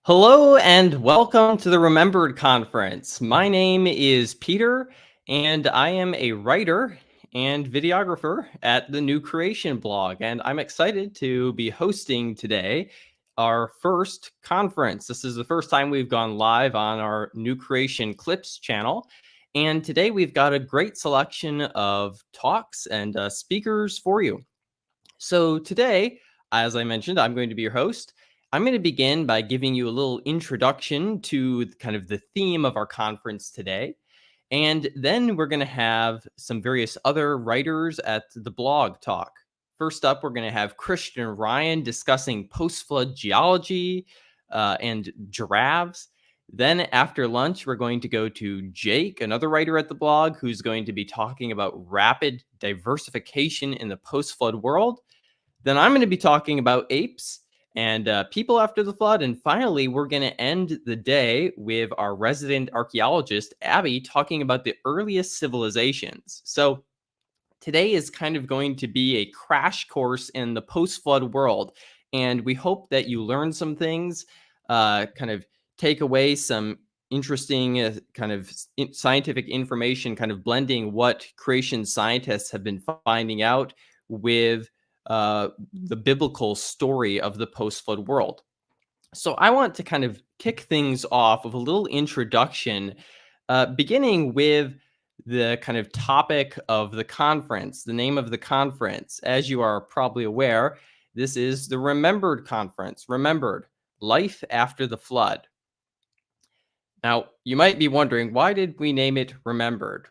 Hello and welcome to the Remembered Conference. My name is Peter, and I am a writer and videographer at the New Creation blog. And I'm excited to be hosting today our first conference. This is the first time we've gone live on our New Creation Clips channel. And today we've got a great selection of talks and speakers for you. So today, as I mentioned, I'm going to be your host. I'm going to begin by giving you a little introduction to kind of the theme of our conference today. And then we're going to have some various other writers at the blog talk. First up, we're going to have Christian Ryan discussing post-flood geology and giraffes. Then after lunch, we're going to go to Jake, another writer at the blog, who's going to be talking about rapid diversification in the post-flood world. Then I'm going to be talking about apes and people after the flood. And finally, we're going to end the day with our resident archaeologist, Abby, talking about the earliest civilizations. So today is kind of going to be a crash course in the post-flood world. And we hope that you learn some things, kind of take away some interesting kind of scientific information, kind of blending what creation scientists have been finding out with the biblical story of the post-flood world. So I want to kind of kick things off with a little introduction, beginning with the kind of topic of the conference, the name of the conference. As you are probably aware, this is the Remembered Conference. Remembered, Life After the Flood. Now, you might be wondering, why did we name it Remembered?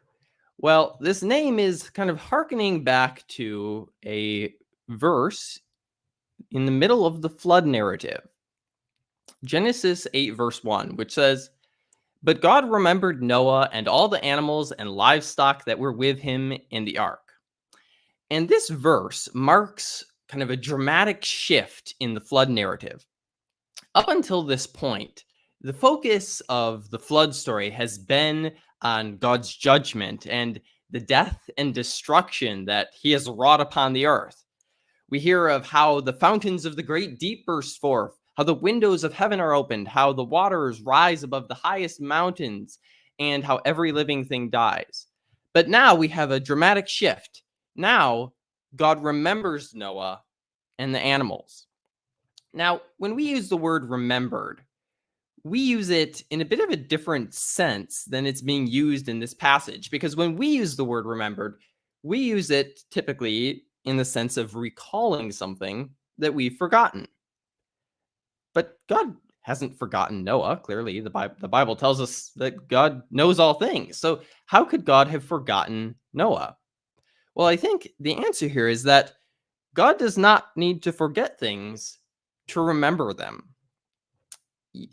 Well, this name is kind of hearkening back to a verse in the middle of the flood narrative. Genesis 8 verse 1, which says, "But God remembered Noah and all the animals and livestock that were with him in the ark." And this verse marks kind of a dramatic shift in the flood narrative. Up until this point, the focus of the flood story has been on God's judgment and the death and destruction that he has wrought upon the earth. We hear of how the fountains of the great deep burst forth, how the windows of heaven are opened, how the waters rise above the highest mountains, and how every living thing dies. But now we have a dramatic shift. Now, God remembers Noah and the animals. Now, when we use the word remembered, we use it in a bit of a different sense than it's being used in this passage, because when we use the word remembered, we use it typically in the sense of recalling something that we've forgotten. But God hasn't forgotten Noah. Clearly, the Bible tells us that God knows all things. So how could God have forgotten Noah? Well, I think the answer here is that God does not need to forget things to remember them.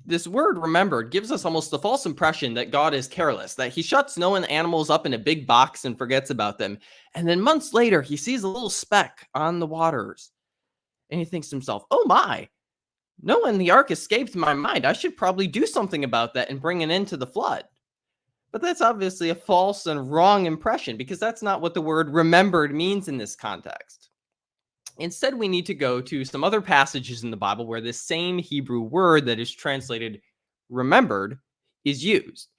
This word remembered gives us almost the false impression that God is careless, that he shuts Noah and the animals up in a big box and forgets about them. And then months later, he sees a little speck on the waters and he thinks to himself, "Oh my, Noah and the ark escaped my mind. I should probably do something about that and bring an end to the flood." But that's obviously a false and wrong impression, because that's not what the word remembered means in this context. Instead, we need to go to some other passages in the Bible where this same Hebrew word that is translated remembered is used.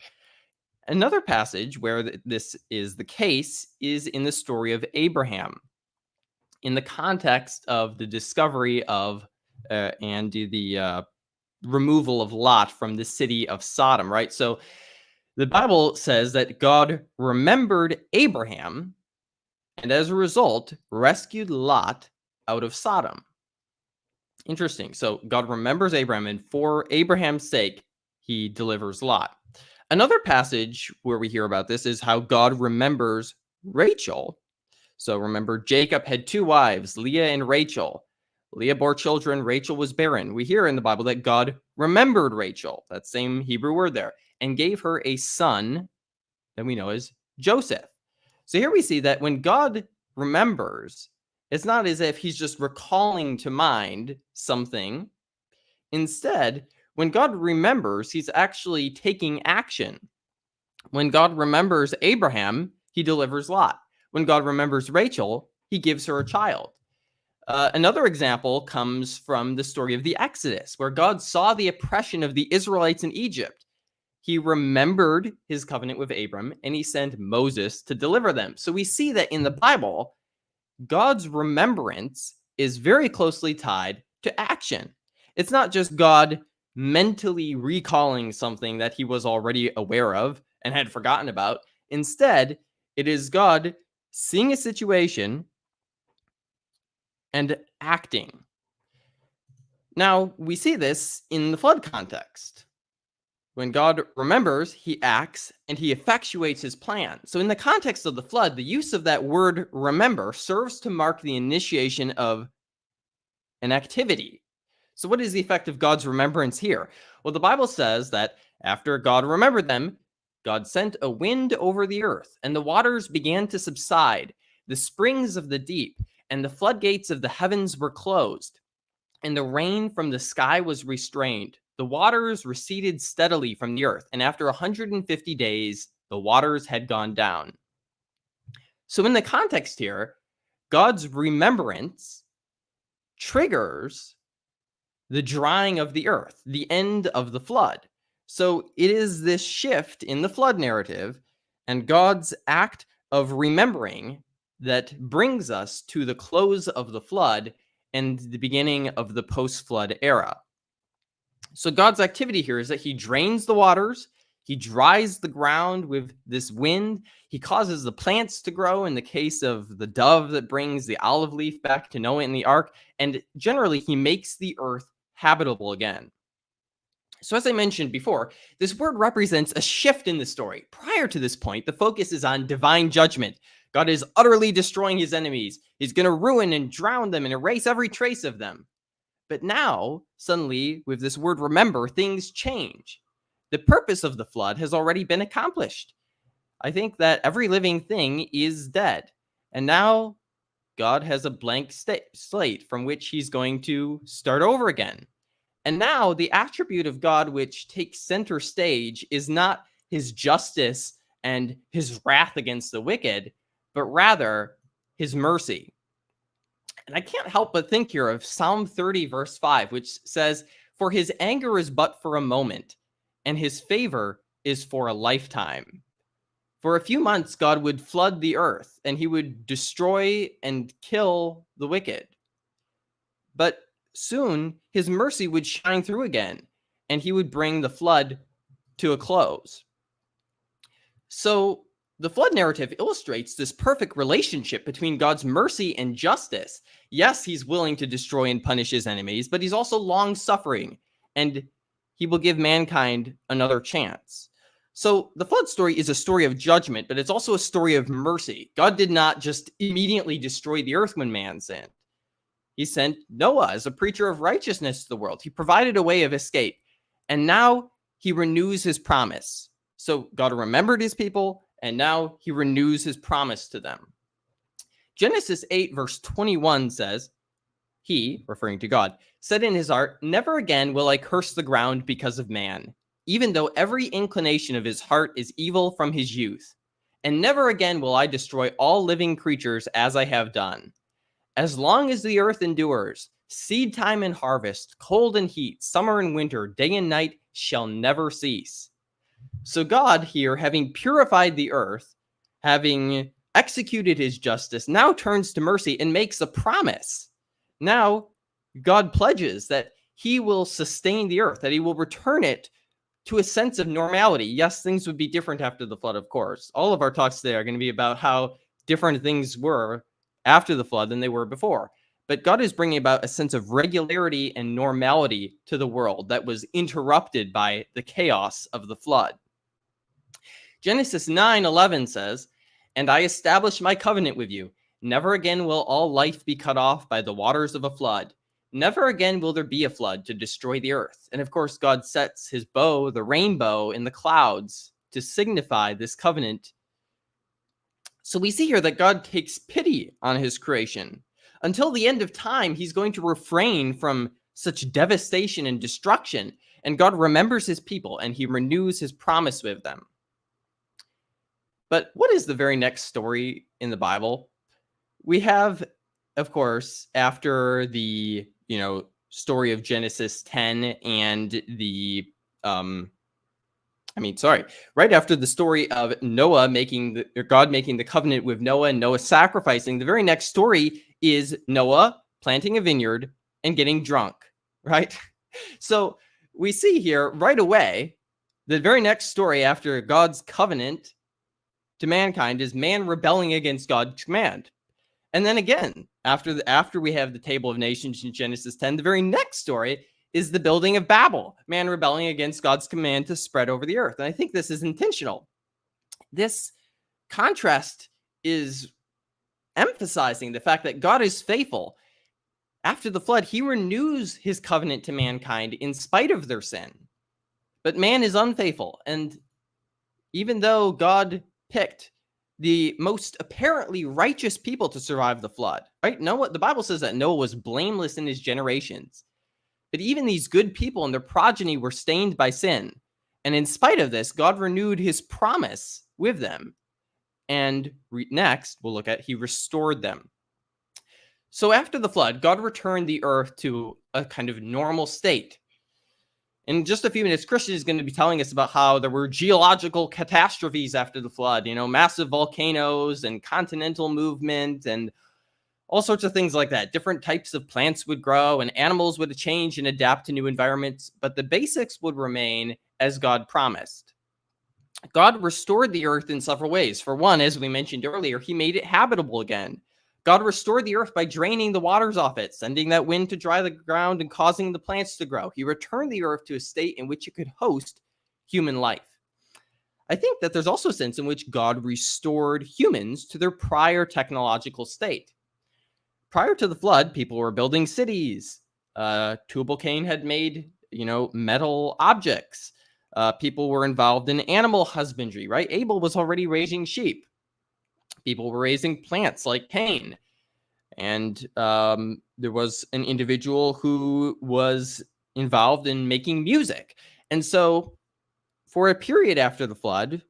Another passage where this is the case is in the story of Abraham, in the context of the discovery of and the removal of Lot from the city of Sodom, right? So the Bible says that God remembered Abraham and as a result rescued Lot out of Sodom. Interesting. So God remembers Abraham, and for Abraham's sake, he delivers Lot. Another passage where we hear about this is how God remembers Rachel. So remember, Jacob had two wives, Leah and Rachel. Leah bore children, Rachel was barren. We hear in the Bible that God remembered Rachel, that same Hebrew word there, and gave her a son that we know as Joseph. So here we see that when God remembers, it's not as if he's just recalling to mind something. Instead, when God remembers, he's actually taking action. When God remembers Abraham, he delivers Lot. When God remembers Rachel, he gives her a child. Another example comes from the story of the Exodus, where God saw the oppression of the Israelites in Egypt. He remembered his covenant with Abram, and he sent Moses to deliver them. So we see that in the Bible, God's remembrance is very closely tied to action. It's not just God mentally recalling something that he was already aware of and had forgotten about. Instead, it is God seeing a situation and acting. Now, we see this in the flood context. When God remembers, he acts and he effectuates his plan. So, in the context of the flood, the use of that word remember serves to mark the initiation of an activity. So, what is the effect of God's remembrance here? Well, the Bible says that after God remembered them, God sent a wind over the earth, and the waters began to subside. The springs of the deep and the floodgates of the heavens were closed, and the rain from the sky was restrained. The waters receded steadily from the earth, and after 150 days, the waters had gone down. So, in the context here, God's remembrance triggers the drying of the earth, the end of the flood. So, it is this shift in the flood narrative and God's act of remembering that brings us to the close of the flood and the beginning of the post-flood era. So God's activity here is that he drains the waters, he dries the ground with this wind, he causes the plants to grow in the case of the dove that brings the olive leaf back to Noah in the ark, and generally he makes the earth habitable again. So as I mentioned before, this word represents a shift in the story. Prior to this point, the focus is on divine judgment. God is utterly destroying his enemies. He's going to ruin and drown them and erase every trace of them. But now, suddenly, with this word remember, things change. The purpose of the flood has already been accomplished. I think that every living thing is dead. And now God has a blank slate from which he's going to start over again. And now the attribute of God which takes center stage is not his justice and his wrath against the wicked, but rather his mercy. And I can't help but think here of Psalm 30, verse 5, which says, "For his anger is but for a moment, and his favor is for a lifetime." For a few months, God would flood the earth, and he would destroy and kill the wicked. But soon, his mercy would shine through again, and he would bring the flood to a close. So, the flood narrative illustrates this perfect relationship between God's mercy and justice. Yes, he's willing to destroy and punish his enemies, but he's also long-suffering, and he will give mankind another chance. So the flood story is a story of judgment, but it's also a story of mercy. God did not just immediately destroy the earth when man sinned. He sent Noah as a preacher of righteousness to the world. He provided a way of escape, and now he renews his promise. So God remembered his people, and now he renews his promise to them. Genesis 8, verse 21 says, "He," referring to God, "said in his heart, 'Never again will I curse the ground because of man, even though every inclination of his heart is evil from his youth. And never again will I destroy all living creatures as I have done. As long as the earth endures, seed time and harvest, cold and heat, summer and winter, day and night shall never cease.'" So God here, having purified the earth, having executed his justice, now turns to mercy and makes a promise. Now, God pledges that he will sustain the earth, that he will return it to a sense of normality. Yes, things would be different after the flood, of course. All of our talks today are going to be about how different things were after the flood than they were before. But God is bringing about a sense of regularity and normality to the world that was interrupted by the chaos of the flood. Genesis 9:11 says, "And I establish my covenant with you. Never again will all life be cut off by the waters of a flood. Never again will there be a flood to destroy the earth." And of course, God sets his bow, the rainbow, in the clouds to signify this covenant. So we see here that God takes pity on his creation. Until the end of time, he's going to refrain from such devastation and destruction. And God remembers his people and he renews his promise with them. But what is the very next story in the Bible? We have of course, after the, story of Genesis 10 and the, right after the story of Noah God making the covenant with Noah and Noah sacrificing, the very next story is Noah planting a vineyard and getting drunk, right? So we see here right away, the very next story after God's covenant to mankind is man rebelling against God's command. And then again, after we have the Table of Nations in Genesis 10, the very next story is the building of Babel, man rebelling against God's command to spread over the earth. And I think this is intentional. This contrast is emphasizing the fact that God is faithful. After the flood, he renews his covenant to mankind in spite of their sin. But man is unfaithful. And even though God picked the most apparently righteous people to survive the flood, right? Noah, the Bible says that Noah was blameless in his generations. But even these good people and their progeny were stained by sin. And in spite of this, God renewed his promise with them. And next, we'll look at, he restored them. So after the flood, God returned the earth to a kind of normal state. In just a few minutes, Christian is going to be telling us about how there were geological catastrophes after the flood, massive volcanoes and continental movement and all sorts of things like that. Different types of plants would grow and animals would change and adapt to new environments, but the basics would remain as God promised. God restored the earth in several ways. For one, as we mentioned earlier, he made it habitable again. God restored the earth by draining the waters off it, sending that wind to dry the ground and causing the plants to grow. He returned the earth to a state in which it could host human life. I think that there's also a sense in which God restored humans to their prior technological state. Prior to the flood, people were building cities. Tubal-Cain had made, metal objects. People were involved in animal husbandry, right? Abel was already raising sheep. People were raising plants like Cain. And there was an individual who was involved in making music. And so for a period after the flood,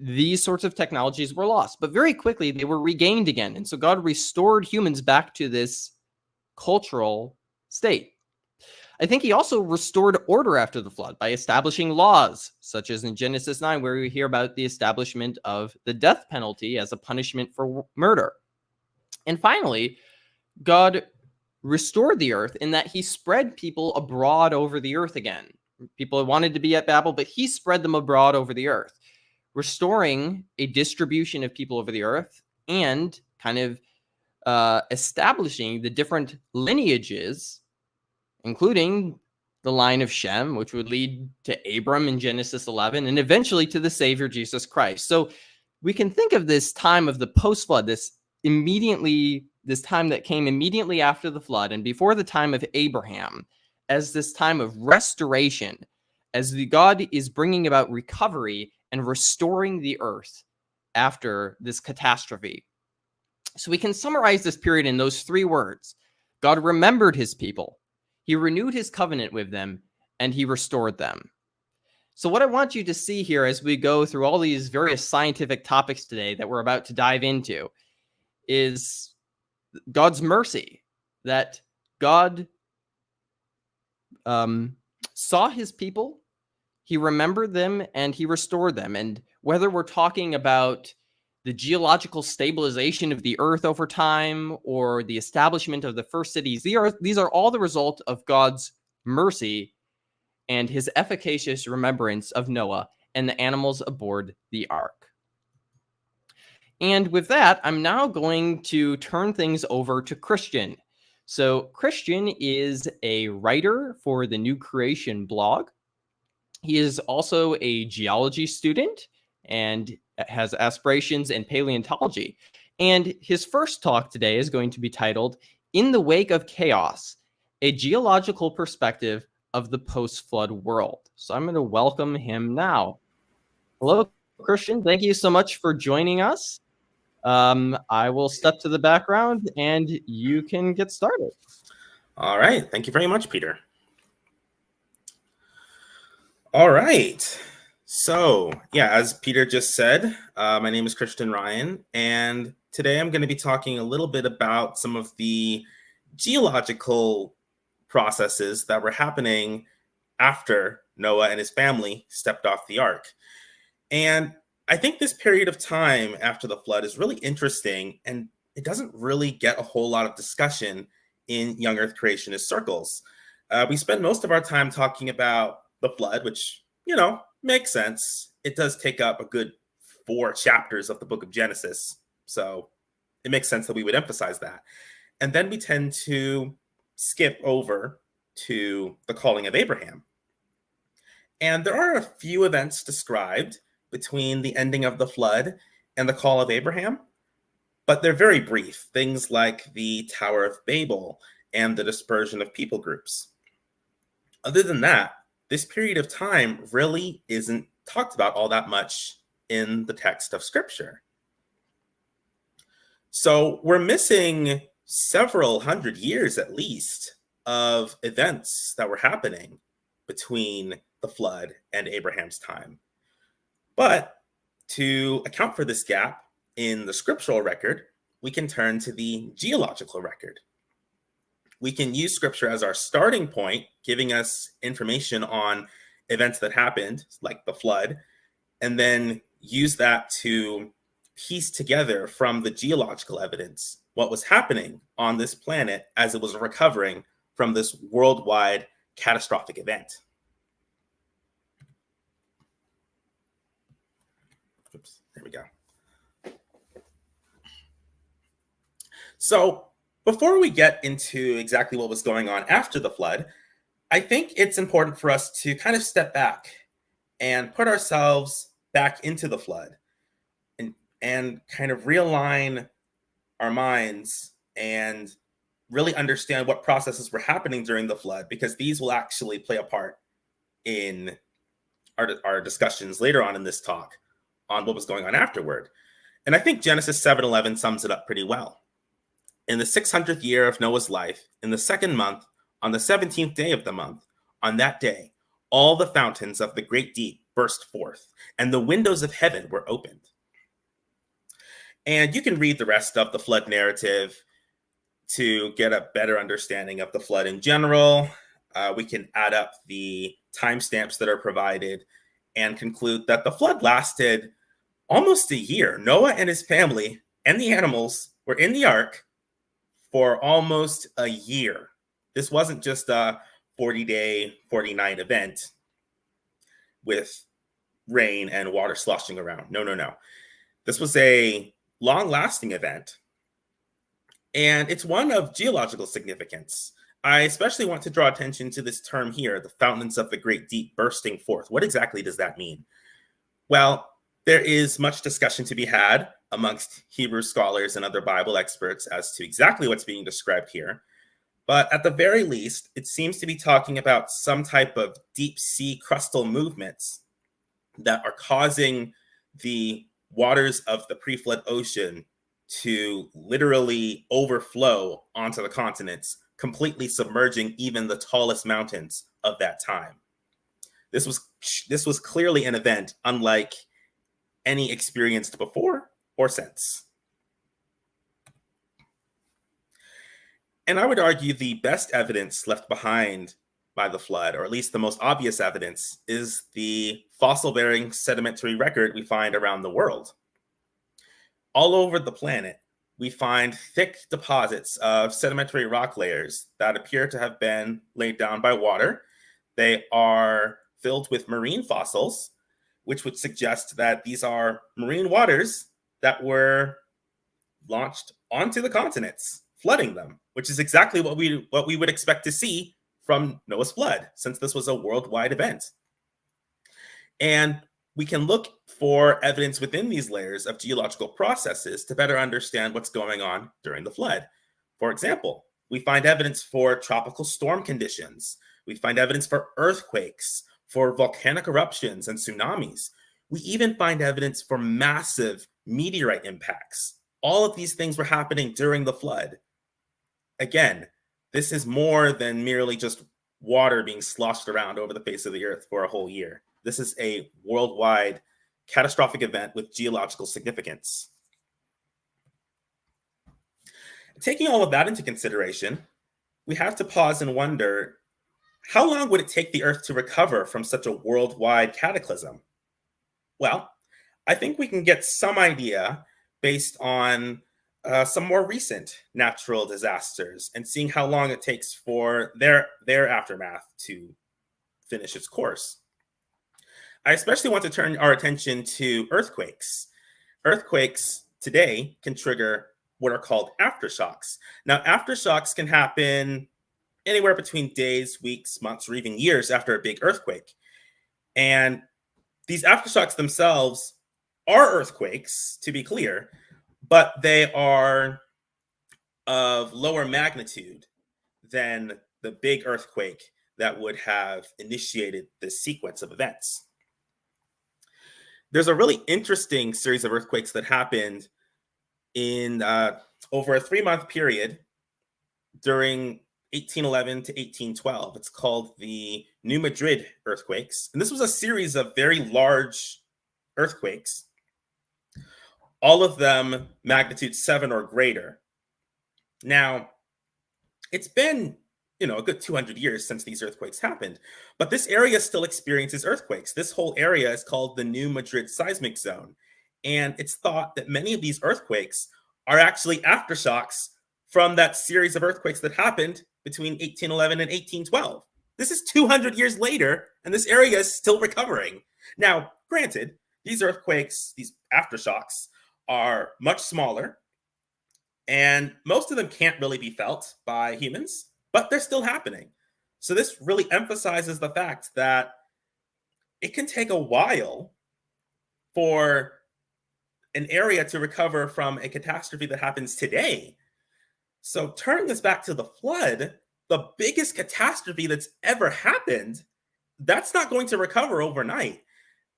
these sorts of technologies were lost, but very quickly they were regained again. And so God restored humans back to this cultural state. I think he also restored order after the flood by establishing laws, such as in Genesis 9, where we hear about the establishment of the death penalty as a punishment for murder. And finally, God restored the earth in that he spread people abroad over the earth again. People wanted to be at Babel, but he spread them abroad over the earth, restoring a distribution of people over the earth and kind of establishing the different lineages, including the line of Shem, which would lead to Abram in Genesis 11, and eventually to the Savior, Jesus Christ. So we can think of this time of the post-flood, this time that came immediately after the flood and before the time of Abraham, as this time of restoration, as God is bringing about recovery and restoring the earth after this catastrophe. So we can summarize this period in those three words. God remembered his people, he renewed his covenant with them, and he restored them. So what I want you to see here as we go through all these various scientific topics today that we're about to dive into is God's mercy, that God saw his people, he remembered them, and he restored them. And whether we're talking about the geological stabilization of the earth over time or the establishment of the first cities, these are all the result of God's mercy and his efficacious remembrance of Noah and the animals aboard the ark. And with that, I'm now going to turn things over to Christian. So Christian is a writer for the New Creation blog. He is also a geology student and has aspirations in paleontology. And his first talk today is going to be titled, In the Wake of Chaos, a Geological Perspective of the Post-Flood World. So I'm going to welcome him now. Hello, Christian. Thank you so much for joining us. I will step to the background and you can get started. All right. Thank you very much, Peter. All right. As Peter just said, my name is Christian Ryan, and today I'm going to be talking a little bit about some of the geological processes that were happening after Noah and his family stepped off the ark. And I think this period of time after the flood is really interesting, and it doesn't really get a whole lot of discussion in young Earth creationist circles. We spend most of our time talking about the flood, which, makes sense. It does take up a good 4 chapters of the book of Genesis. So it makes sense that we would emphasize that. And then we tend to skip over to the calling of Abraham. And there are a few events described between the ending of the flood and the call of Abraham, but they're very brief. Things like the Tower of Babel and the dispersion of people groups. Other than that, this period of time really isn't talked about all that much in the text of Scripture. So we're missing several hundred years at least of events that were happening between the flood and Abraham's time. But to account for this gap in the scriptural record, we can turn to the geological record. We can use scripture as our starting point, giving us information on events that happened, like the flood, and then use that to piece together from the geological evidence what was happening on this planet as it was recovering from this worldwide catastrophic event. Oops, there we go. So before we get into exactly what was going on after the flood, I think it's important for us to kind of step back and put ourselves back into the flood and kind of realign our minds and really understand what processes were happening during the flood, because these will actually play a part in our discussions later on in this talk on what was going on afterward. And I think Genesis 7:11 sums it up pretty well. In the 600th year of Noah's life, in the 2nd month, on the 17th day of the month, on that day, all the fountains of the great deep burst forth, and the windows of heaven were opened. And you can read the rest of the flood narrative to get a better understanding of the flood in general. We can add up the timestamps that are provided and conclude that the flood lasted almost a year. Noah and his family and the animals were in the ark for almost a year. This wasn't just a 40-day, 40-night event with rain and water sloshing around. No. This was a long-lasting event, and it's one of geological significance. I especially want to draw attention to this term here, the fountains of the great deep bursting forth. What exactly does that mean? Well, there is much discussion to be had amongst Hebrew scholars and other Bible experts as to exactly what's being described here. But at the very least, it seems to be talking about some type of deep sea crustal movements that are causing the waters of the pre-flood ocean to literally overflow onto the continents, completely submerging even the tallest mountains of that time. This was clearly an event unlike any experienced before or since. And I would argue the best evidence left behind by the flood, or at least the most obvious evidence, is the fossil-bearing sedimentary record we find around the world. All over the planet, we find thick deposits of sedimentary rock layers that appear to have been laid down by water. They are filled with marine fossils, which would suggest that these are marine waters that were launched onto the continents, flooding them, which is exactly what we would expect to see from Noah's flood, since this was a worldwide event. And we can look for evidence within these layers of geological processes to better understand what's going on during the flood. For example, we find evidence for tropical storm conditions. We find evidence for earthquakes, for volcanic eruptions and tsunamis. We even find evidence for massive meteorite impacts. All of these things were happening during the flood. Again, this is more than merely just water being sloshed around over the face of the earth for a whole year. This is a worldwide catastrophic event with geological significance. Taking all of that into consideration, we have to pause and wonder, how long would it take the Earth to recover from such a worldwide cataclysm? Well, I think we can get some idea based on some more recent natural disasters and seeing how long it takes for their aftermath to finish its course. I especially want to turn our attention to earthquakes. Earthquakes today can trigger what are called aftershocks. Now, aftershocks can happen anywhere between days, weeks, months, or even years after a big earthquake. And these aftershocks themselves are earthquakes, to be clear, but they are of lower magnitude than the big earthquake that would have initiated this sequence of events. There's a really interesting series of earthquakes that happened in over a 3-month period during 1811 to 1812. It's called the New Madrid earthquakes. And this was a series of very large earthquakes, all of them magnitude 7 or greater. Now, it's been, a good 200 years since these earthquakes happened, but this area still experiences earthquakes. This whole area is called the New Madrid seismic zone. And it's thought that many of these earthquakes are actually aftershocks from that series of earthquakes that happened between 1811 and 1812. This is 200 years later, and this area is still recovering. Now, granted, these earthquakes, these aftershocks, are much smaller, and most of them can't really be felt by humans, but they're still happening. So this really emphasizes the fact that it can take a while for an area to recover from a catastrophe that happens today. So turning this back to the flood, the biggest catastrophe that's ever happened, that's not going to recover overnight.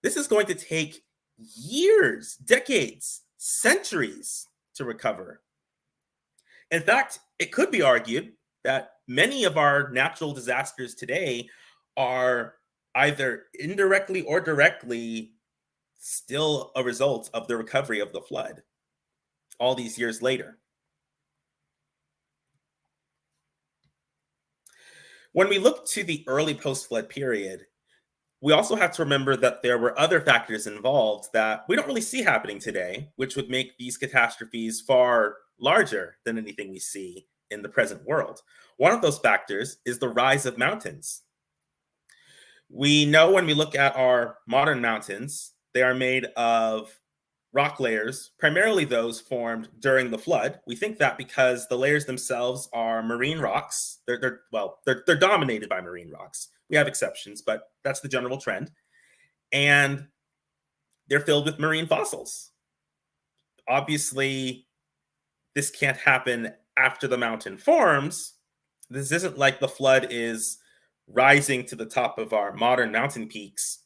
This is going to take years, decades, centuries to recover. In fact, it could be argued that many of our natural disasters today are either indirectly or directly still a result of the recovery of the flood all these years later. When we look to the early post-flood period, we also have to remember that there were other factors involved that we don't really see happening today, which would make these catastrophes far larger than anything we see in the present world. One of those factors is the rise of mountains. We know when we look at our modern mountains, they are made of rock layers, primarily those formed during the flood. We think that because the layers themselves are marine rocks. They're dominated by marine rocks. We have exceptions, but that's the general trend. And they're filled with marine fossils. Obviously, this can't happen after the mountain forms. This isn't like the flood is rising to the top of our modern mountain peaks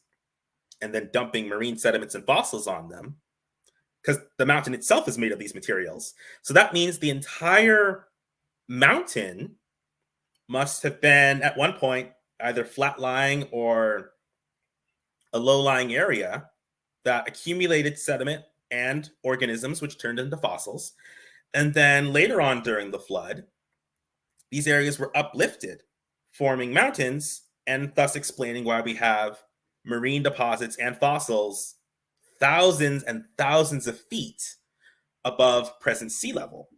and then dumping marine sediments and fossils on them, because the mountain itself is made of these materials. So that means the entire mountain must have been at one point either flat-lying or a low-lying area that accumulated sediment and organisms, which turned into fossils. And then later on during the flood, these areas were uplifted, forming mountains, and thus explaining why we have marine deposits and fossils thousands and thousands of feet above present sea level.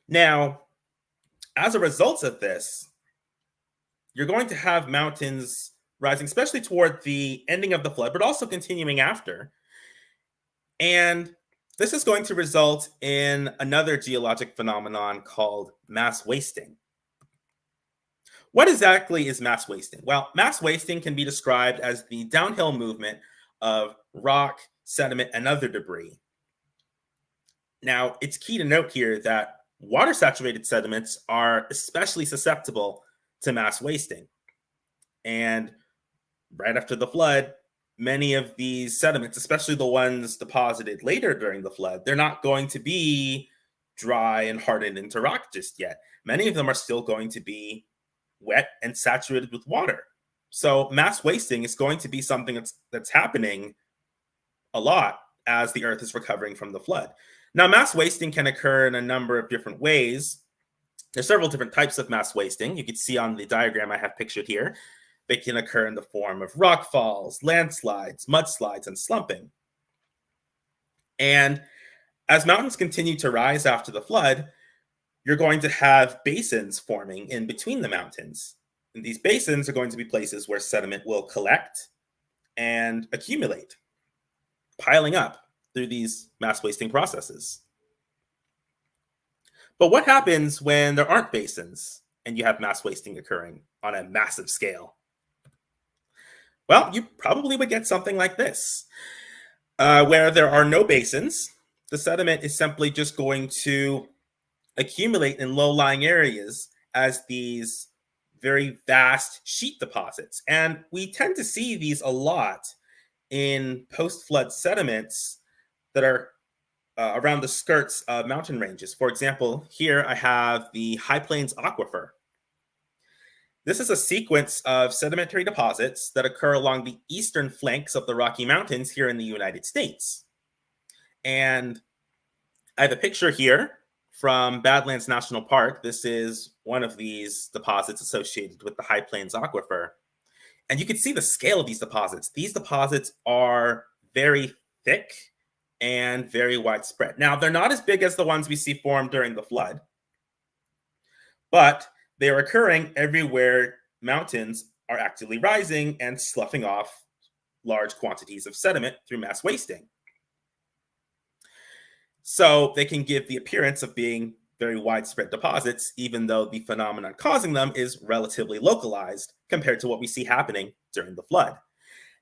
Now, as a result of this, you're going to have mountains rising, especially toward the ending of the flood, but also continuing after. And this is going to result in another geologic phenomenon called mass wasting. What exactly is mass wasting? Well, mass wasting can be described as the downhill movement of rock, sediment, and other debris. Now, it's key to note here that water-saturated sediments are especially susceptible to mass wasting. And right after the flood, many of these sediments, especially the ones deposited later during the flood, they're not going to be dry and hardened into rock just yet. Many of them are still going to be wet and saturated with water. So mass wasting is going to be something that's happening a lot as the Earth is recovering from the flood. Now, mass wasting can occur in a number of different ways. There's several different types of mass wasting. You can see on the diagram I have pictured here. They can occur in the form of rock falls, landslides, mudslides, and slumping. And as mountains continue to rise after the flood, you're going to have basins forming in between the mountains. And these basins are going to be places where sediment will collect and accumulate, piling up through these mass wasting processes. But what happens when there aren't basins and you have mass wasting occurring on a massive scale? Well, you probably would get something like this, where there are no basins. The sediment is simply just going to accumulate in low-lying areas as these very vast sheet deposits. And we tend to see these a lot in post-flood sediments that are around the skirts of mountain ranges. For example, here I have the High Plains Aquifer. This is a sequence of sedimentary deposits that occur along the eastern flanks of the Rocky Mountains here in the United States. And I have a picture here from Badlands National Park. This is one of these deposits associated with the High Plains Aquifer. And you can see the scale of these deposits. These deposits are very thick and very widespread. Now, they're not as big as the ones we see formed during the flood, but they're occurring everywhere mountains are actively rising and sloughing off large quantities of sediment through mass wasting. So they can give the appearance of being very widespread deposits, even though the phenomenon causing them is relatively localized compared to what we see happening during the flood.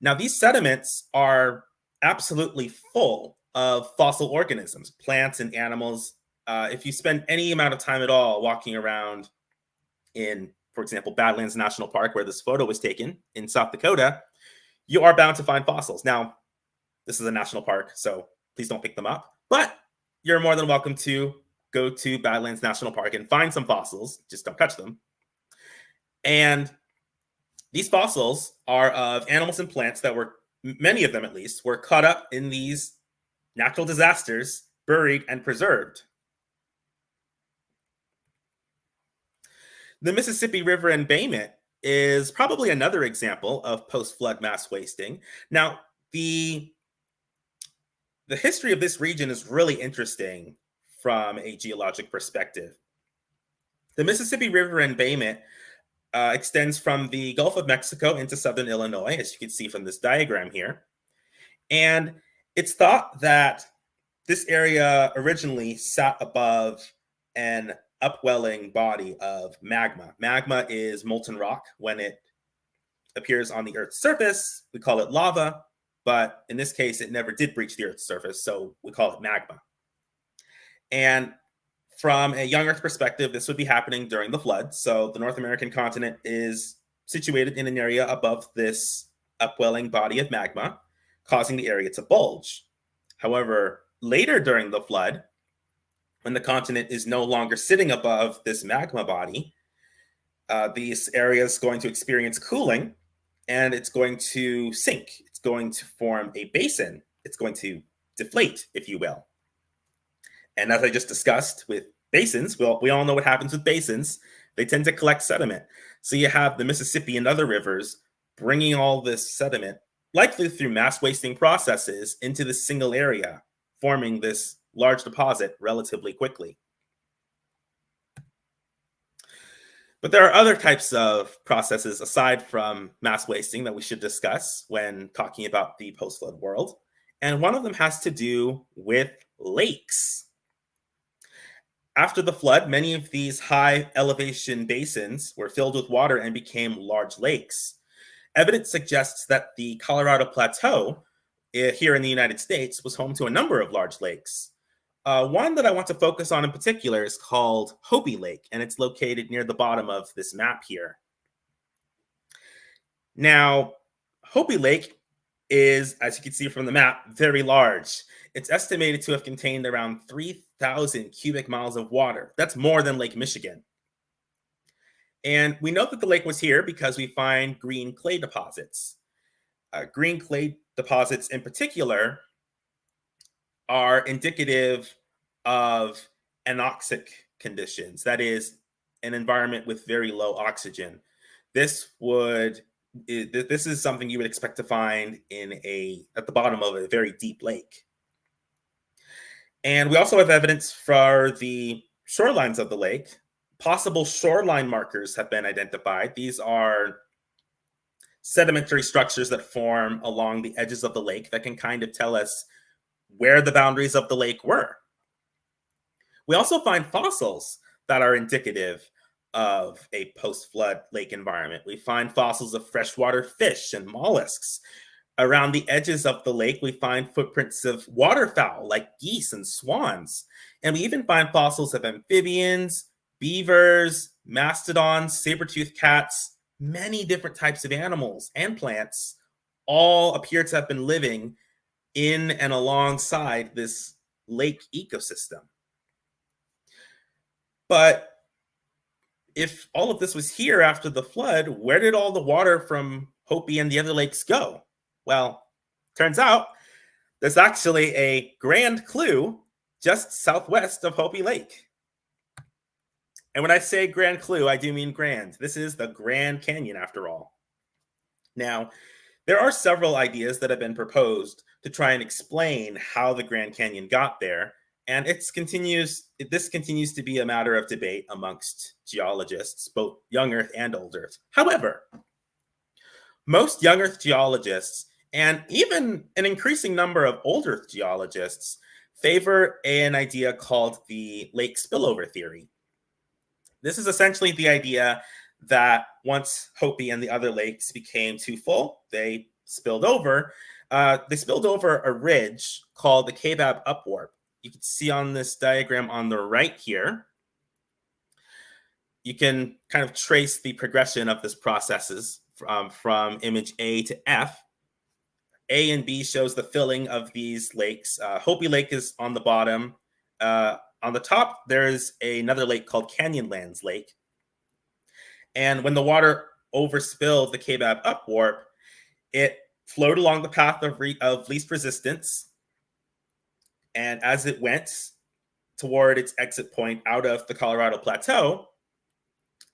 Now, these sediments are absolutely full of fossil organisms, plants and animals. If you spend any amount of time at all walking around in, for example, Badlands National Park, where this photo was taken in South Dakota, you are bound to find fossils. Now, this is a national park, so please don't pick them up, but you're more than welcome to go to Badlands National Park and find some fossils. Just don't touch them. And these fossils are of animals and plants that were, many of them at least, were caught up in these natural disasters, buried and preserved. The Mississippi River embayment is probably another example of post-flood mass wasting. Now, the history of this region is really interesting from a geologic perspective. The Mississippi River embayment extends from the Gulf of Mexico into southern Illinois, as you can see from this diagram here. And it's thought that this area originally sat above an upwelling body of magma. Magma is molten rock. When it appears on the Earth's surface, we call it lava, but in this case, it never did breach the Earth's surface, so we call it magma. And from a young Earth perspective, this would be happening during the flood. So the North American continent is situated in an area above this upwelling body of magma, causing the area to bulge. However, later during the flood, when the continent is no longer sitting above this magma body, this area is going to experience cooling and it's going to sink. It's going to form a basin. It's going to deflate, if you will. And as I just discussed with basins, well, we all know what happens with basins. They tend to collect sediment. So you have the Mississippi and other rivers bringing all this sediment, likely through mass wasting processes, into this single area, forming this large deposit relatively quickly. But there are other types of processes aside from mass wasting that we should discuss when talking about the post-flood world. And one of them has to do with lakes. After the flood, many of these high elevation basins were filled with water and became large lakes. Evidence suggests that the Colorado Plateau here in the United States was home to a number of large lakes. One that I want to focus on in particular is called Hopi Lake, and it's located near the bottom of this map here. Now, Hopi Lake is, as you can see from the map, very large. It's estimated to have contained around 3,000 cubic miles of water. That's more than Lake Michigan. And we know that the lake was here because we find green clay deposits. Green clay deposits in particular are indicative of anoxic conditions, that is, an environment with very low oxygen. This is something you would expect to find at the bottom of a very deep lake. And we also have evidence for the shorelines of the lake. Possible shoreline markers have been identified. These are sedimentary structures that form along the edges of the lake that can kind of tell us where the boundaries of the lake were. We also find fossils that are indicative of a post-flood lake environment. We find fossils of freshwater fish and mollusks. Around the edges of the lake, we find footprints of waterfowl like geese and swans. And we even find fossils of amphibians, beavers, mastodons, saber-toothed cats, many different types of animals and plants all appear to have been living in and alongside this lake ecosystem. But if all of this was here after the flood, where did all the water from Hopi and the other lakes go? Well, turns out there's actually a Grand Clou just southwest of Hopi Lake. And when I say Grand Clou, I do mean grand. This is the Grand Canyon, after all. Now, there are several ideas that have been proposed to try and explain how the Grand Canyon got there, and this continues to be a matter of debate amongst geologists, both young Earth and old Earth. However, most young Earth geologists, and even an increasing number of old Earth geologists, favor an idea called the lake spillover theory. This is essentially the idea that once Hopi and the other lakes became too full, they spilled over. They spilled over a ridge called the Kaibab Upwarp. You can see on this diagram on the right here, you can kind of trace the progression of this processes from image A to F. A and B shows the filling of these lakes. Hopi Lake is on the bottom. On the top, there's another lake called Canyonlands Lake. And when the water overspilled the Kaibab Upwarp, it flowed along the path of least resistance. And as it went toward its exit point out of the Colorado Plateau,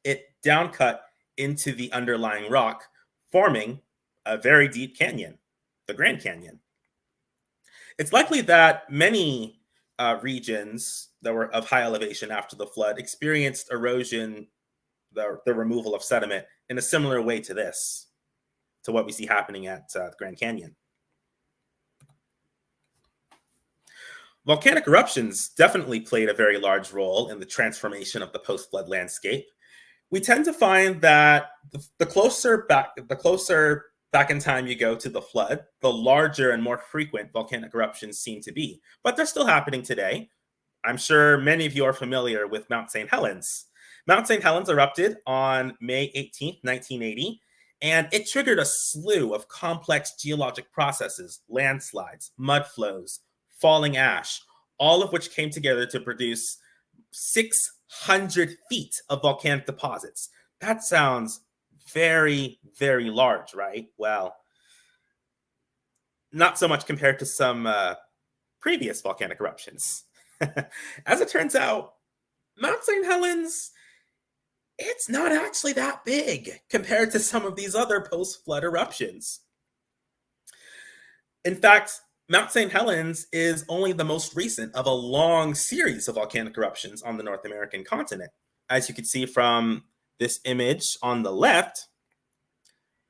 it downcut into the underlying rock, forming a very deep canyon, the Grand Canyon. It's likely that many regions that were of high elevation after the flood experienced erosion, the removal of sediment, in a similar way to this, to what we see happening at the Grand Canyon. Volcanic eruptions definitely played a very large role in the transformation of the post-flood landscape. We tend to find that the closer back in time you go to the flood, the larger and more frequent volcanic eruptions seem to be. But they're still happening today. I'm sure many of you are familiar with Mount St. Helens. Mount St. Helens erupted on May 18th, 1980, and it triggered a slew of complex geologic processes, landslides, mud flows, falling ash, all of which came together to produce 600 feet of volcanic deposits. That sounds very, very large, right? Well, not so much compared to some previous volcanic eruptions. As it turns out, Mount St. Helens, it's not actually that big compared to some of these other post-flood eruptions. In fact, Mount St. Helens is only the most recent of a long series of volcanic eruptions on the North American continent. As you can see from this image on the left,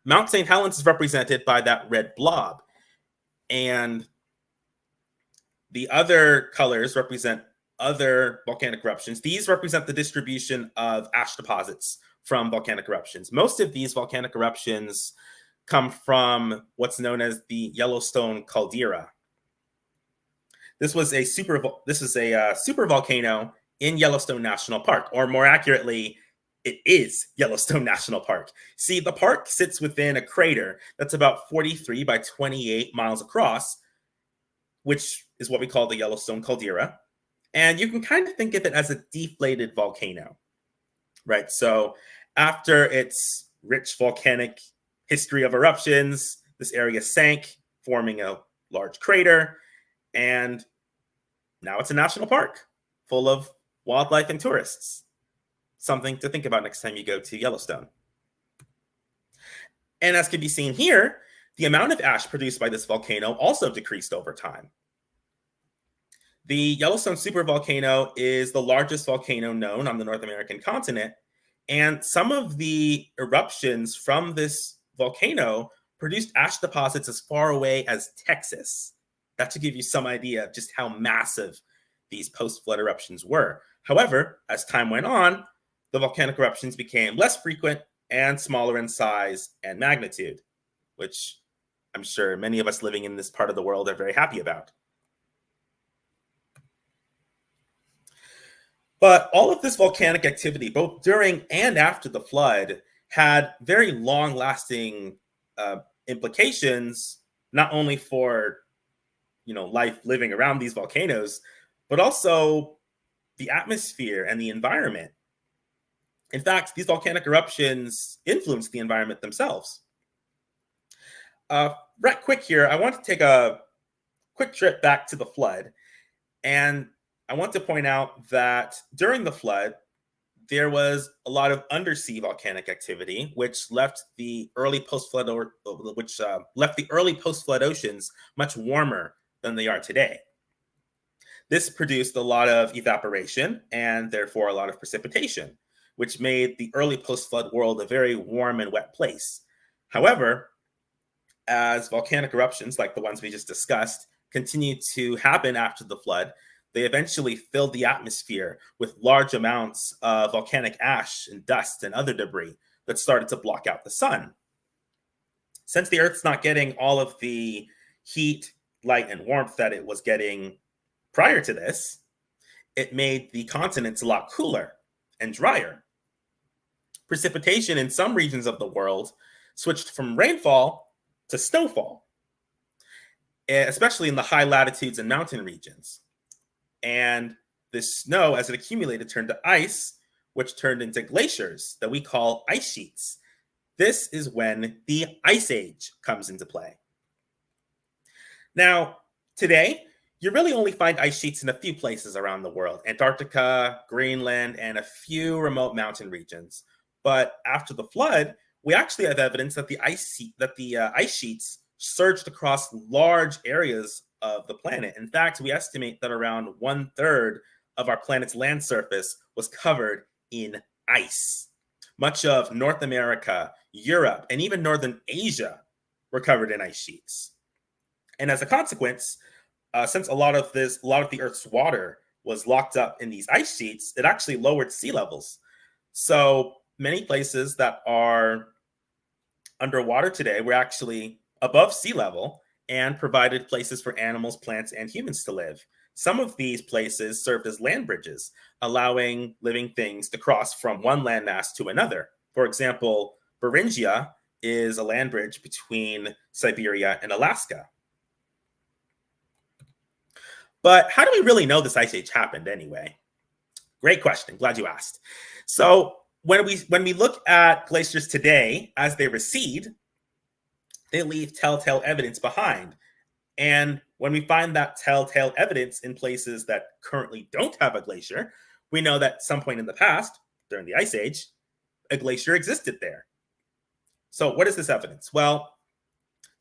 Mount St. Helens is represented by that red blob, and the other colors represent other volcanic eruptions. These represent the distribution of ash deposits from volcanic eruptions. Most of these volcanic eruptions come from what's known as the Yellowstone caldera. This was a super volcano in Yellowstone National Park, or more accurately, it is Yellowstone National Park. See, the park sits within a crater that's about 43 by 28 miles across, which is what we call the Yellowstone caldera. And you can kind of think of it as a deflated volcano, right? So After its rich volcanic history of eruptions, this area sank, forming a large crater, and now it's a national park full of wildlife and tourists. Something to think about next time you go to Yellowstone. And as can be seen here, the amount of ash produced by this volcano also decreased over time. The Yellowstone supervolcano is the largest volcano known on the North American continent, and some of the eruptions from this volcano produced ash deposits as far away as Texas. That should give you some idea of just how massive these post-flood eruptions were. However, as time went on, the volcanic eruptions became less frequent and smaller in size and magnitude, which I'm sure many of us living in this part of the world are very happy about. But all of this volcanic activity, both during and after the flood, had very long-lasting implications, not only for life living around these volcanoes, but also the atmosphere and the environment. In fact, these volcanic eruptions influence the environment themselves. Right quick here, I want to take a quick trip back to the flood. And I want to point out that during the flood, there was a lot of undersea volcanic activity, which left the early post-flood oceans much warmer than they are today. This produced a lot of evaporation and therefore a lot of precipitation, which made the early post-flood world a very warm and wet place. However, as volcanic eruptions like the ones we just discussed continue to happen after the flood, they eventually filled the atmosphere with large amounts of volcanic ash and dust and other debris that started to block out the sun. Since the Earth's not getting all of the heat, light, and warmth that it was getting prior to this, it made the continents a lot cooler and drier. Precipitation in some regions of the world switched from rainfall to snowfall, especially in the high latitudes and mountain regions. And this snow, as it accumulated, turned to ice, which turned into glaciers that we call ice sheets. This is when the Ice Age comes into play. Now, today, you really only find ice sheets in a few places around the world: Antarctica, Greenland, and a few remote mountain regions. But after the flood, we actually have evidence that the ice sheets surged across large areas of the planet. In fact, we estimate that around 1/3 of our planet's land surface was covered in ice. Much of North America, Europe, and even Northern Asia were covered in ice sheets. And as a consequence, since a lot of the Earth's water was locked up in these ice sheets, it actually lowered sea levels. So many places that are underwater today were actually above sea level and provided places for animals, plants, and humans to live. Some of these places served as land bridges, allowing living things to cross from one landmass to another. For example, Beringia is a land bridge between Siberia and Alaska. But how do we really know this ice age happened anyway? Great question. Glad you asked. So when we look at glaciers today as they recede, they leave telltale evidence behind. And when we find that telltale evidence in places that currently don't have a glacier, we know that at some point in the past, during the Ice Age, a glacier existed there. So what is this evidence? Well,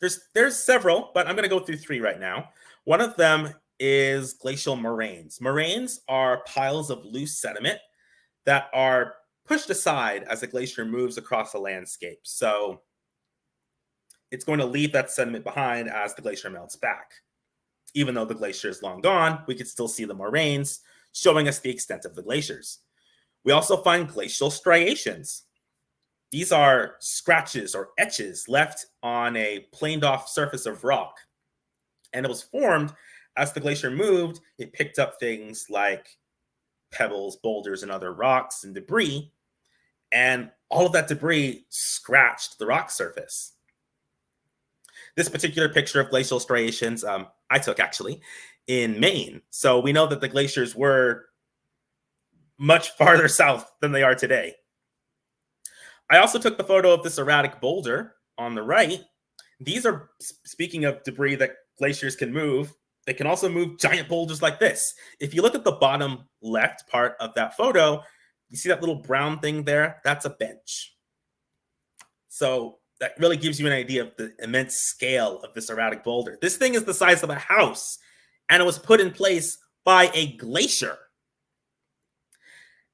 there's several, but I'm going to go through three right now. One of them is glacial moraines. Moraines are piles of loose sediment that are pushed aside as a glacier moves across the landscape. So it's going to leave that sediment behind as the glacier melts back. Even though the glacier is long gone, we can still see the moraines, showing us the extent of the glaciers. We also find glacial striations. These are scratches or etches left on a planed off surface of rock. And it was formed as the glacier moved. It picked up things like pebbles, boulders, and other rocks and debris. And all of that debris scratched the rock surface. This particular picture of glacial striations I took actually in Maine. So we know that the glaciers were much farther south than they are today. I also took the photo of this erratic boulder on the right. These are, speaking of debris that glaciers can move, they can also move giant boulders like this. If you look at the bottom left part of that photo, you see that little brown thing there? That's a bench. So that really gives you an idea of the immense scale of this erratic boulder. This thing is the size of a house, and it was put in place by a glacier.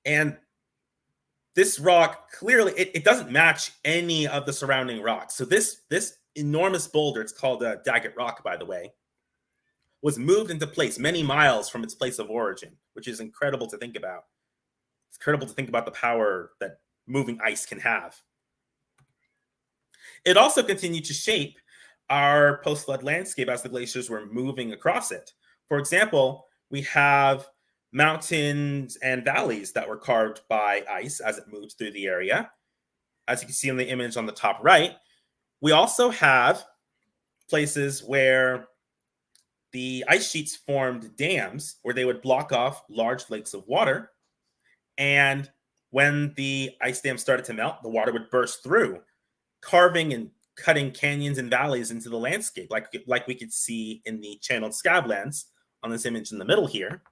And this rock clearly, it doesn't match any of the surrounding rocks. So this enormous boulder, it's called Daggett Rock, by the way, was moved into place many miles from its place of origin, which is incredible to think about. It's incredible to think about the power that moving ice can have. It also continued to shape our post-flood landscape as the glaciers were moving across it. For example, we have mountains and valleys that were carved by ice as it moved through the area. As you can see in the image on the top right, we also have places where the ice sheets formed dams where they would block off large lakes of water. And when the ice dam started to melt, the water would burst through, carving and cutting canyons and valleys into the landscape, like we could see in the channeled scablands on this image in the middle here.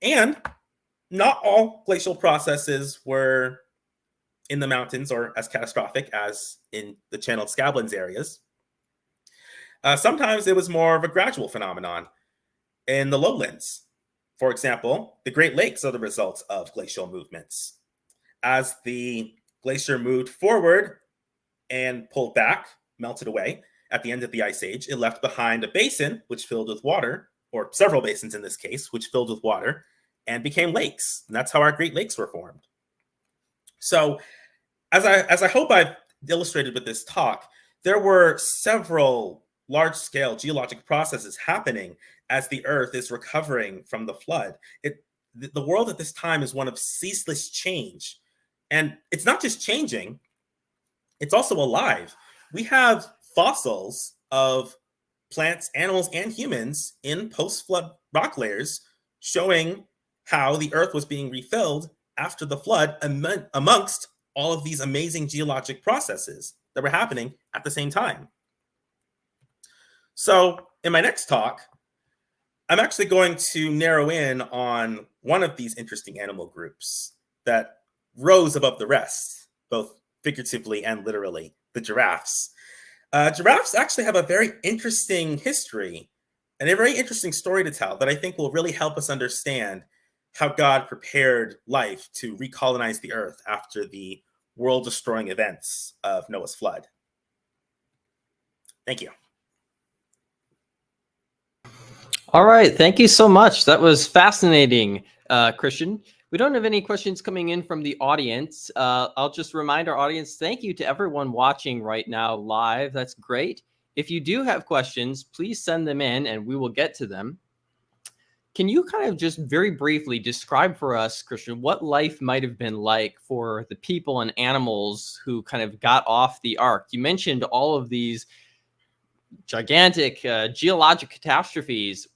And not all glacial processes were in the mountains or as catastrophic as in the channeled scablands areas. Sometimes it was more of a gradual phenomenon in the lowlands. For example, the Great Lakes are the results of glacial movements. As the glacier moved forward and pulled back, melted away at the end of the Ice Age, it left behind a basin which filled with water, or several basins in this case, which filled with water and became lakes. And that's how our Great Lakes were formed. So as I hope I've illustrated with this talk, there were several large-scale geologic processes happening as the Earth is recovering from the flood. The world at this time is one of ceaseless change. And it's not just changing, it's also alive. We have fossils of plants, animals, and humans in post-flood rock layers showing how the Earth was being refilled after the flood amongst all of these amazing geologic processes that were happening at the same time. So in my next talk, I'm actually going to narrow in on one of these interesting animal groups that rose above the rest, both figuratively and literally, the giraffes. Giraffes actually have a very interesting history and a very interesting story to tell that I think will really help us understand how God prepared life to recolonize the Earth after the world-destroying events of Noah's flood. Thank you. All right. Thank you so much. That was fascinating, Christian. We don't have any questions coming in from the audience. I'll just remind our audience, thank you to everyone watching right now live. That's great. If you do have questions, please send them in and we will get to them. Can you kind of just very briefly describe for us, Christian, what life might have been like for the people and animals who kind of got off the ark? You mentioned all of these gigantic geologic catastrophes.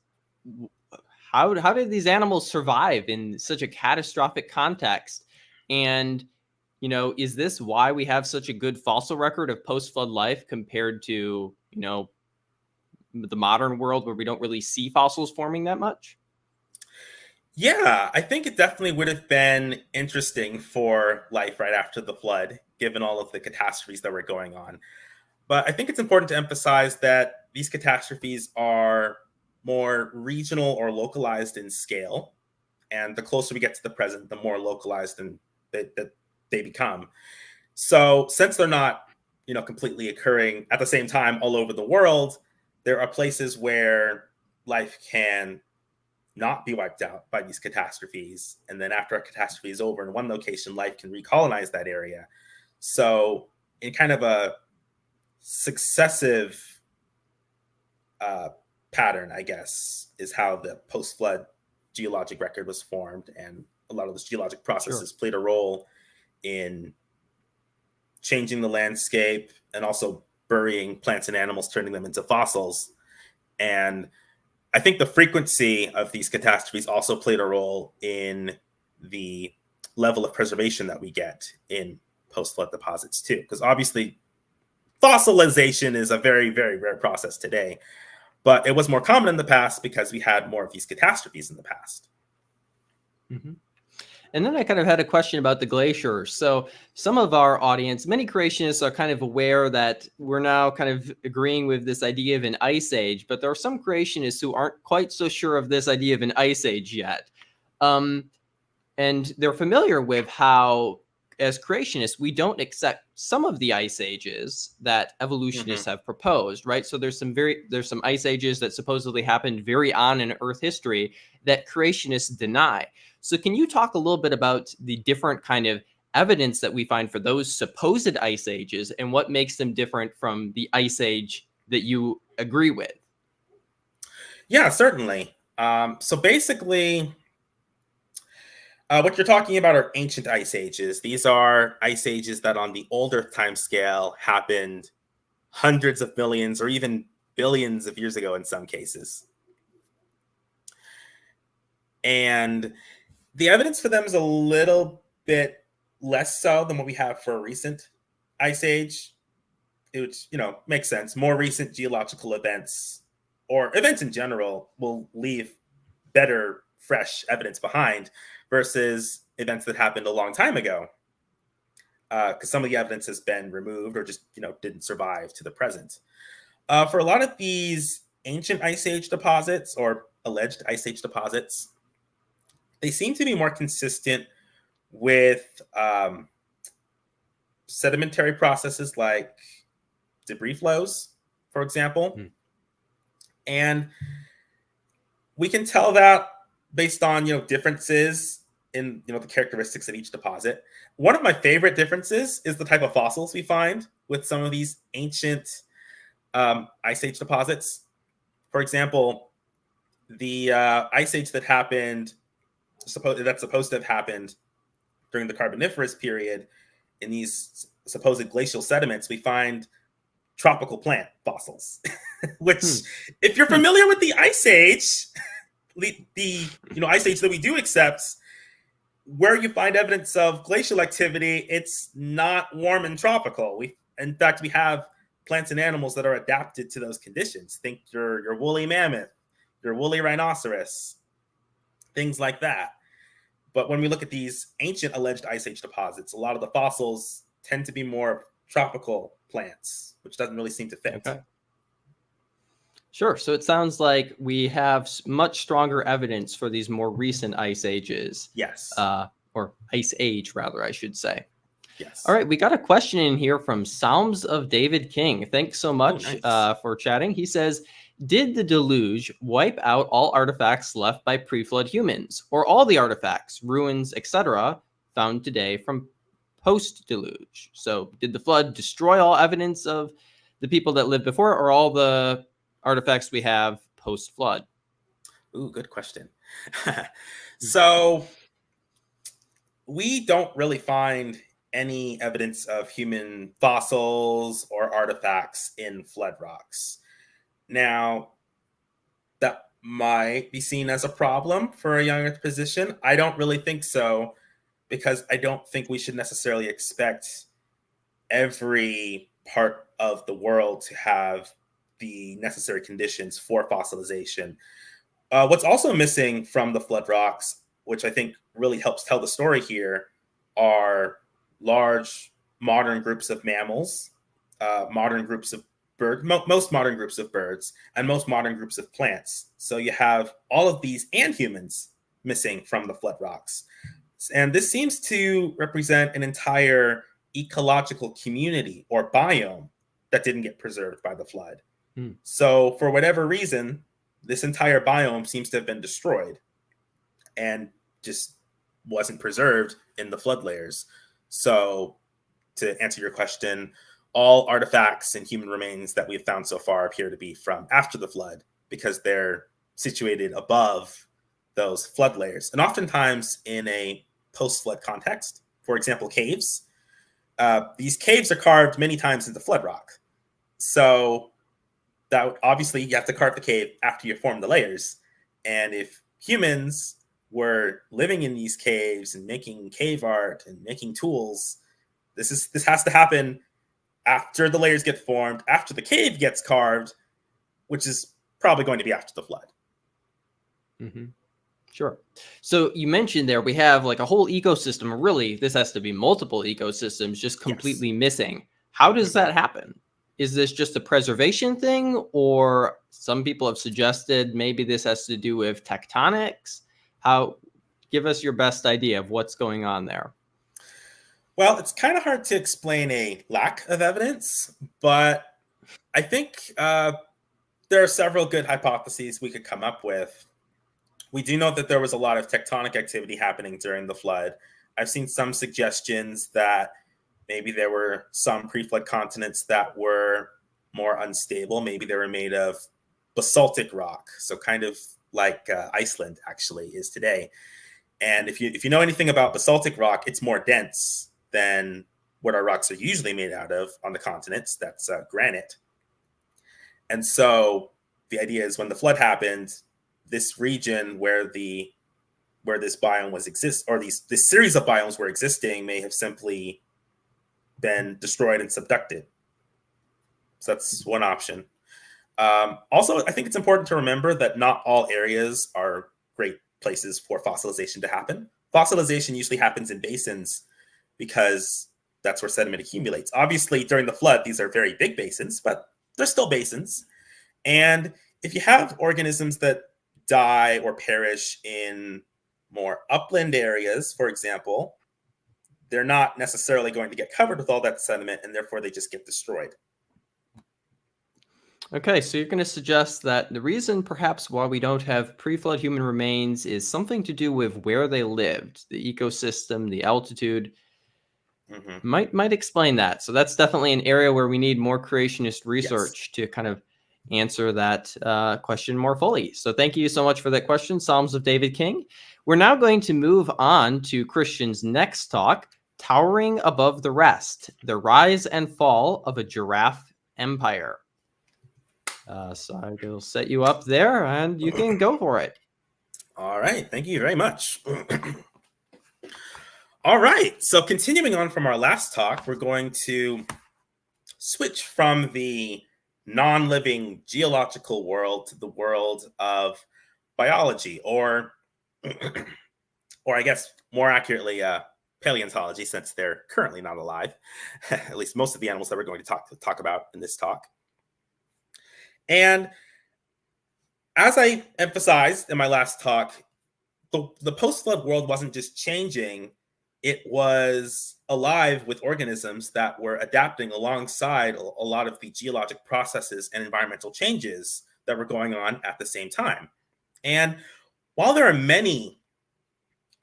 How did these animals survive in such a catastrophic context? And, you know, is this why we have such a good fossil record of post-flood life compared to, you know, the modern world where we don't really see fossils forming that much? Yeah, I think it definitely would have been interesting for life right after the flood, given all of the catastrophes that were going on. But I think it's important to emphasize that these catastrophes are more regional or localized in scale. And the closer we get to the present, the more localized that they become. So since they're not, you know, completely occurring at the same time all over the world, there are places where life can not be wiped out by these catastrophes. And then after a catastrophe is over in one location, life can recolonize that area. So in kind of a successive pattern, I guess, is how the post-flood geologic record was formed. And a lot of those geologic processes played a role in changing the landscape and also burying plants and animals, turning them into fossils. And I think the frequency of these catastrophes also played a role in the level of preservation that we get in post-flood deposits too, because obviously fossilization is a very, very rare process today, but it was more common in the past because we had more of these catastrophes in the past. Mm-hmm. And then I kind of had a question about the glaciers. So some of our audience, many creationists are kind of aware that we're now kind of agreeing with this idea of an ice age, but there are some creationists who aren't quite so sure of this idea of an ice age yet. And they're familiar with how, as creationists, we don't accept some of the ice ages that evolutionists have proposed, right? So there's some ice ages that supposedly happened very on in Earth history that creationists deny. So can you talk a little bit about the different kind of evidence that we find for those supposed ice ages and what makes them different from the ice age that you agree with? Yeah, certainly. So basically, what you're talking about are ancient ice ages. These are ice ages that on the old Earth time scale happened hundreds of millions or even billions of years ago in some cases. And the evidence for them is a little bit less so than what we have for a recent ice age. Which, makes sense. More recent geological events or events in general will leave better, fresh evidence behind versus events that happened a long time ago. Because some of the evidence has been removed or just, didn't survive to the present. For a lot of these ancient ice age deposits or alleged ice age deposits, they seem to be more consistent with sedimentary processes like debris flows, for example. And we can tell that based on, differences in, the characteristics of each deposit. One of my favorite differences is the type of fossils we find with some of these ancient ice age deposits. For example, the ice age that happened, that's supposed to have happened during the Carboniferous period, in these supposed glacial sediments, we find tropical plant fossils, which, if you're familiar with the ice age, the ice age that we do accept, where you find evidence of glacial activity, it's not warm and tropical. In fact, we have plants and animals that are adapted to those conditions. Think your woolly mammoth, your woolly rhinoceros, things like that. But when we look at these ancient alleged ice age deposits, a lot of the fossils tend to be more tropical plants, which doesn't really seem to fit. Okay. Sure. So it sounds like we have much stronger evidence for these more recent ice ages. Yes. Or ice age, rather, I should say. Yes. All right. We got a question in here from Psalms of David King. Thanks so much for chatting. He says, did the deluge wipe out all artifacts left by pre-flood humans, or all the artifacts, ruins, etc., found today from post-deluge? So did the flood destroy all evidence of the people that lived before, or all the artifacts we have post-flood? Ooh, good question. So we don't really find any evidence of human fossils or artifacts in flood rocks. Now, that might be seen as a problem for a young Earth position. I don't really think so, because I don't think we should necessarily expect every part of the world to have the necessary conditions for fossilization. What's also missing from the flood rocks, which I think really helps tell the story here, are large modern groups of mammals, modern groups of birds, most modern groups of birds, and most modern groups of plants. So you have all of these and humans missing from the flood rocks. And this seems to represent an entire ecological community or biome that didn't get preserved by the flood. So for whatever reason, this entire biome seems to have been destroyed and just wasn't preserved in the flood layers. So to answer your question, all artifacts and human remains that we've found so far appear to be from after the flood, because they're situated above those flood layers. And oftentimes in a post-flood context, for example, caves, these caves are carved many times into flood rock. So that obviously you have to carve the cave after you form the layers. And if humans were living in these caves and making cave art and making tools, This has to happen after the layers get formed, after the cave gets carved, which is probably going to be after the flood. Mm-hmm. Sure. So you mentioned there we have like a whole ecosystem. Really, this has to be multiple ecosystems just completely missing. How does that happen? Is this just a preservation thing, or some people have suggested maybe this has to do with tectonics? Give us your best idea of what's going on there. Well, it's kind of hard to explain a lack of evidence, but I think there are several good hypotheses we could come up with. We do know that there was a lot of tectonic activity happening during the flood. I've seen some suggestions that maybe there were some pre-flood continents that were more unstable. Maybe they were made of basaltic rock, so kind of like Iceland actually is today. And if you know anything about basaltic rock, it's more dense than what our rocks are usually made out of on the continents. That's granite. And so the idea is when the flood happened, this region where this biome this series of biomes were existing may have simply been destroyed and subducted. So that's one option. Also, I think it's important to remember that not all areas are great places for fossilization to happen. Fossilization usually happens in basins because that's where sediment accumulates. Obviously, during the flood, these are very big basins, but they're still basins. And if you have organisms that die or perish in more upland areas, for example, they're not necessarily going to get covered with all that sediment, and therefore they just get destroyed. Okay, so you're going to suggest that the reason perhaps why we don't have pre-flood human remains is something to do with where they lived, the ecosystem, the altitude. Might explain that. So that's definitely an area where we need more creationist research to kind of answer that question more fully. So thank you so much for that question, Psalms of David King. We're now going to move on to Christian's next talk, Towering Above the Rest, the Rise and Fall of a Giraffe Empire. So I will set you up there and you can go for it. All right. Thank you very much. All right. So continuing on from our last talk, we're going to switch from the non-living geological world to the world of biology, or I guess more accurately, paleontology, since they're currently not alive, at least most of the animals that we're going to talk about in this talk. And as I emphasized in my last talk, the post-flood world wasn't just changing, it was alive with organisms that were adapting alongside a lot of the geologic processes and environmental changes that were going on at the same time. And while there are many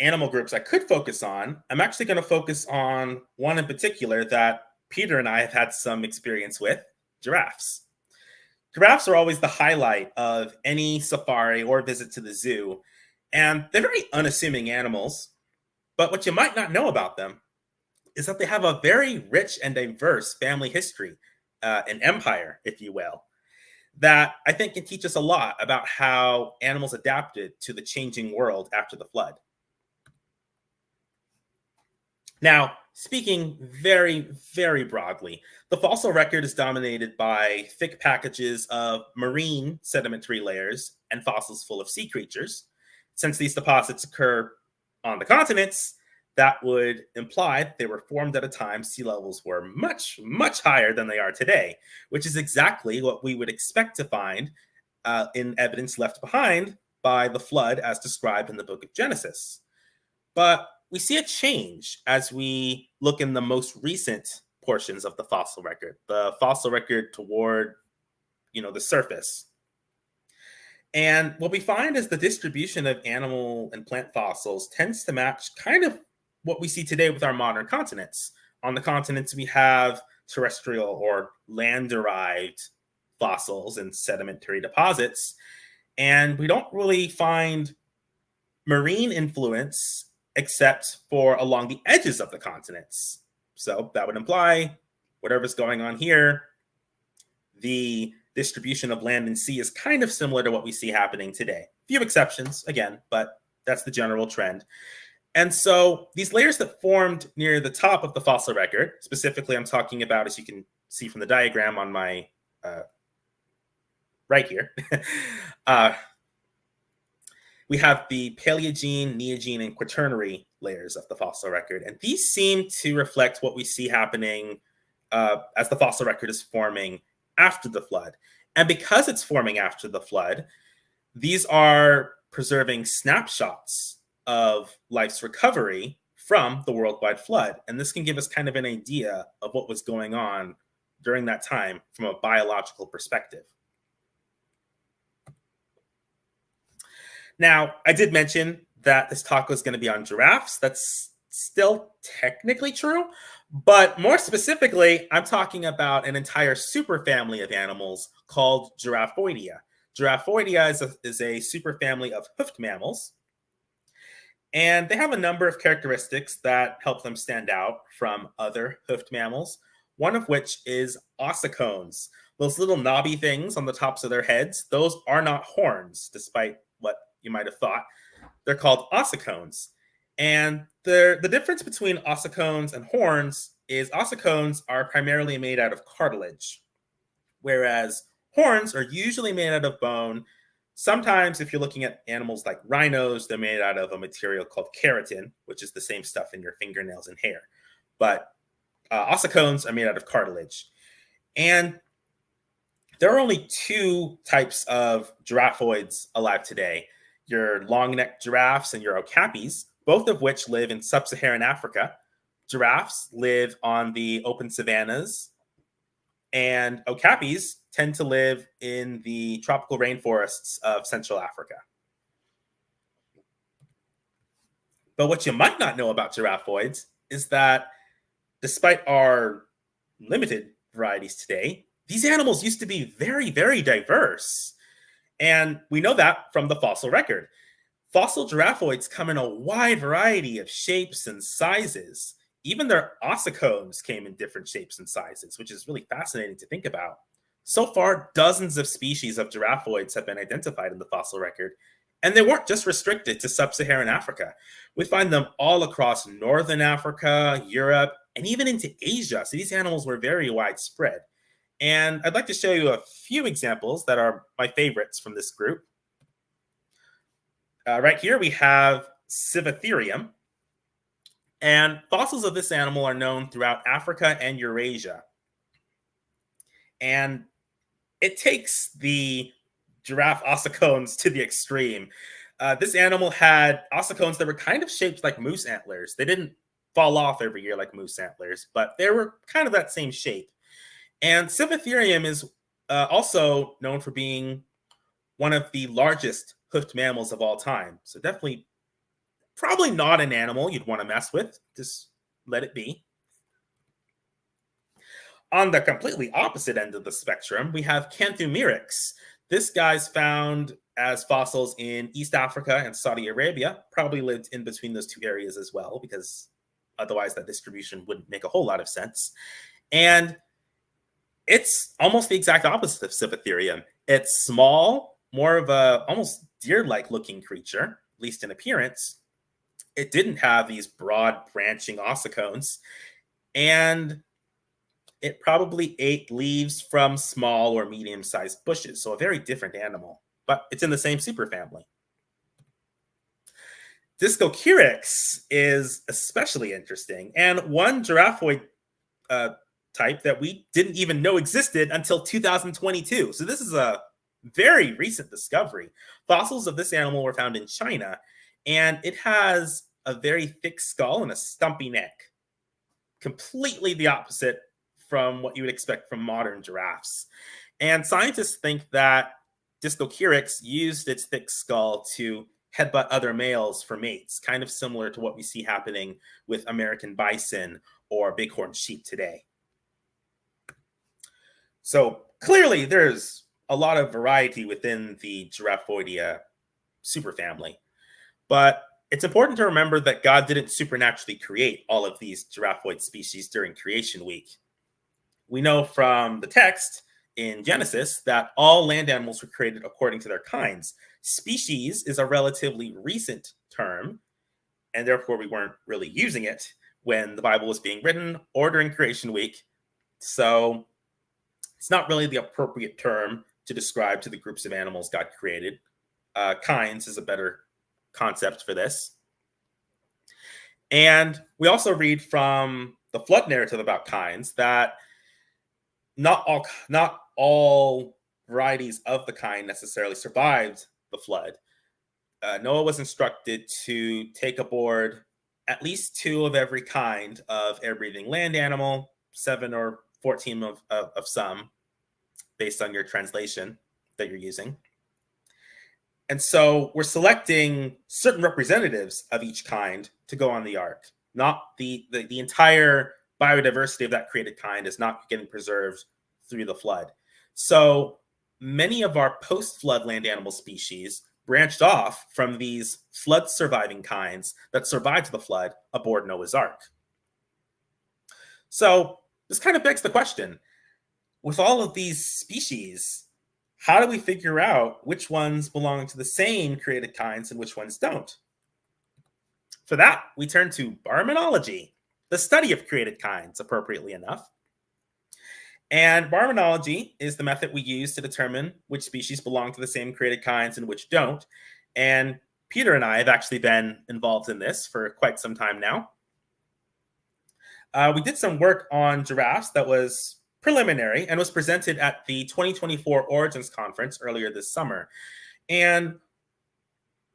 animal groups I could focus on, I'm actually going to focus on one in particular that Peter and I have had some experience with, giraffes. Giraffes are always the highlight of any safari or visit to the zoo, and they're very unassuming animals. But what you might not know about them is that they have a very rich and diverse family history, an empire, if you will, that I think can teach us a lot about how animals adapted to the changing world after the flood. Now, speaking very, very broadly, the fossil record is dominated by thick packages of marine sedimentary layers and fossils full of sea creatures. Since these deposits occur on the continents, that would imply that they were formed at a time sea levels were much, much higher than they are today, which is exactly what we would expect to find in evidence left behind by the flood as described in the book of Genesis. But we see a change as we look in the most recent portions of the fossil record toward, the surface. And what we find is the distribution of animal and plant fossils tends to match kind of what we see today with our modern continents. On the continents, we have terrestrial or land-derived fossils and sedimentary deposits, and we don't really find marine influence except for along the edges of the continents. So that would imply whatever's going on here, the distribution of land and sea is kind of similar to what we see happening today. Few exceptions, again, but that's the general trend. And so these layers that formed near the top of the fossil record, specifically I'm talking about, as you can see from the diagram on my right here, we have the Paleogene, Neogene, and Quaternary layers of the fossil record. And these seem to reflect what we see happening as the fossil record is forming after the flood. And because it's forming after the flood, these are preserving snapshots of life's recovery from the worldwide flood. And this can give us kind of an idea of what was going on during that time from a biological perspective. Now, I did mention that this talk was going to be on giraffes. That's still technically true, but more specifically, I'm talking about an entire superfamily of animals called Giraffoidea. Giraffoidea is a superfamily of hoofed mammals, and they have a number of characteristics that help them stand out from other hoofed mammals, one of which is ossicones. Those little knobby things on the tops of their heads, those are not horns, despite what you might have thought. They're called ossicones. And the difference between ossicones and horns is ossicones are primarily made out of cartilage, whereas horns are usually made out of bone. Sometimes, if you're looking at animals like rhinos, they're made out of a material called keratin, which is the same stuff in your fingernails and hair. But ossicones are made out of cartilage. And there are only two types of giraffoids alive today: your long-necked giraffes and your okapis, both of which live in sub-Saharan Africa. Giraffes live on the open savannas, and okapis tend to live in the tropical rainforests of Central Africa. But what you might not know about giraffoids is that despite our limited varieties today, these animals used to be very, very diverse. And we know that from the fossil record. Fossil giraffoids come in a wide variety of shapes and sizes. Even their ossicones came in different shapes and sizes, which is really fascinating to think about. So far, dozens of species of giraffoids have been identified in the fossil record, and they weren't just restricted to sub-Saharan Africa. We find them all across Northern Africa, Europe, and even into Asia. So these animals were very widespread. And I'd like to show you a few examples that are my favorites from this group. Right here we have Civatherium. And fossils of this animal are known throughout Africa and Eurasia. And it takes the giraffe ossicones to the extreme. This animal had ossicones that were kind of shaped like moose antlers. They didn't fall off every year like moose antlers, but they were kind of that same shape. And Civatherium is also known for being one of the largest hoofed mammals of all time. So definitely, probably not an animal you'd want to mess with. Just let it be. On the completely opposite end of the spectrum, we have Canthumeryx. This guy's found as fossils in East Africa and Saudi Arabia. Probably lived in between those two areas as well, because otherwise that distribution wouldn't make a whole lot of sense. And it's almost the exact opposite of Civatherium. It's small, more of a almost deer-like looking creature, at least in appearance. It didn't have these broad branching ossicones, and it probably ate leaves from small or medium-sized bushes, so a very different animal, but it's in the same superfamily. Discocheryx is especially interesting, and one giraffoid type that we didn't even know existed until 2022. So this is a very recent discovery. Fossils of this animal were found in China, and it has a very thick skull and a stumpy neck. Completely the opposite from what you would expect from modern giraffes. And scientists think that Discocheryx used its thick skull to headbutt other males for mates, kind of similar to what we see happening with American bison or bighorn sheep today. So clearly there's a lot of variety within the Giraffoidea superfamily. But it's important to remember that God didn't supernaturally create all of these giraffoid species during creation week. We know from the text in Genesis that all land animals were created according to their kinds. Species is a relatively recent term, and therefore we weren't really using it when the Bible was being written or during Creation Week. So it's not really the appropriate term to describe to the groups of animals God created. Kinds is a better concept for this. And we also read from the flood narrative about kinds that not all varieties of the kind necessarily survived the flood. Noah was instructed to take aboard at least 2 of every kind of air-breathing land animal, 7 or 14 of some, based on your translation that you're using. And so we're selecting certain representatives of each kind to go on the ark. Not the entire biodiversity of that created kind is not getting preserved through the flood. So many of our post-flood land animal species branched off from these flood surviving kinds that survived the flood aboard Noah's Ark. So this kind of begs the question, with all of these species, how do we figure out which ones belong to the same created kinds and which ones don't? For that, we turn to baraminology, the study of created kinds, appropriately enough. And baraminology is the method we use to determine which species belong to the same created kinds and which don't. And Peter and I have actually been involved in this for quite some time now. We did some work on giraffes that was preliminary and was presented at the 2024 Origins Conference earlier this summer. And,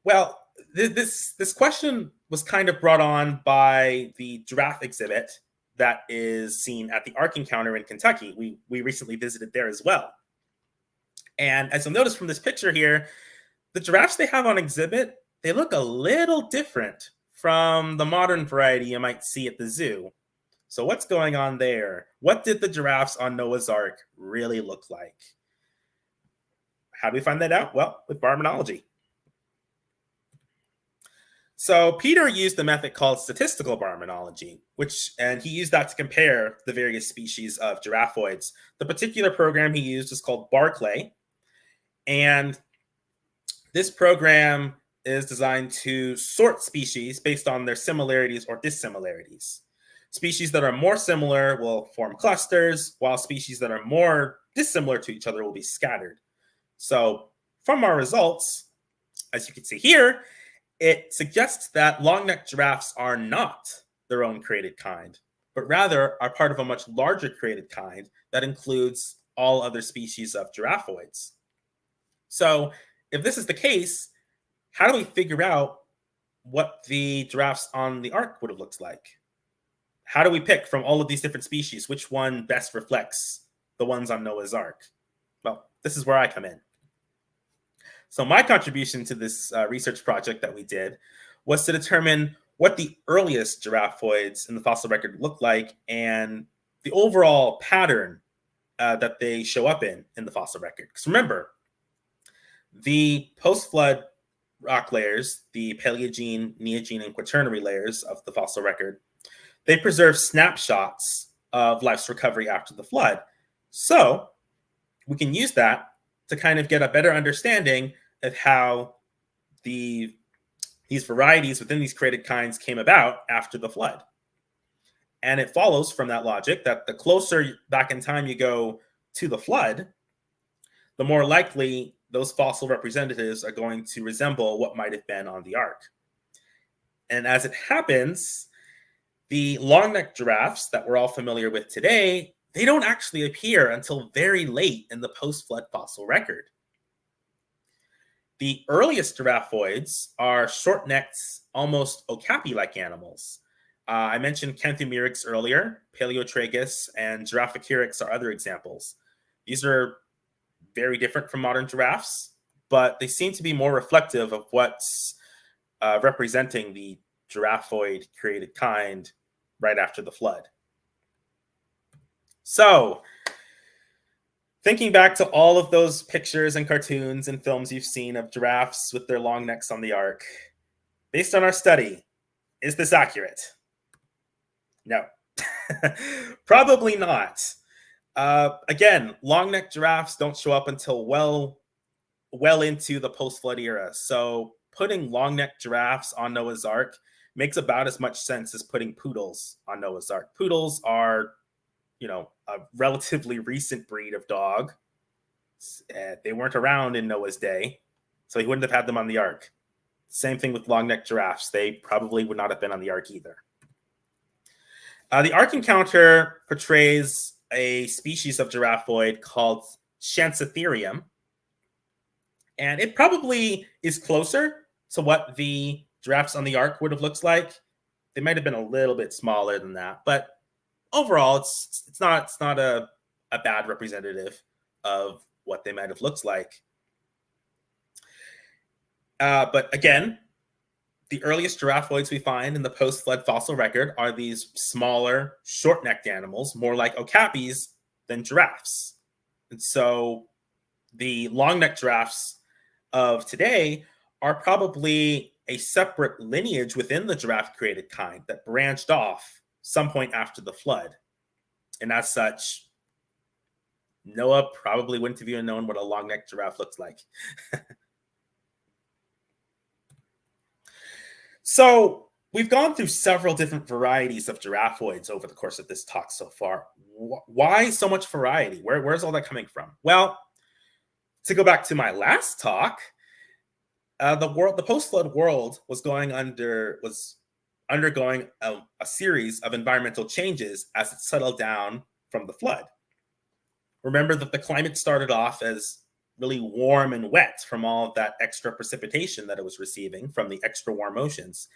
well, this question was kind of brought on by the giraffe exhibit that is seen at the Ark Encounter in Kentucky. We recently visited there as well. And as you'll notice from this picture here, the giraffes they have on exhibit, they look a little different from the modern variety you might see at the zoo. So what's going on there? What did the giraffes on Noah's Ark really look like? How do we find that out? Well, with baraminology. So Peter used a method called statistical baraminology, and he used that to compare the various species of giraffoids. The particular program he used is called Barclay, and this program is designed to sort species based on their similarities or dissimilarities. Species that are more similar will form clusters, while species that are more dissimilar to each other will be scattered. So from our results, as you can see here, it suggests that long-necked giraffes are not their own created kind, but rather are part of a much larger created kind that includes all other species of giraffoids. So if this is the case, how do we figure out what the giraffes on the Ark would have looked like? How do we pick from all of these different species which one best reflects the ones on Noah's Ark? Well, this is where I come in. So my contribution to this research project that we did was to determine what the earliest giraffoids in the fossil record look like and the overall pattern that they show up in the fossil record. Because remember, the post-flood rock layers, the Paleogene, Neogene, and Quaternary layers of the fossil record, they preserve snapshots of life's recovery after the flood. So we can use that to kind of get a better understanding of how these varieties within these created kinds came about after the flood. And it follows from that logic that the closer back in time you go to the flood, the more likely those fossil representatives are going to resemble what might have been on the Ark. And as it happens, the long-necked giraffes that we're all familiar with today, they don't actually appear until very late in the post-flood fossil record. The earliest giraffoids are short-necked, almost okapi-like animals. I mentioned Canthomyrix earlier. Paleotragus and Giraffocyrix are other examples. These are very different from modern giraffes, but they seem to be more reflective of what's representing the giraffoid created kind right after the flood. So, thinking back to all of those pictures and cartoons and films you've seen of giraffes with their long necks on the Ark, based on our study, is this accurate? No, probably not. Again, long-necked giraffes don't show up until well into the post-flood era. So putting long-necked giraffes on Noah's Ark makes about as much sense as putting poodles on Noah's Ark. Poodles are, a relatively recent breed of dog. They weren't around in Noah's day, so he wouldn't have had them on the Ark. Same thing with long-necked giraffes. They probably would not have been on the Ark either. The Ark encounter portrays a species of giraffoid called Chancytherium, and it probably is closer to what the giraffes on the Ark would have looked like. They might have been a little bit smaller than that, but overall, it's not a bad representative of what they might have looked like. But again, the earliest giraffoids we find in the post-flood fossil record are these smaller, short-necked animals, more like okapis than giraffes. And so the long-necked giraffes of today are probably a separate lineage within the giraffe-created kind that branched off some point after the flood. And as such, Noah probably wouldn't have even known what a long-necked giraffe looks like. So we've gone through several different varieties of giraffoids over the course of this talk so far. Why so much variety? Where's all that coming from? Well, to go back to my last talk, the post-flood world was undergoing a series of environmental changes as it settled down from the flood. Remember that the climate started off as really warm and wet from all of that extra precipitation that it was receiving from the extra warm oceans.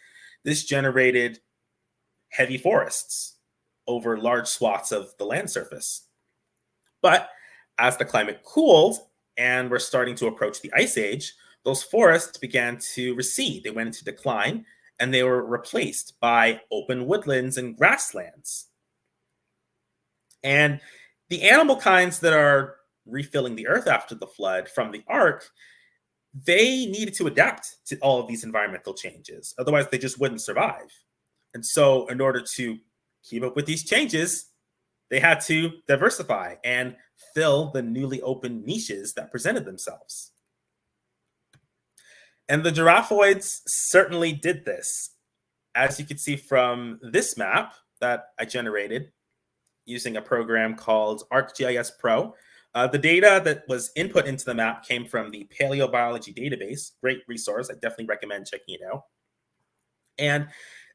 This generated heavy forests over large swaths of the land surface. But as the climate cooled and we're starting to approach the ice age, those forests began to recede. They went into decline, and they were replaced by open woodlands and grasslands. And the animal kinds that are refilling the earth after the flood from the Ark, they needed to adapt to all of these environmental changes. Otherwise, they just wouldn't survive. And so in order to keep up with these changes, they had to diversify and fill the newly opened niches that presented themselves. And the giraffoids certainly did this. As you can see from this map that I generated using a program called ArcGIS Pro, the data that was input into the map came from the Paleobiology database. Great resource. I definitely recommend checking it out. And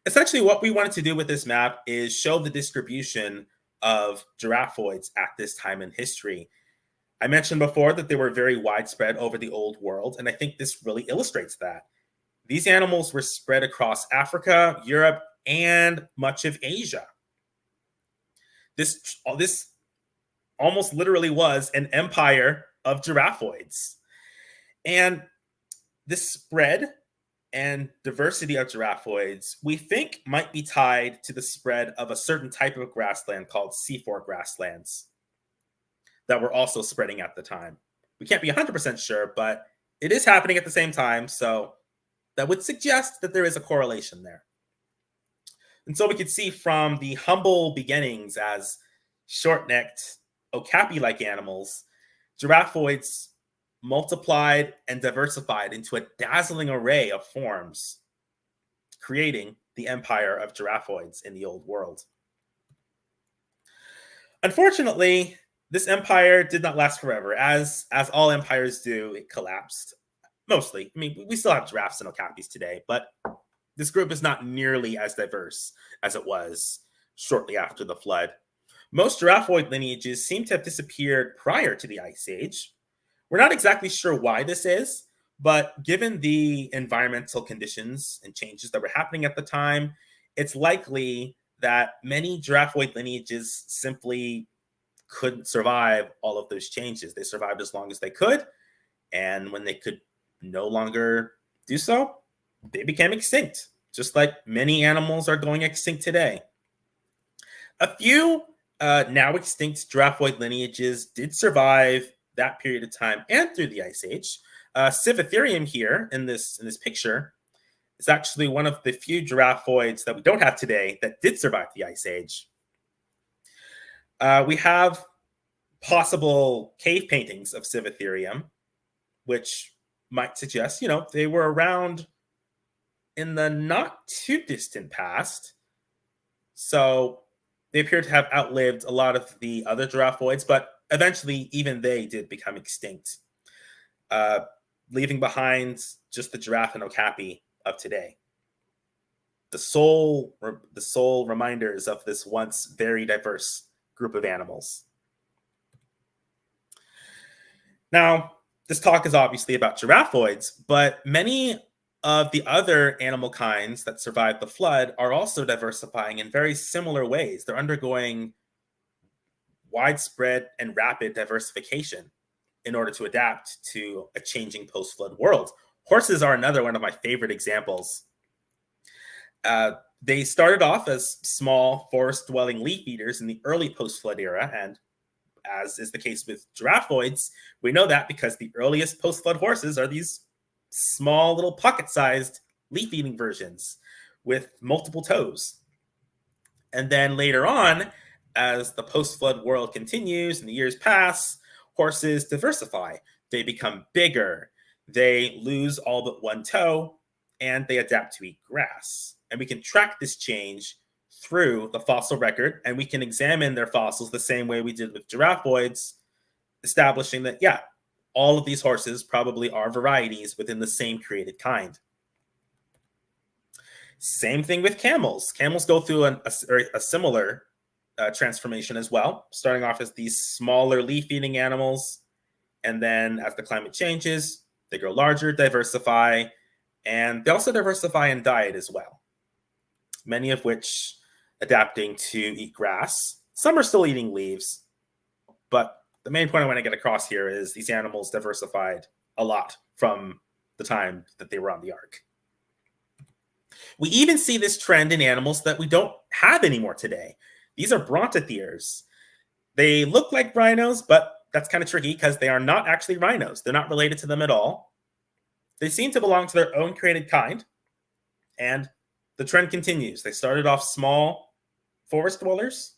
essentially what we wanted to do with this map is show the distribution of giraffoids at this time in history. I mentioned before that they were very widespread over the old world, and I think this really illustrates that. These animals were spread across Africa, Europe, and much of Asia. This almost literally was an empire of giraffoids. And this spread and diversity of giraffoids, we think might be tied to the spread of a certain type of grassland called C4 grasslands that were also spreading at the time. We can't be 100% sure, but it is happening at the same time. So that would suggest that there is a correlation there. And so we could see from the humble beginnings as short-necked, okapi-like animals, giraffoids multiplied and diversified into a dazzling array of forms, creating the empire of giraffoids in the old world. Unfortunately, this empire did not last forever. As all empires do, it collapsed. Mostly. I mean, we still have giraffes and okapis today, but this group is not nearly as diverse as it was shortly after the flood. Most giraffoid lineages seem to have disappeared prior to the Ice Age. We're not exactly sure why this is, but given the environmental conditions and changes that were happening at the time, it's likely that many giraffoid lineages simply couldn't survive all of those changes. They survived as long as they could, and when they could no longer do so, they became extinct, just like many animals are going extinct today. A few now extinct giraffoid lineages did survive that period of time and through the Ice Age. Civatherium here in this picture is actually one of the few giraffoids that we don't have today that did survive the Ice Age. We have possible cave paintings of Civatherium, which might suggest, they were around in the not too distant past. So they appear to have outlived a lot of the other giraffoids, but eventually even they did become extinct, uh, leaving behind just the giraffe and okapi of today. The sole reminders of this once very diverse group of animals. Now, this talk is obviously about giraffoids, but many of the other animal kinds that survived the flood are also diversifying in very similar ways. They're undergoing widespread and rapid diversification in order to adapt to a changing post-flood world. Horses are another one of my favorite examples. They started off as small forest-dwelling leaf eaters in the early post-flood era, and as is the case with giraffoids, we know that because the earliest post-flood horses are these small little pocket-sized leaf-eating versions with multiple toes. And then later on, as the post-flood world continues and the years pass, horses diversify. They become bigger, they lose all but one toe, and they adapt to eat grass. And we can track this change through the fossil record, and we can examine their fossils the same way we did with giraffoids, establishing that, yeah, all of these horses probably are varieties within the same created kind. Same thing with camels. Camels go through a similar transformation as well, starting off as these smaller leaf-eating animals, and then as the climate changes, they grow larger, diversify, and they also diversify in diet as well, many of which adapting to eat grass. Some are still eating leaves, but the main point I want to get across here is these animals diversified a lot from the time that they were on the ark. We even see this trend in animals that we don't have anymore today. These are brontotheres. They look like rhinos, but that's kind of tricky because they are not actually rhinos. They're not related to them at all. They seem to belong to their own created kind, and the trend continues. They started off small forest dwellers,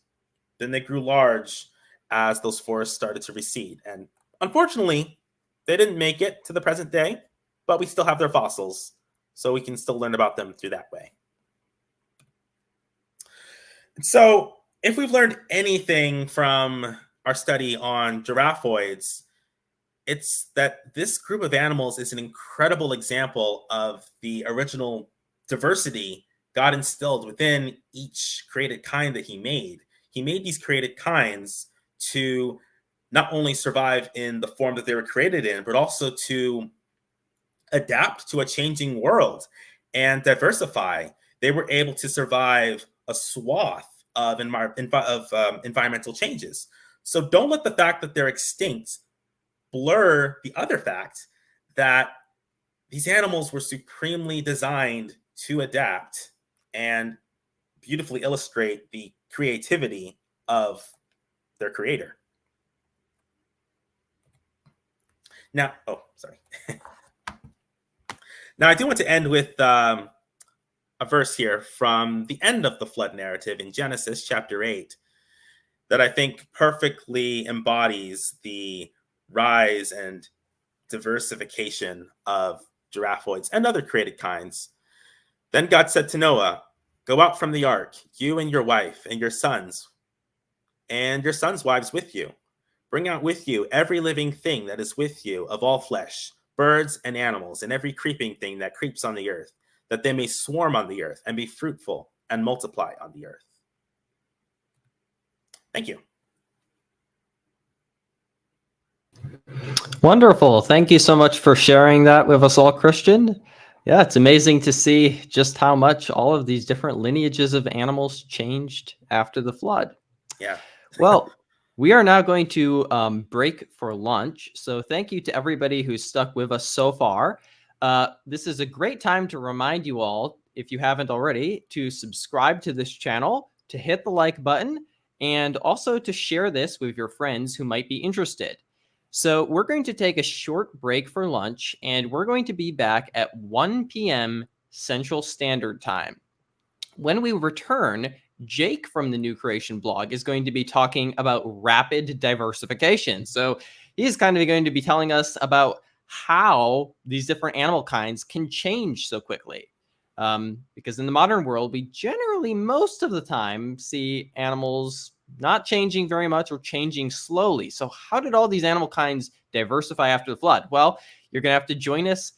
then they grew large as those forests started to recede. And unfortunately, they didn't make it to the present day, but we still have their fossils, so we can still learn about them through that way. So if we've learned anything from our study on giraffoids, it's that this group of animals is an incredible example of the original diversity God instilled within each created kind that he made. He made these created kinds to not only survive in the form that they were created in, but also to adapt to a changing world and diversify. They were able to survive a swath of environmental changes. So don't let the fact that they're extinct blur the other fact that these animals were supremely designed to adapt and beautifully illustrate the creativity of their creator. Now, Now, I do want to end with a verse here from the end of the flood narrative in Genesis chapter 8 that I think perfectly embodies the rise and diversification of giraffoids and other created kinds. Then God said to Noah, "Go out from the ark, you and your wife and your sons wives with you. Bring out with you every living thing that is with you of all flesh, birds and animals, and every creeping thing that creeps on the earth, that they may swarm on the earth and be fruitful and multiply on the earth." Thank you. Wonderful. Thank you so much for sharing that with us all, Christian. Yeah, it's amazing to see just how much all of these different lineages of animals changed after the flood. Yeah. Well, we are now going to break for lunch. So thank you to everybody who's stuck with us so far. This is a great time to remind you all, if you haven't already, to subscribe to this channel, to hit the like button, and also to share this with your friends who might be interested. So we're going to take a short break for lunch, and we're going to be back at 1 p.m. Central Standard Time. When we return, Jake from the New Creation blog is going to be talking about rapid diversification. So he's kind of going to be telling us about how these different animal kinds can change so quickly. Because in the modern world, we generally, most of the time, see animals not changing very much or changing slowly. So how did all these animal kinds diversify after the flood? Well, you're going to have to join us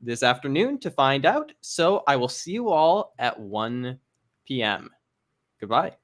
this afternoon to find out. So I will see you all at 1 p.m. Goodbye.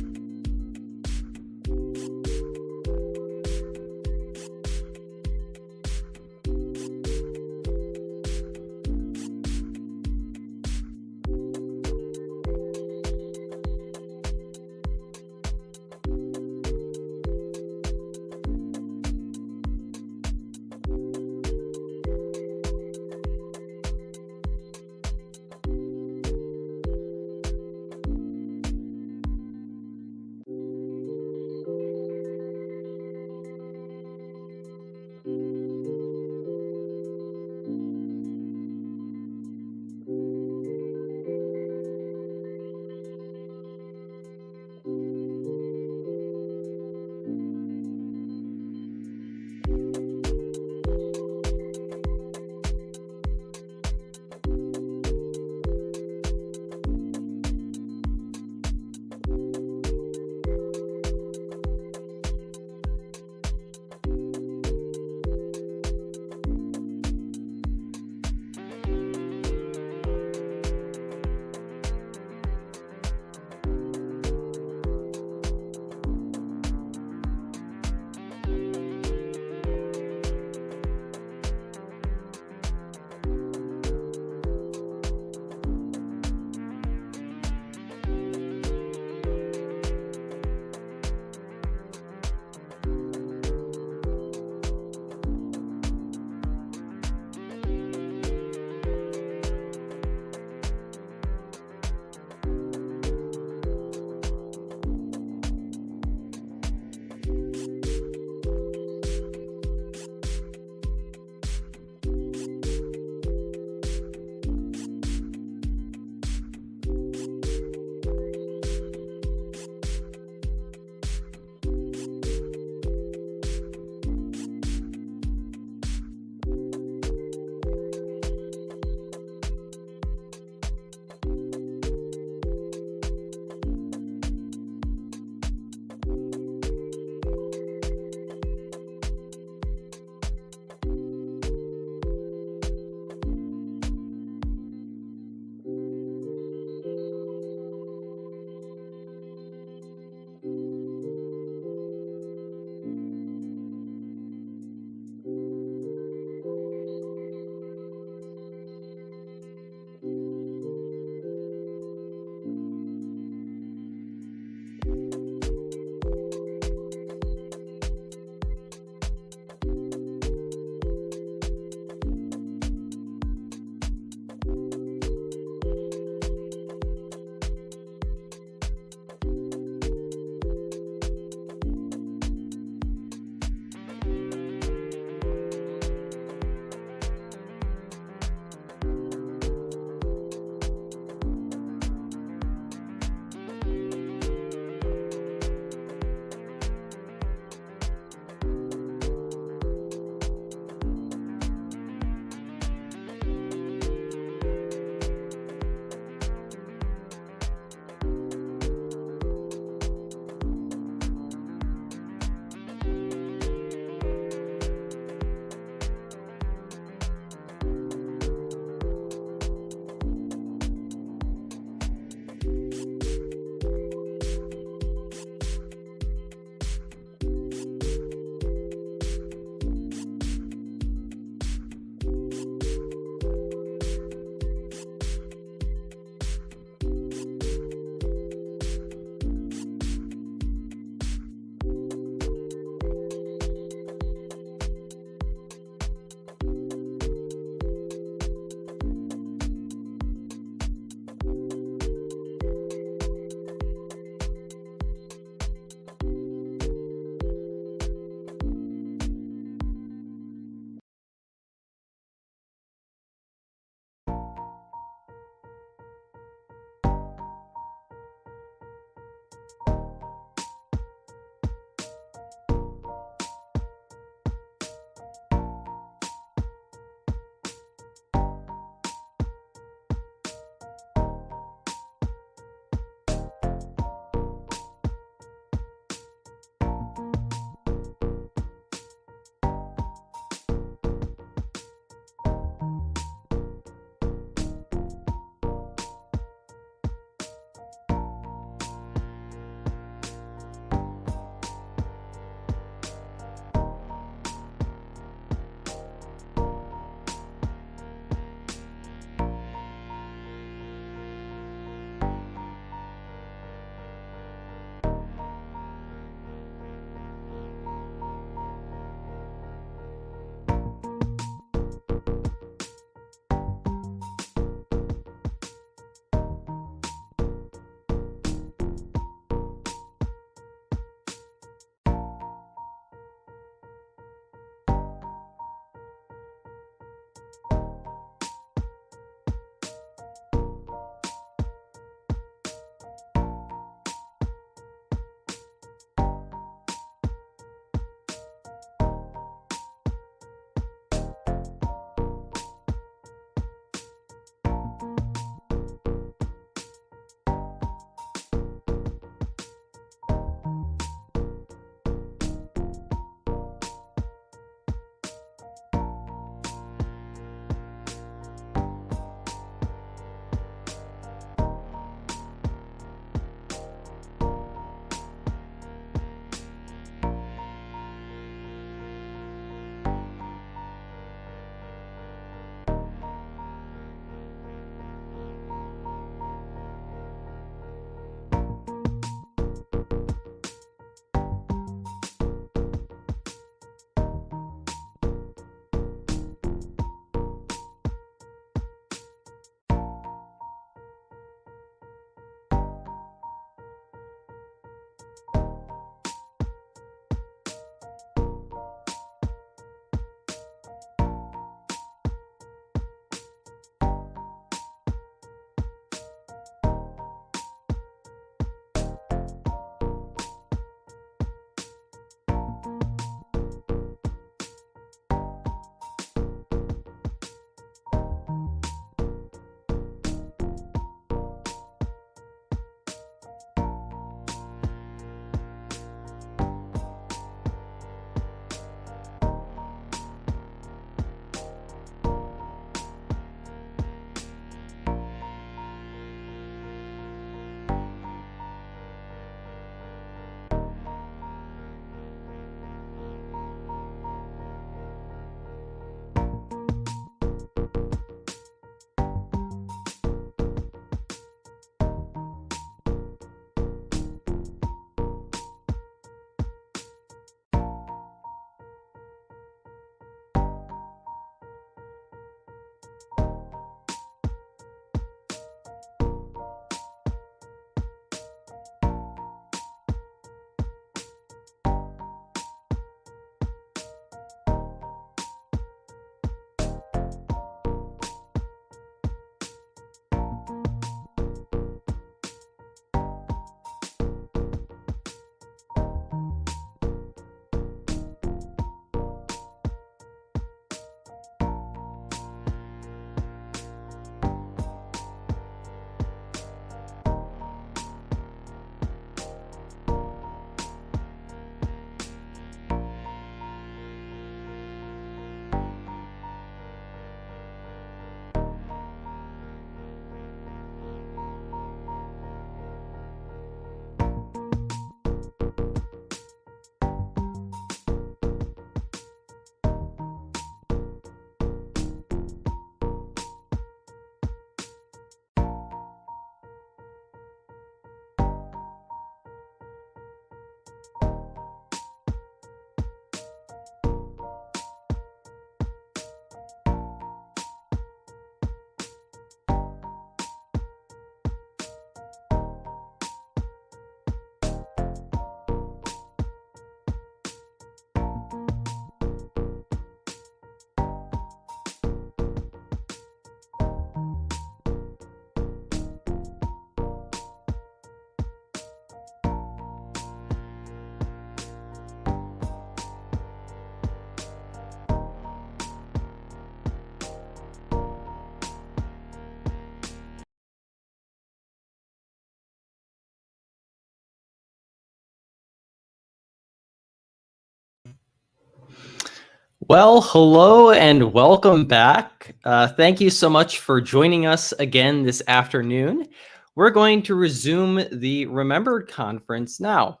Well, hello and welcome back. Thank you so much for joining us again this afternoon. We're going to resume the Remembered Conference now.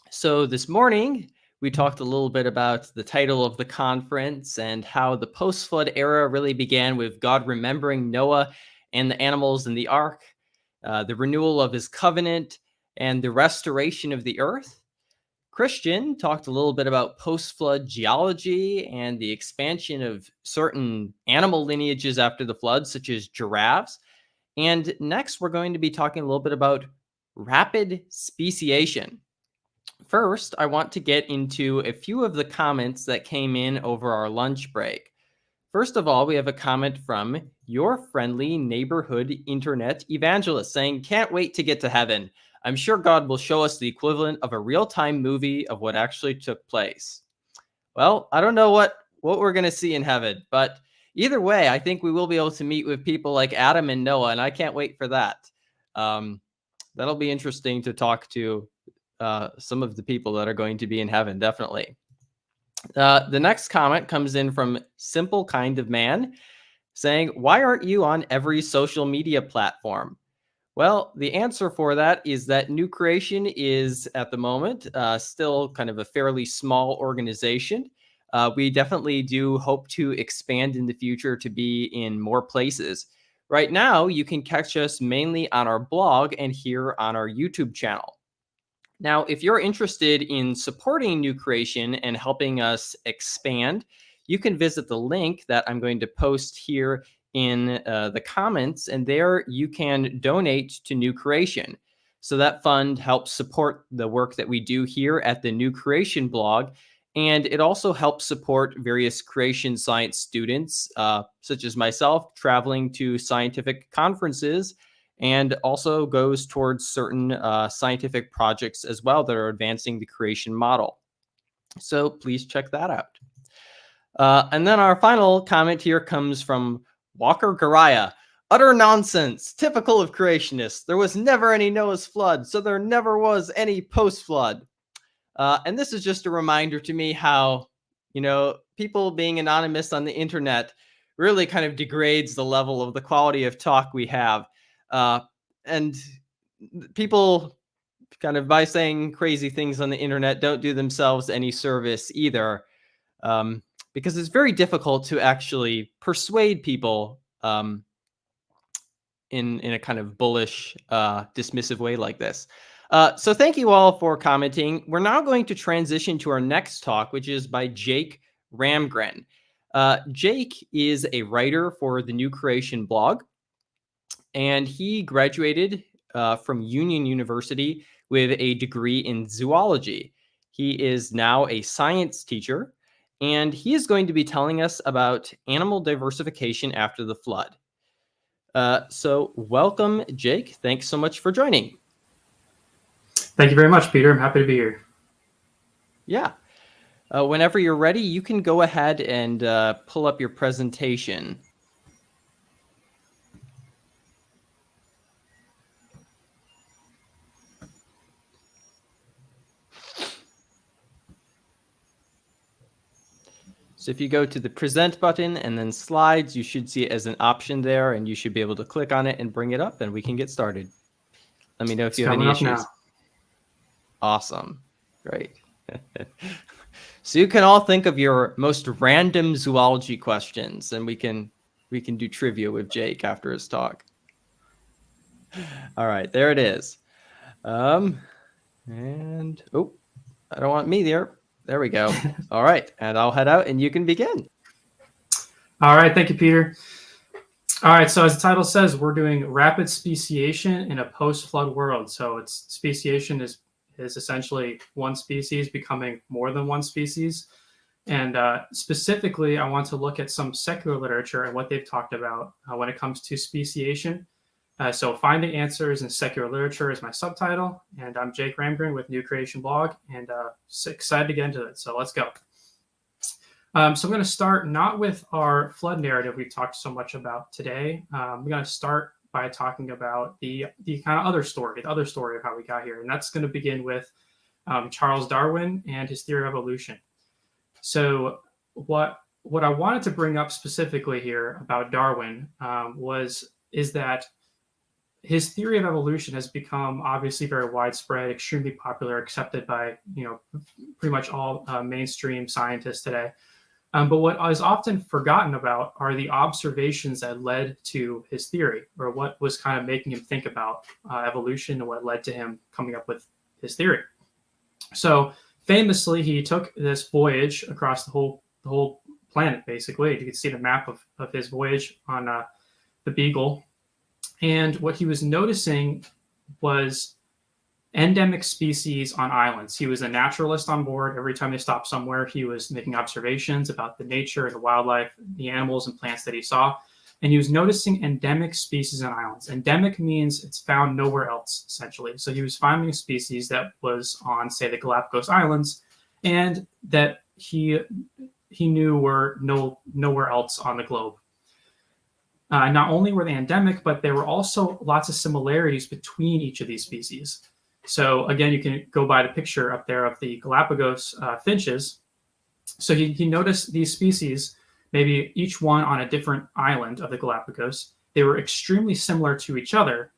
So this morning, we talked a little bit about the title of the conference and how the post-flood era really began with God remembering Noah and the animals in the ark, the renewal of his covenant, and the restoration of the earth. Christian talked a little bit about post-flood geology and the expansion of certain animal lineages after the flood, such as giraffes. And next, we're going to be talking a little bit about rapid speciation. First, I want to get into a few of the comments that came in over our lunch break. First of all, we have a comment from your friendly neighborhood internet evangelist saying, "Can't wait to get to heaven. I'm sure God will show us the equivalent of a real-time movie of what actually took place." Well, I don't know what we're going to see in heaven, but either way, I think we will be able to meet with people like Adam and Noah, and I can't wait for that. That'll be interesting to talk to some of the people that are going to be in heaven, definitely. The next comment comes in from Simple Kind of Man saying, "Why aren't you on every social media platform?" Well, the answer for that is that New Creation is at the moment still kind of a fairly small organization. We definitely do hope to expand in the future to be in more places. Right now, you can catch us mainly on our blog and here on our YouTube channel. Now, if you're interested in supporting New Creation and helping us expand, you can visit the link that I'm going to post here in the comments, and there you can donate to New Creation. So that fund helps support the work that we do here at the New Creation blog, and it also helps support various creation science students, such as myself, traveling to scientific conferences, and also goes towards certain scientific projects as well that are advancing the creation model. So please check that out. And then our final comment here comes from Walker Garaya. "Utter nonsense, typical of creationists. There was never any Noah's flood, so there never was any post-flood." And this is just a reminder to me how, people being anonymous on the internet really kind of degrades the level of the quality of talk we have. And people kind of, by saying crazy things on the internet, don't do themselves any service either, because it's very difficult to actually persuade people in a kind of bullish, dismissive way like this. So thank you all for commenting. We're now going to transition to our next talk, which is by Jake Ramgren. Jake is a writer for the New Creation blog, and he graduated from Union University with a degree in zoology. He is now a science teacher, and he is going to be telling us about animal diversification after the flood. So welcome, Jake. Thanks so much for joining. Thank you very much, Peter. I'm happy to be here. Yeah. Whenever you're ready, you can go ahead and pull up your presentation. So if you go to the present button and then slides, you should see it as an option there, and you should be able to click on it and bring it up, and we can get started. Let me know if you have any issues. Now. Awesome. Great. So you can all think of your most random zoology questions, and we can do trivia with Jake after his talk. All right, there it is. And oh, I don't want me there. There we go. All right, and I'll head out, and you can begin. All right, thank you, Peter. All right, so as the title says, we're doing rapid speciation in a post-flood world. So it's speciation is essentially one species becoming more than one species. And specifically, I want to look at some secular literature and what they've talked about when it comes to speciation. So finding answers in secular literature is my subtitle. And I'm Jake Ramgren with New Creation blog, and excited to get into it. So let's go. So I'm going to start not with our flood narrative we've talked so much about today. I'm going to start by talking about the kind of other story of how we got here. And that's going to begin with Charles Darwin and his theory of evolution. So what I wanted to bring up specifically here about Darwin is that his theory of evolution has become obviously very widespread, extremely popular, accepted by pretty much all mainstream scientists today. But what is often forgotten about are the observations that led to his theory, or what was kind of making him think about evolution and what led to him coming up with his theory. So famously, he took this voyage across the whole planet, basically. You can see the map of his voyage on the Beagle. And what he was noticing was endemic species on islands. He was a naturalist on board. Every time they stopped somewhere, he was making observations about the nature, the wildlife, the animals and plants that he saw. And he was noticing endemic species on islands. Endemic means it's found nowhere else, essentially. So he was finding a species that was on, say, the Galapagos Islands, and that he knew were nowhere else on the globe. Not only were they endemic, but there were also lots of similarities between each of these species. So again, you can go by the picture up there of the Galapagos finches. So he noticed these species, maybe each one on a different island of the Galapagos. They were extremely similar to each other,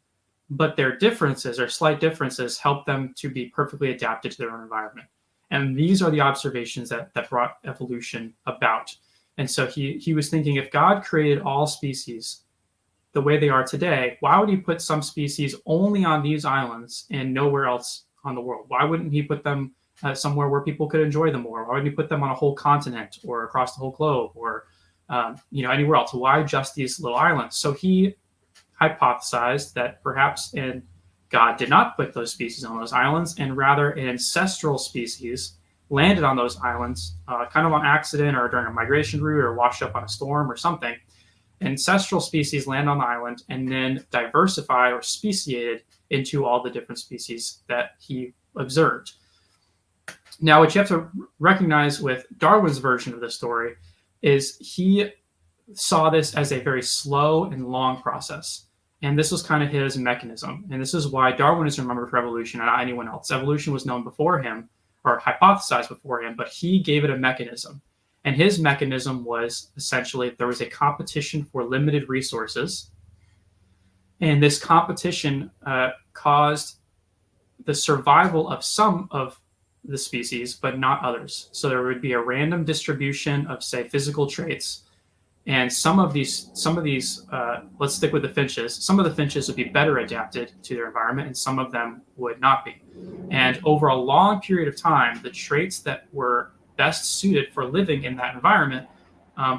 but their differences or slight differences helped them to be perfectly adapted to their own environment. And these are the observations that brought evolution about. And so he was thinking, if God created all species the way they are today, why would he put some species only on these islands and nowhere else on the world? Why wouldn't he put them somewhere where people could enjoy them more? Why wouldn't he put them on a whole continent or across the whole globe or anywhere else? Why just these little islands? So he hypothesized that perhaps God did not put those species on those islands, and rather an ancestral species landed on those islands kind of on accident or during a migration route or washed up on a storm or something. Ancestral species land on the island and then diversified or speciated into all the different species that he observed. Now, what you have to recognize with Darwin's version of the story is he saw this as a very slow and long process. And this was kind of his mechanism. And this is why Darwin is remembered for evolution and not anyone else. Evolution was known before him or hypothesized before him, but he gave it a mechanism. And his mechanism was essentially there was a competition for limited resources. And this competition caused the survival of some of the species, but not others. So there would be a random distribution of, say, physical traits. And some of these, let's stick with the finches. Some of the finches would be better adapted to their environment, and some of them would not be. And over a long period of time, the traits that were best suited for living in that environment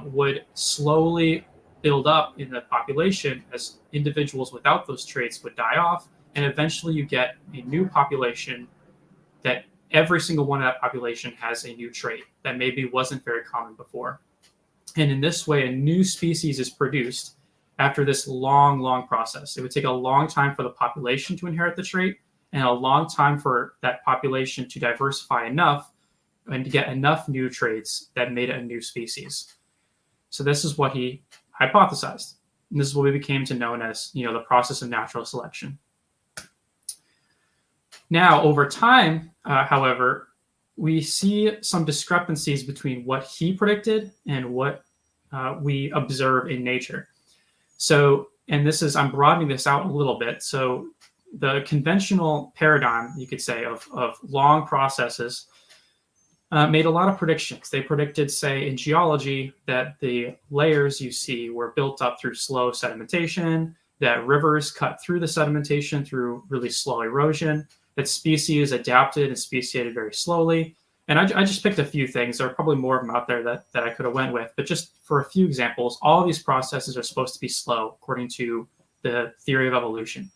would slowly build up in the population as individuals without those traits would die off. And eventually you get a new population that every single one of that population has a new trait that maybe wasn't very common before. And in this way, a new species is produced after this long, long process. It would take a long time for the population to inherit the trait and a long time for that population to diversify enough and to get enough new traits that made it a new species. So this is what he hypothesized. And this is what we became to known as, the process of natural selection. Now, over time, however, we see some discrepancies between what he predicted and what we observe in nature. So, and I'm broadening this out a little bit. So the conventional paradigm, you could say, of long processes made a lot of predictions. They predicted, say, in geology, that the layers you see were built up through slow sedimentation, that rivers cut through the sedimentation through really slow erosion, that species adapted and speciated very slowly. And I just picked a few things. There are probably more of them out there that I could have went with. But just for a few examples, all of these processes are supposed to be slow, according to the theory of evolution.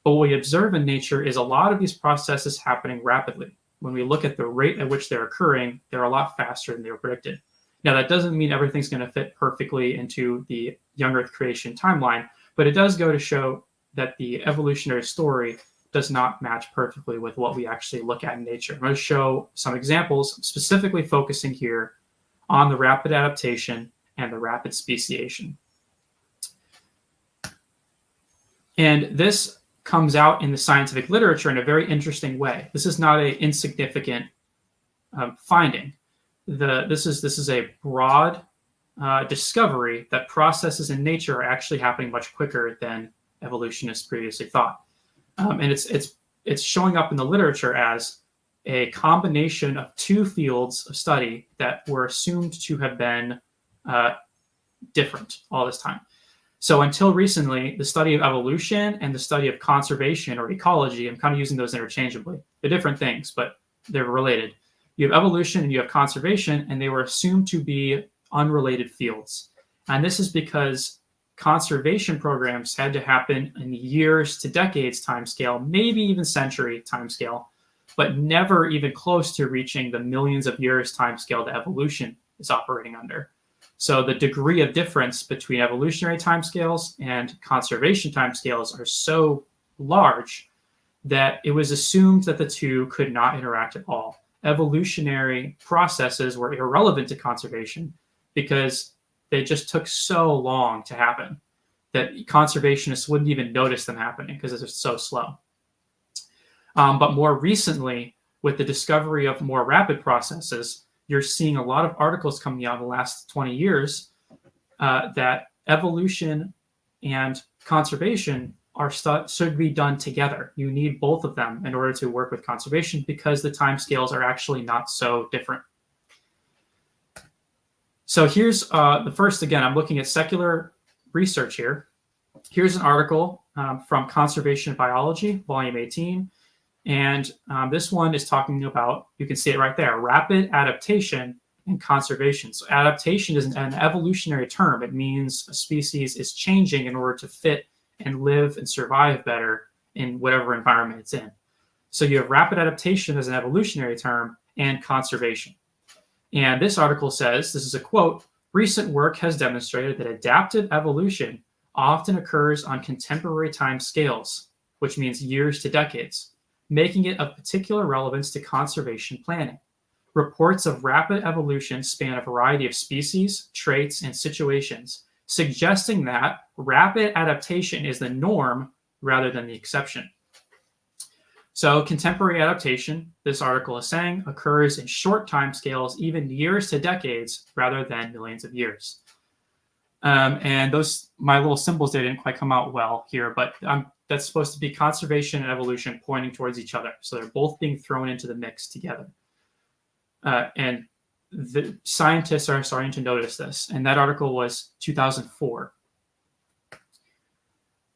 But what we observe in nature is a lot of these processes happening rapidly. When we look at the rate at which they're occurring, they're a lot faster than they were predicted. Now, that doesn't mean everything's going to fit perfectly into the young Earth creation timeline, but it does go to show that the evolutionary story does not match perfectly with what we actually look at in nature. I'm going to show some examples, specifically focusing here on the rapid adaptation and the rapid speciation. And this comes out in the scientific literature in a very interesting way. This is not an insignificant finding. this is a broad discovery that processes in nature are actually happening much quicker than evolutionists previously thought. And it's showing up in the literature as a combination of two fields of study that were assumed to have been different all this time. So until recently, the study of evolution and the study of conservation or ecology, I'm kind of using those interchangeably. They're different things, but they're related. You have evolution and you have conservation, and they were assumed to be unrelated fields. And this is because conservation programs had to happen in years to decades timescale, maybe even century timescale, but never even close to reaching the millions of years timescale that evolution is operating under. So the degree of difference between evolutionary timescales and conservation timescales are so large that it was assumed that the two could not interact at all. Evolutionary processes were irrelevant to conservation because they just took so long to happen that conservationists wouldn't even notice them happening because it's so slow. But more recently, with the discovery of more rapid processes, you're seeing a lot of articles coming out in the last 20 years that evolution and conservation should be done together. You need both of them in order to work with conservation because the timescales are actually not so different. So here's the first, again, I'm looking at secular research here. Here's an article from Conservation Biology, volume 18. And this one is talking about, you can see it right there, rapid adaptation and conservation. So adaptation is an evolutionary term. It means a species is changing in order to fit and live and survive better in whatever environment it's in. So you have rapid adaptation as an evolutionary term and conservation. And this article says, this is a quote, recent work has demonstrated that adaptive evolution often occurs on contemporary time scales, which means years to decades, making it of particular relevance to conservation planning. Reports of rapid evolution span a variety of species, traits, and situations, suggesting that rapid adaptation is the norm rather than the exception. So contemporary adaptation, this article is saying, occurs in short time scales, even years to decades, rather than millions of years. And those, my little symbols, they didn't quite come out well here, but that's supposed to be conservation and evolution pointing towards each other. So they're both being thrown into the mix together. And the scientists are starting to notice this. And that article was 2004.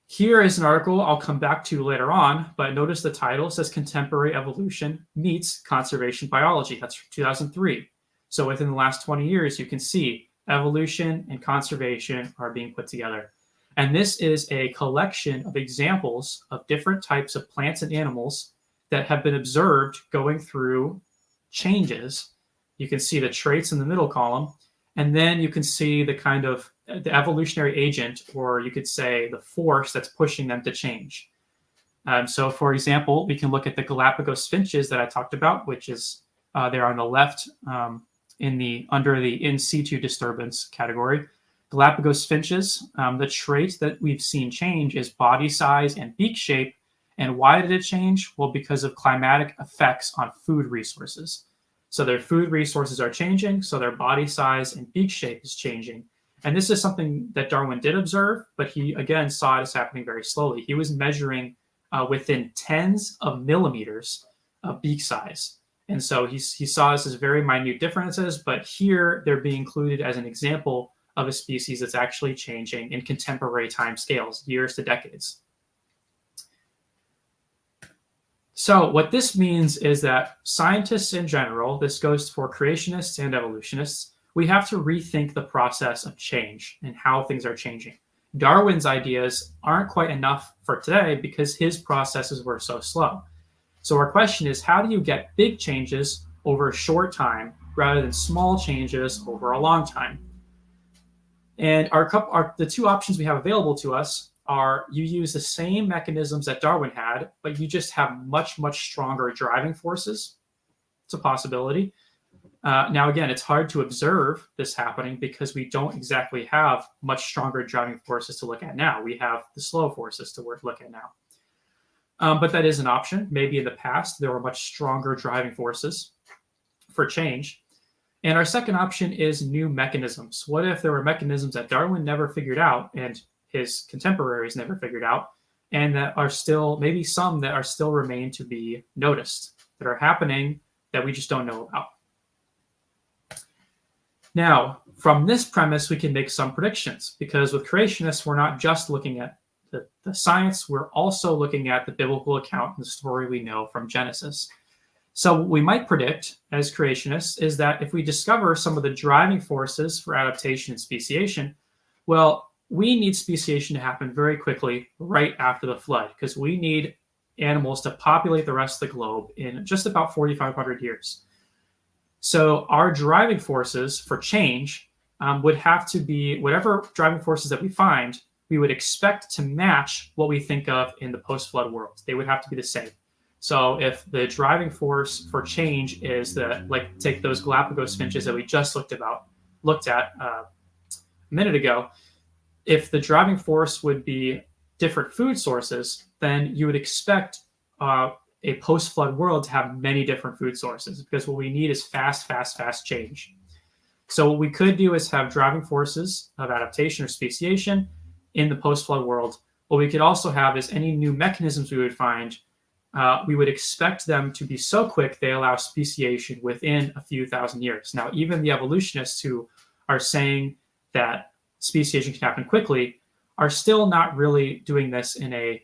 Here is an article I'll come back to later on, but notice the title says Contemporary Evolution Meets Conservation Biology. That's from 2003. So within the last 20 years, you can see evolution and conservation are being put together. And this is a collection of examples of different types of plants and animals that have been observed going through changes. You can see the traits in the middle column, and then you can see the kind of the evolutionary agent, or you could say the force that's pushing them to change. So for example, we can look at the Galapagos finches that I talked about, which is there on the left under the in situ disturbance category. Galapagos finches, the trait that we've seen change is body size and beak shape. And why did it change? Well, because of climatic effects on food resources. So their food resources are changing, so their body size and beak shape is changing. And this is something that Darwin did observe, but he, again, saw it as happening very slowly. He was measuring within tens of millimeters of beak size. And so he saw this as very minute differences, but here they're being included as an example of a species that's actually changing in contemporary time scales, years to decades. So what this means is that scientists in general, this goes for creationists and evolutionists, we have to rethink the process of change and how things are changing. Darwin's ideas aren't quite enough for today because his processes were so slow. So our question is, how do you get big changes over a short time rather than small changes over a long time? And the two options we have available to us are you use the same mechanisms that Darwin had, but you just have much, much stronger driving forces. It's a possibility. Now, again, it's hard to observe this happening because we don't exactly have much stronger driving forces to look at now. We have the slow forces to look at now. But that is an option. Maybe in the past, there were much stronger driving forces for change. And our second option is new mechanisms. What if there were mechanisms that Darwin never figured out and his contemporaries never figured out, and that are still, maybe some that are still remain to be noticed, that are happening that we just don't know about? Now, from this premise, we can make some predictions, because with creationists, we're not just looking at the science, we're also looking at the biblical account and the story we know from Genesis. So what we might predict as creationists is that if we discover some of the driving forces for adaptation and speciation, well, we need speciation to happen very quickly right after the flood, because we need animals to populate the rest of the globe in just about 4,500 years. So our driving forces for change would have to be whatever driving forces that we find, we would expect to match what we think of in the post-flood world. They would have to be the same. So if the driving force for change is like take those Galapagos finches that we just looked at a minute ago, if the driving force would be different food sources, then you would expect a post-flood world to have many different food sources, because what we need is fast change. So what we could do is have driving forces of adaptation or speciation in the post-flood world. What we could also have is any new mechanisms we would find, we would expect them to be so quick they allow speciation within a few thousand years. Now, even the evolutionists who are saying that speciation can happen quickly are still not really doing this in a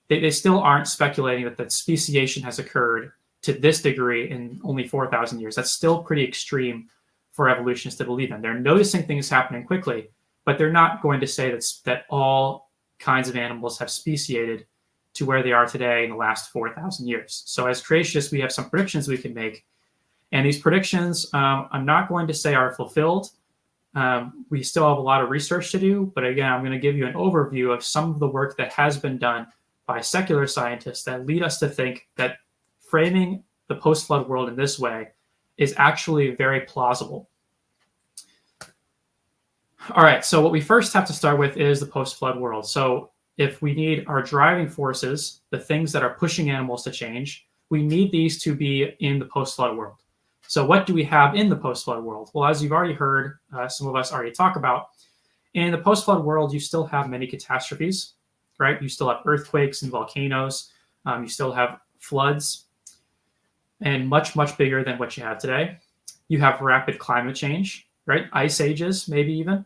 they still aren't speculating that speciation has occurred to this degree in only 4,000 years. That's still pretty extreme for evolutionists to believe in. They're noticing things happening quickly, but they're not going to say that all kinds of animals have speciated to where they are today in the last 4,000 years. So as creationists, we have some predictions we can make. And these predictions, I'm not going to say are fulfilled. We still have a lot of research to do, but again, I'm going to give you an overview of some of the work that has been done by secular scientists that lead us to think that framing the post-flood world in this way is actually very plausible. All right, so what we first have to start with is the post-flood world. So if we need our driving forces, the things that are pushing animals to change, we need these to be in the post-flood world. So what do we have in the post-flood world? Well, as you've already heard, some of us already talk about, in the post-flood world, you still have many catastrophes, right? You still have earthquakes and volcanoes. You still have floods, and much bigger than what you have today. You have rapid climate change, right? Ice ages, maybe even.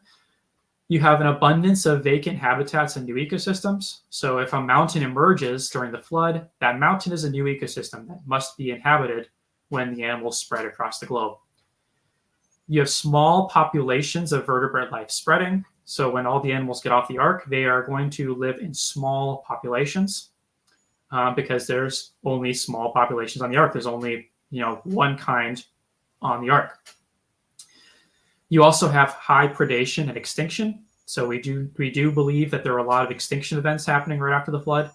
You have an abundance of vacant habitats and new ecosystems. So if a mountain emerges during the flood, that mountain is a new ecosystem that must be inhabited when the animals spread across the globe. You have small populations of vertebrate life spreading. So when all the animals get off the ark, they are going to live in small populations because there's only small populations on the ark. There's only one kind on the ark. You also have high predation and extinction. So we do believe that there are a lot of extinction events happening right after the flood.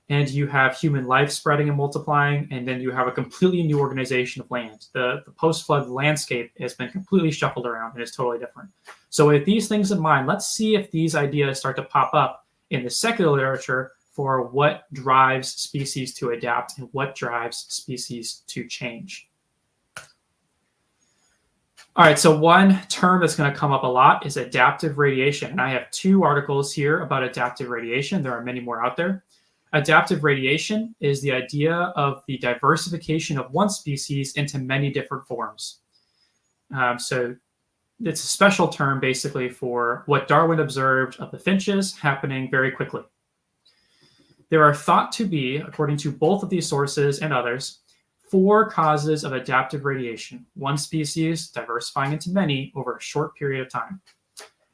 And you have human life spreading and multiplying, and then you have a completely new organization of land. The post-flood landscape has been completely shuffled around and is totally different. So with these things in mind, let's see if these ideas start to pop up in the secular literature for what drives species to adapt and what drives species to change. All right, so one term that's going to come up a lot is adaptive radiation. And I have 2 articles here about adaptive radiation. There are many more out there. Adaptive radiation is the idea of the diversification of one species into many different forms. So it's a special term basically for what Darwin observed of the finches happening very quickly. There are thought to be, according to both of these sources and others, 4 causes of adaptive radiation, one species diversifying into many over a short period of time.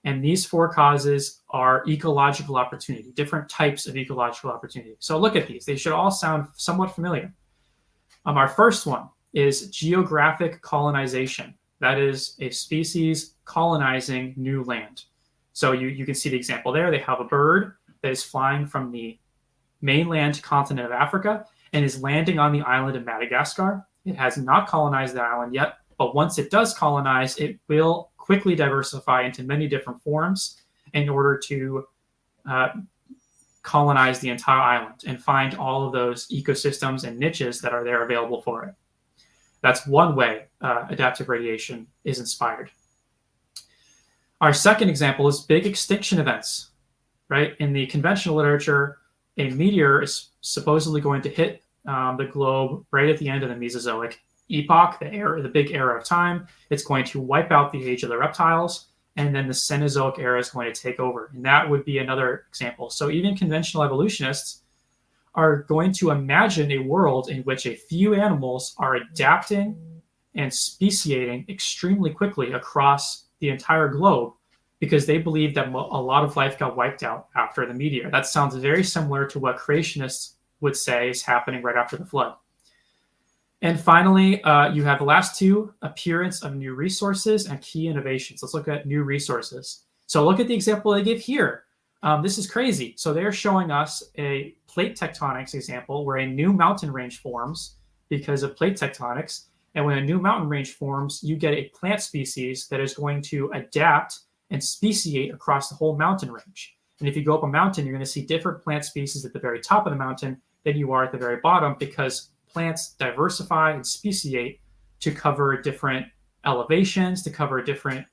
And these 4 causes are ecological opportunity, different types of ecological opportunity. So look at these. They should all sound somewhat familiar. Our first one is geographic colonization. That is a species colonizing new land. So you can see the example there. They have a bird that is flying from the mainland continent of Africa and is landing on the island of Madagascar. It has not colonized the island yet, but once it does colonize, it will quickly diversify into many different forms in order to colonize the entire island and find all of those ecosystems and niches that are there available for it. That's one way adaptive radiation is inspired. Our second example is big extinction events, right? In the conventional literature, a meteor is supposedly going to hit the globe right at the end of the Mesozoic epoch, the big era of time. It's going to wipe out the age of the reptiles, and then the Cenozoic era is going to take over. And that would be another example. So even conventional evolutionists are going to imagine a world in which a few animals are adapting and speciating extremely quickly across the entire globe because they believe that a lot of life got wiped out after the meteor. That sounds very similar to what creationists would say is happening right after the flood. And finally, you have the last two, appearance of new resources and key innovations. Let's look at new resources. So look at the example they give here. This is crazy. So they're showing us a plate tectonics example where a new mountain range forms because of plate tectonics. And when a new mountain range forms, you get a plant species that is going to adapt and speciate across the whole mountain range. And if you go up a mountain, you're going to see different plant species at the very top of the mountain than you are at the very bottom because plants diversify and speciate to cover different elevations, to cover different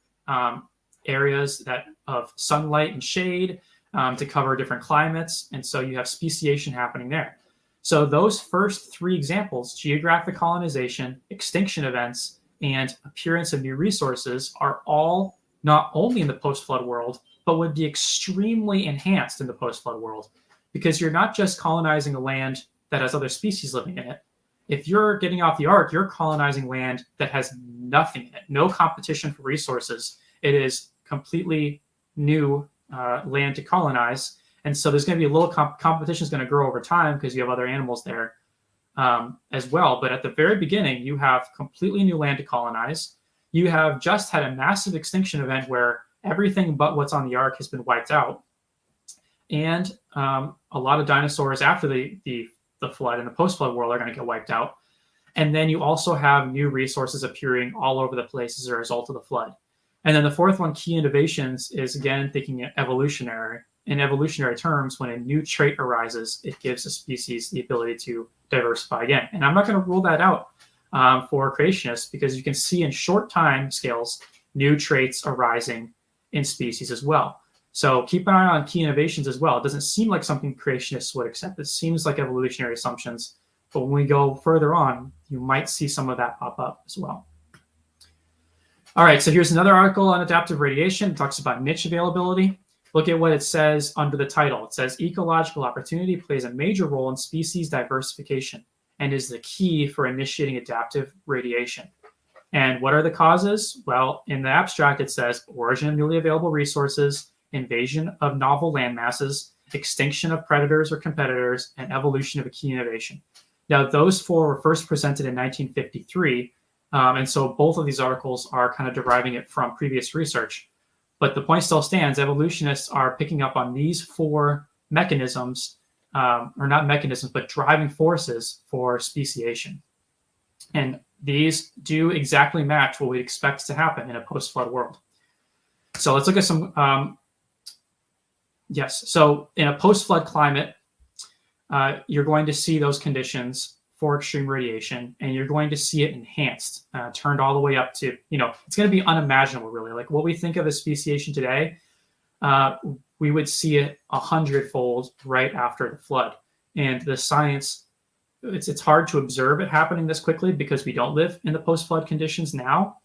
areas of sunlight and shade, to cover different climates. And so you have speciation happening there. So those first three examples, geographic colonization, extinction events, and appearance of new resources, are all not only in the post-flood world, but would be extremely enhanced in the post-flood world, because you're not just colonizing a land that has other species living in it. If you're getting off the ark, you're colonizing land that has nothing in it, no competition for resources. It is completely new land to colonize. And so there's going to be a little competition is going to grow over time because you have other animals there as well. But at the very beginning, you have completely new land to colonize. You have just had a massive extinction event where everything but what's on the ark has been wiped out. And a lot of dinosaurs after the flood and the post-flood world are going to get wiped out. And then you also have new resources appearing all over the place as a result of the flood. And then the fourth one, key innovations, is again thinking evolutionary. In evolutionary terms, when a new trait arises, it gives a species the ability to diversify again. And I'm not going to rule that out for creationists because you can see in short time scales new traits arising in species as well. So keep an eye on key innovations as well. It doesn't seem like something creationists would accept. It seems like evolutionary assumptions. But when we go further on, you might see some of that pop up as well. All right, so here's another article on adaptive radiation. It talks about niche availability. Look at what it says under the title. It says ecological opportunity plays a major role in species diversification and is the key for initiating adaptive radiation. And what are the causes? Well, in the abstract, it says origin of newly available resources, invasion of novel land masses, extinction of predators or competitors, and evolution of a key innovation. Now, those four were first presented in 1953. And so both of these articles are kind of deriving it from previous research. But the point still stands. Evolutionists are picking up on these four mechanisms, or not mechanisms, but driving forces for speciation. And these do exactly match what we expect to happen in a post-flood world. So let's look at some, yes. So in a post-flood climate, you're going to see those conditions for extreme radiation, and you're going to see it enhanced, turned all the way up to, it's going to be unimaginable, really. Like what we think of as speciation today, we would see it 100-fold right after the flood. And the science, it's hard to observe it happening this quickly because we don't live in the post-flood conditions now,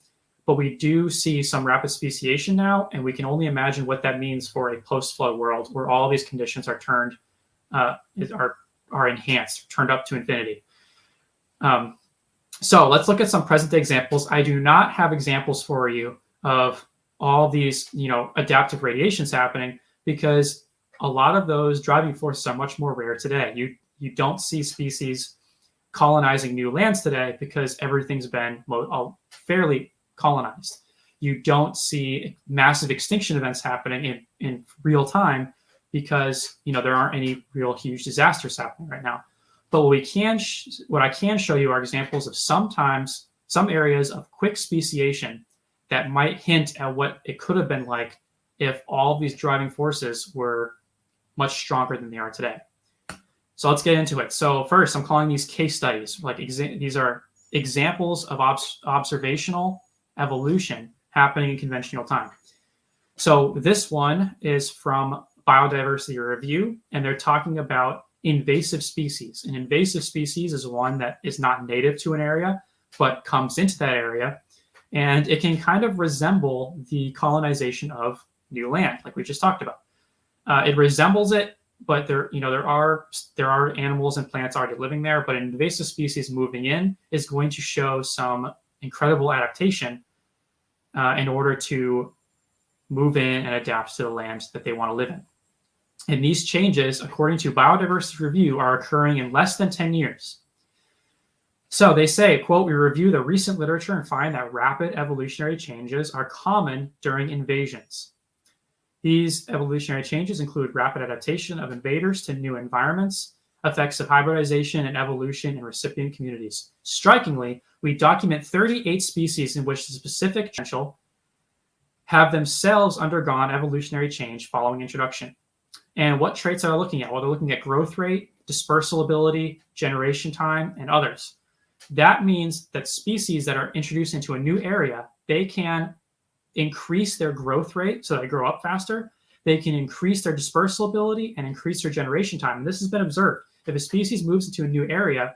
but we do see some rapid speciation now, and we can only imagine what that means for a post-flood world where all these conditions are turned, are enhanced, turned up to infinity. So let's look at some present day examples. I do not have examples for you of all these, adaptive radiations happening because a lot of those driving forces are much more rare today. You don't see species colonizing new lands today because everything's been fairly colonized. You don't see massive extinction events happening in real time because, there aren't any real huge disasters happening right now. But what I can show you are examples of some areas of quick speciation that might hint at what it could have been like if all these driving forces were much stronger than they are today. So let's get into it. So first, I'm calling these case studies. These are examples of observational evolution happening in conventional time. So this one is from Biodiversity Review, and they're talking about invasive species. An invasive species is one that is not native to an area, but comes into that area, and it can kind of resemble the colonization of new land, like we just talked about. It resembles it, but there are animals and plants already living there. But an invasive species moving in is going to show some incredible adaptation in order to move in and adapt to the land that they want to live in. And these changes, according to Biodiversity Review, are occurring in less than 10 years. So they say, quote, "We review the recent literature and find that rapid evolutionary changes are common during invasions. These evolutionary changes include rapid adaptation of invaders to new environments, effects of hybridization and evolution in recipient communities. Strikingly, we document 38 species in which the specific potential have themselves undergone evolutionary change following introduction." And what traits are they looking at? Well, they're looking at growth rate, dispersal ability, generation time, and others. That means that species that are introduced into a new area, they can increase their growth rate so they grow up faster. They can increase their dispersal ability and increase their generation time. And this has been observed. If a species moves into a new area,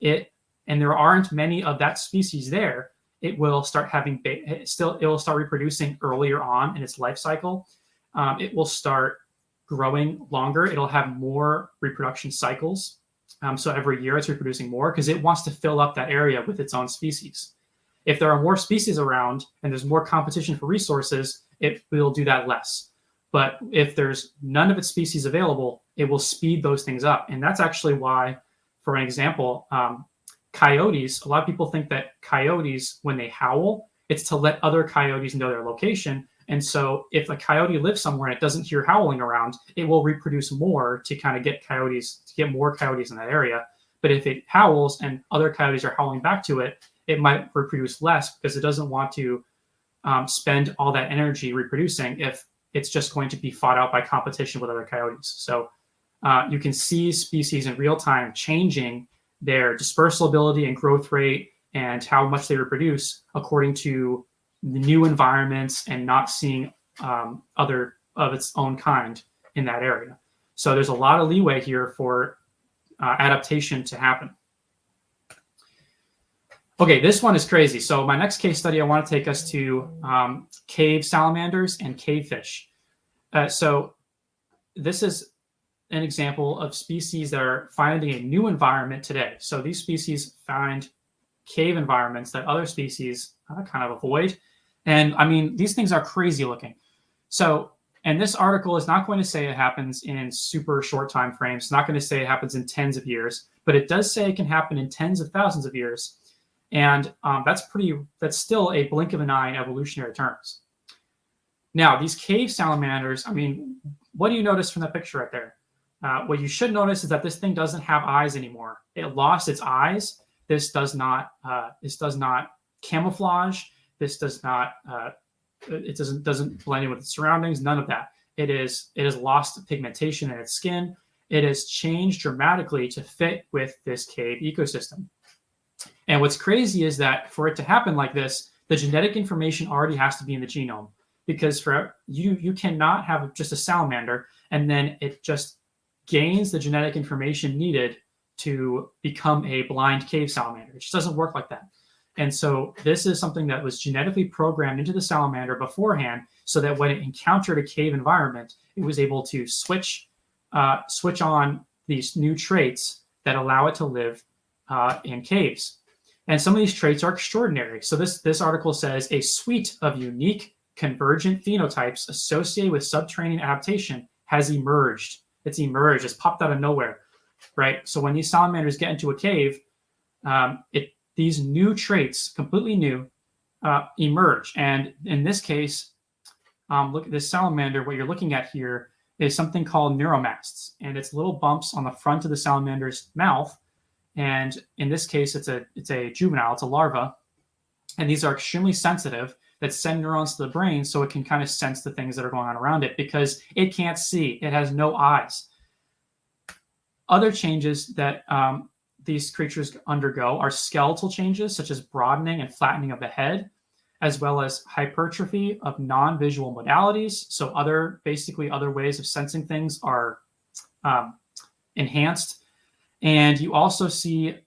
and there aren't many of that species there, it will start having it will start reproducing earlier on in its life cycle. It will start growing longer. It'll have more reproduction cycles. So every year it's reproducing more because it wants to fill up that area with its own species. If there are more species around and there's more competition for resources, it will do that less. But if there's none of its species available, it will speed those things up. And that's actually why, for an example, coyotes, a lot of people think that coyotes, when they howl, it's to let other coyotes know their location. And so if a coyote lives somewhere and it doesn't hear howling around, it will reproduce more to kind of get more coyotes in that area. But if it howls and other coyotes are howling back to it, it might reproduce less because it doesn't want to spend all that energy reproducing if it's just going to be fought out by competition with other coyotes. So you can see species in real time changing their dispersal ability and growth rate and how much they reproduce according to the new environments and not seeing other of its own kind in that area. So there's a lot of leeway here for adaptation to happen. Okay, this one is crazy. So my next case study, I want to take us to cave salamanders and cave fish. So this is an example of species that are finding a new environment today. So these species find cave environments that other species kind of avoid. And I mean, these things are crazy looking. So, and this article is not going to say it happens in super short time frames. It's not going to say it happens in tens of years, but it does say it can happen in tens of thousands of years. And that's still a blink of an eye in evolutionary terms. Now, these cave salamanders, I mean, what do you notice from that picture right there? What you should notice is that this thing doesn't have eyes anymore. It lost its eyes. This does not camouflage. This does not. It doesn't blend in with its surroundings. None of that. It has lost pigmentation in its skin. It has changed dramatically to fit with this cave ecosystem. And what's crazy is that for it to happen like this, the genetic information already has to be in the genome, because for you cannot have just a salamander and then it just gains the genetic information needed to become a blind cave salamander. It just doesn't work like that. And so this is something that was genetically programmed into the salamander beforehand so that when it encountered a cave environment, it was able to switch on these new traits that allow it to live in caves. And some of these traits are extraordinary. So this article says a suite of unique convergent phenotypes associated with subterranean adaptation has emerged. It's emerged. It's popped out of nowhere, right? So when these salamanders get into a cave, these new traits, completely new, emerge. And in this case, look at this salamander. What you're looking at here is something called neuromasts, and it's little bumps on the front of the salamander's mouth. And in this case, it's a juvenile, it's a larva. And these are extremely sensitive that send neurons to the brain so it can kind of sense the things that are going on around it because it can't see. It has no eyes. Other changes that these creatures undergo are skeletal changes, such as broadening and flattening of the head, as well as hypertrophy of non-visual modalities. So basically other ways of sensing things are enhanced. And you also see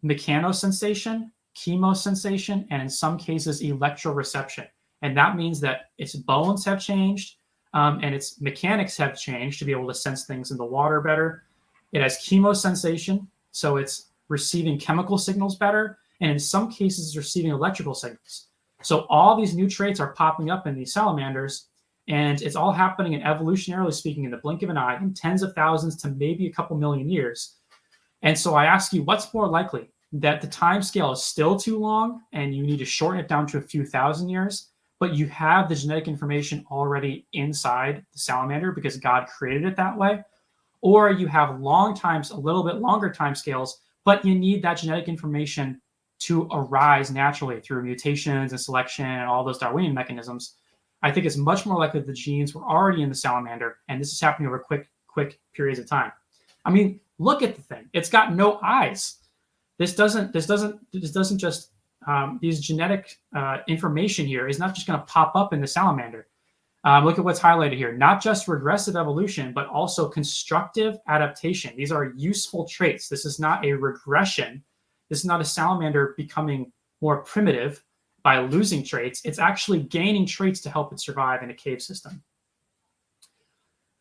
mechanosensation, chemosensation, and in some cases, electroreception. And that means that its bones have changed and its mechanics have changed to be able to sense things in the water better. It has chemosensation, so it's receiving chemical signals better, and in some cases, it's receiving electrical signals. So all these new traits are popping up in these salamanders, and it's all happening in evolutionarily speaking in the blink of an eye in tens of thousands to maybe a couple million years. And so I ask you, what's more likely? That the time scale is still too long and you need to shorten it down to a few thousand years, but you have the genetic information already inside the salamander because God created it that way? Or you have a little bit longer time scales, but you need that genetic information to arise naturally through mutations and selection and all those Darwinian mechanisms. I think it's much more likely that the genes were already in the salamander, and this is happening over quick periods of time. I mean, look at the thing; it's got no eyes. This doesn't just these genetic information here is not just going to pop up in the salamander. Look at what's highlighted here. Not just regressive evolution, but also constructive adaptation. These are useful traits. This is not a regression. This is not a salamander becoming more primitive by losing traits. It's actually gaining traits to help it survive in a cave system.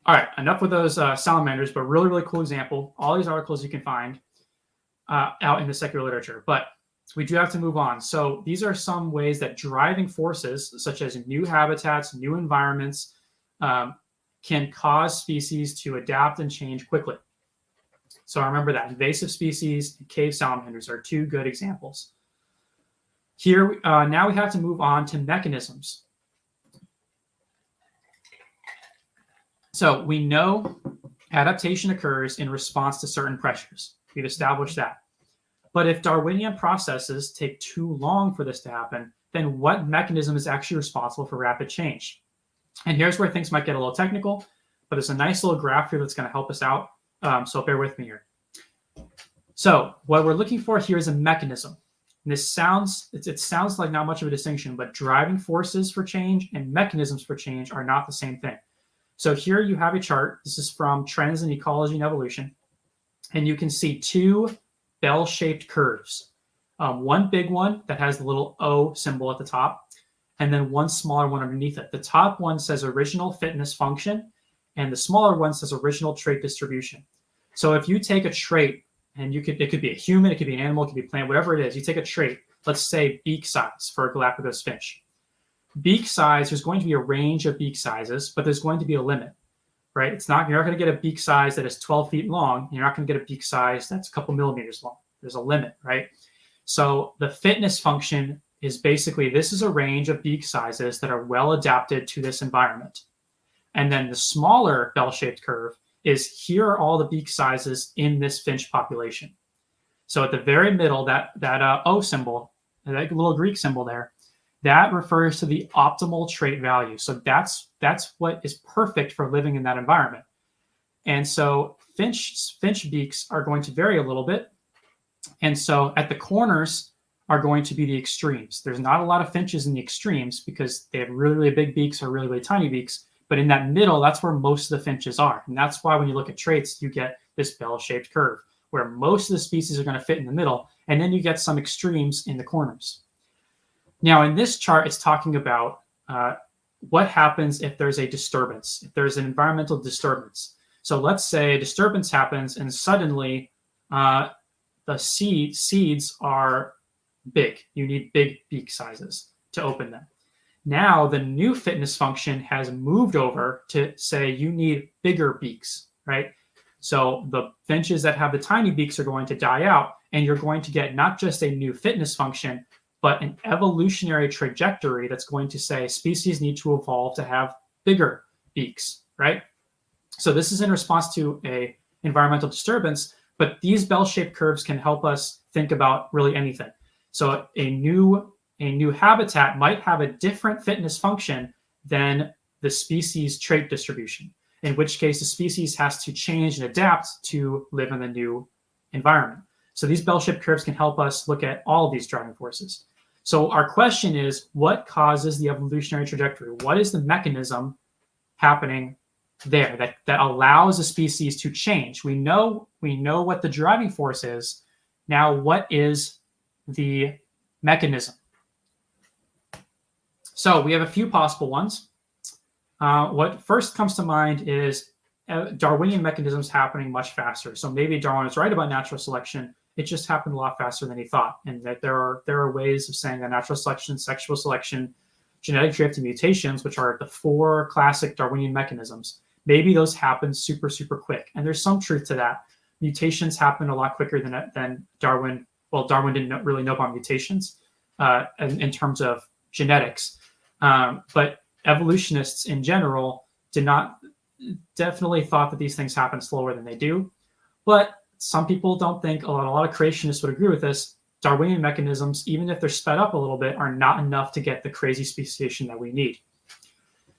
All right, enough with those salamanders, but really, really cool example. All these articles you can find out in the secular literature, but we do have to move on. So these are some ways that driving forces, such as new habitats, new environments, can cause species to adapt and change quickly. So remember that invasive species and cave salamanders are two good examples. Here, now we have to move on to mechanisms. So we know adaptation occurs in response to certain pressures. We've established that. But if Darwinian processes take too long for this to happen, then what mechanism is actually responsible for rapid change? And here's where things might get a little technical, but there's a nice little graph here that's going to help us out. So bear with me here. So what we're looking for here is a mechanism. And it sounds like not much of a distinction, but driving forces for change and mechanisms for change are not the same thing. So here you have a chart. This is from Trends in Ecology and Evolution. And you can see two bell-shaped curves. One big one that has the little O symbol at the top, and then one smaller one underneath it. The top one says original fitness function, and the smaller one says original trait distribution. So if you take a trait, and it could be a human, it could be an animal, it could be a plant, whatever it is, you take a trait, let's say beak size for a Galapagos finch. Beak size, there's going to be a range of beak sizes, but there's going to be a limit, right? You're not going to get a beak size that is 12 feet long. You're not going to get a beak size that's a couple millimeters long. There's a limit, right? So the fitness function is basically, this is a range of beak sizes that are well adapted to this environment. And then the smaller bell-shaped curve is, here are all the beak sizes in this finch population. So at the very middle, that O symbol, that little Greek symbol there, that refers to the optimal trait value. So that's what is perfect for living in that environment. And so finch beaks are going to vary a little bit. And so at the corners are going to be the extremes. There's not a lot of finches in the extremes because they have really, really big beaks or really, really tiny beaks. But in that middle, that's where most of the finches are. And that's why when you look at traits, you get this bell-shaped curve where most of the species are going to fit in the middle. And then you get some extremes in the corners. Now, in this chart, it's talking about what happens if there's a disturbance, if there's an environmental disturbance. So let's say a disturbance happens and suddenly the seeds are big. You need big beak sizes to open them. Now the new fitness function has moved over to say you need bigger beaks, right? So the finches that have the tiny beaks are going to die out, and you're going to get not just a new fitness function, but an evolutionary trajectory that's going to say species need to evolve to have bigger beaks, right? So this is in response to a environmental disturbance, but these bell-shaped curves can help us think about really anything. So a new habitat might have a different fitness function than the species trait distribution, in which case the species has to change and adapt to live in the new environment. So these bell-shaped curves can help us look at all of these driving forces. So our question is, what causes the evolutionary trajectory? What is the mechanism happening there that allows a species to change? We know what the driving force is. Now, what is the mechanism? So we have a few possible ones. What first comes to mind is Darwinian mechanisms happening much faster. So maybe Darwin is right about natural selection. It just happened a lot faster than he thought, and that there are ways of saying that natural selection, sexual selection, genetic drift, and mutations, which are the 4 classic Darwinian mechanisms, maybe those happen super, super quick. And there's some truth to that. Mutations happen a lot quicker than Darwin. Well, Darwin didn't really know about mutations in terms of genetics, but evolutionists in general definitely thought that these things happen slower than they do. But some people don't think, a lot of creationists would agree with this, Darwinian mechanisms, even if they're sped up a little bit, are not enough to get the crazy speciation that we need.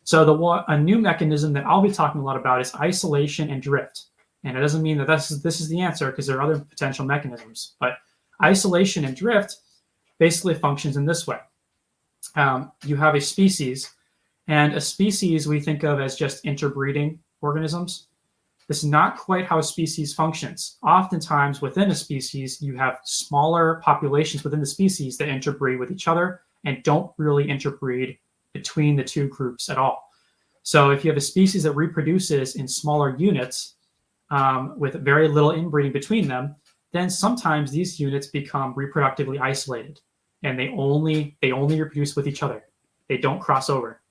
So a new mechanism that I'll be talking a lot about is isolation and drift. And it doesn't mean that this is the answer, because there are other potential mechanisms. But isolation and drift basically functions in this way. You have a species, and a species we think of as just interbreeding organisms. This is not quite how a species functions. Oftentimes within a species, you have smaller populations within the species that interbreed with each other and don't really interbreed between the two groups at all. So if you have a species that reproduces in smaller units with very little inbreeding between them, then sometimes these units become reproductively isolated, and they only reproduce with each other. They don't cross over.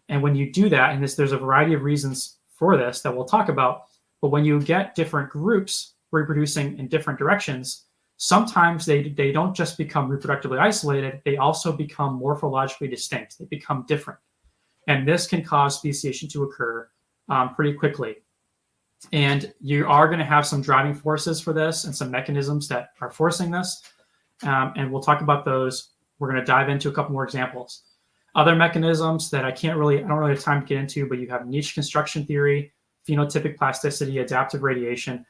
And when you do that, and there's a variety of reasons for this that we'll talk about, but when you get different groups reproducing in different directions, sometimes they don't just become reproductively isolated, they also become morphologically distinct. They become different. And this can cause speciation to occur pretty quickly. And you are going to have some driving forces for this and some mechanisms that are forcing this. And we'll talk about those. We're going to dive into a couple more examples. Other mechanisms that I don't really have time to get into, but you have niche construction theory, phenotypic plasticity, adaptive radiation,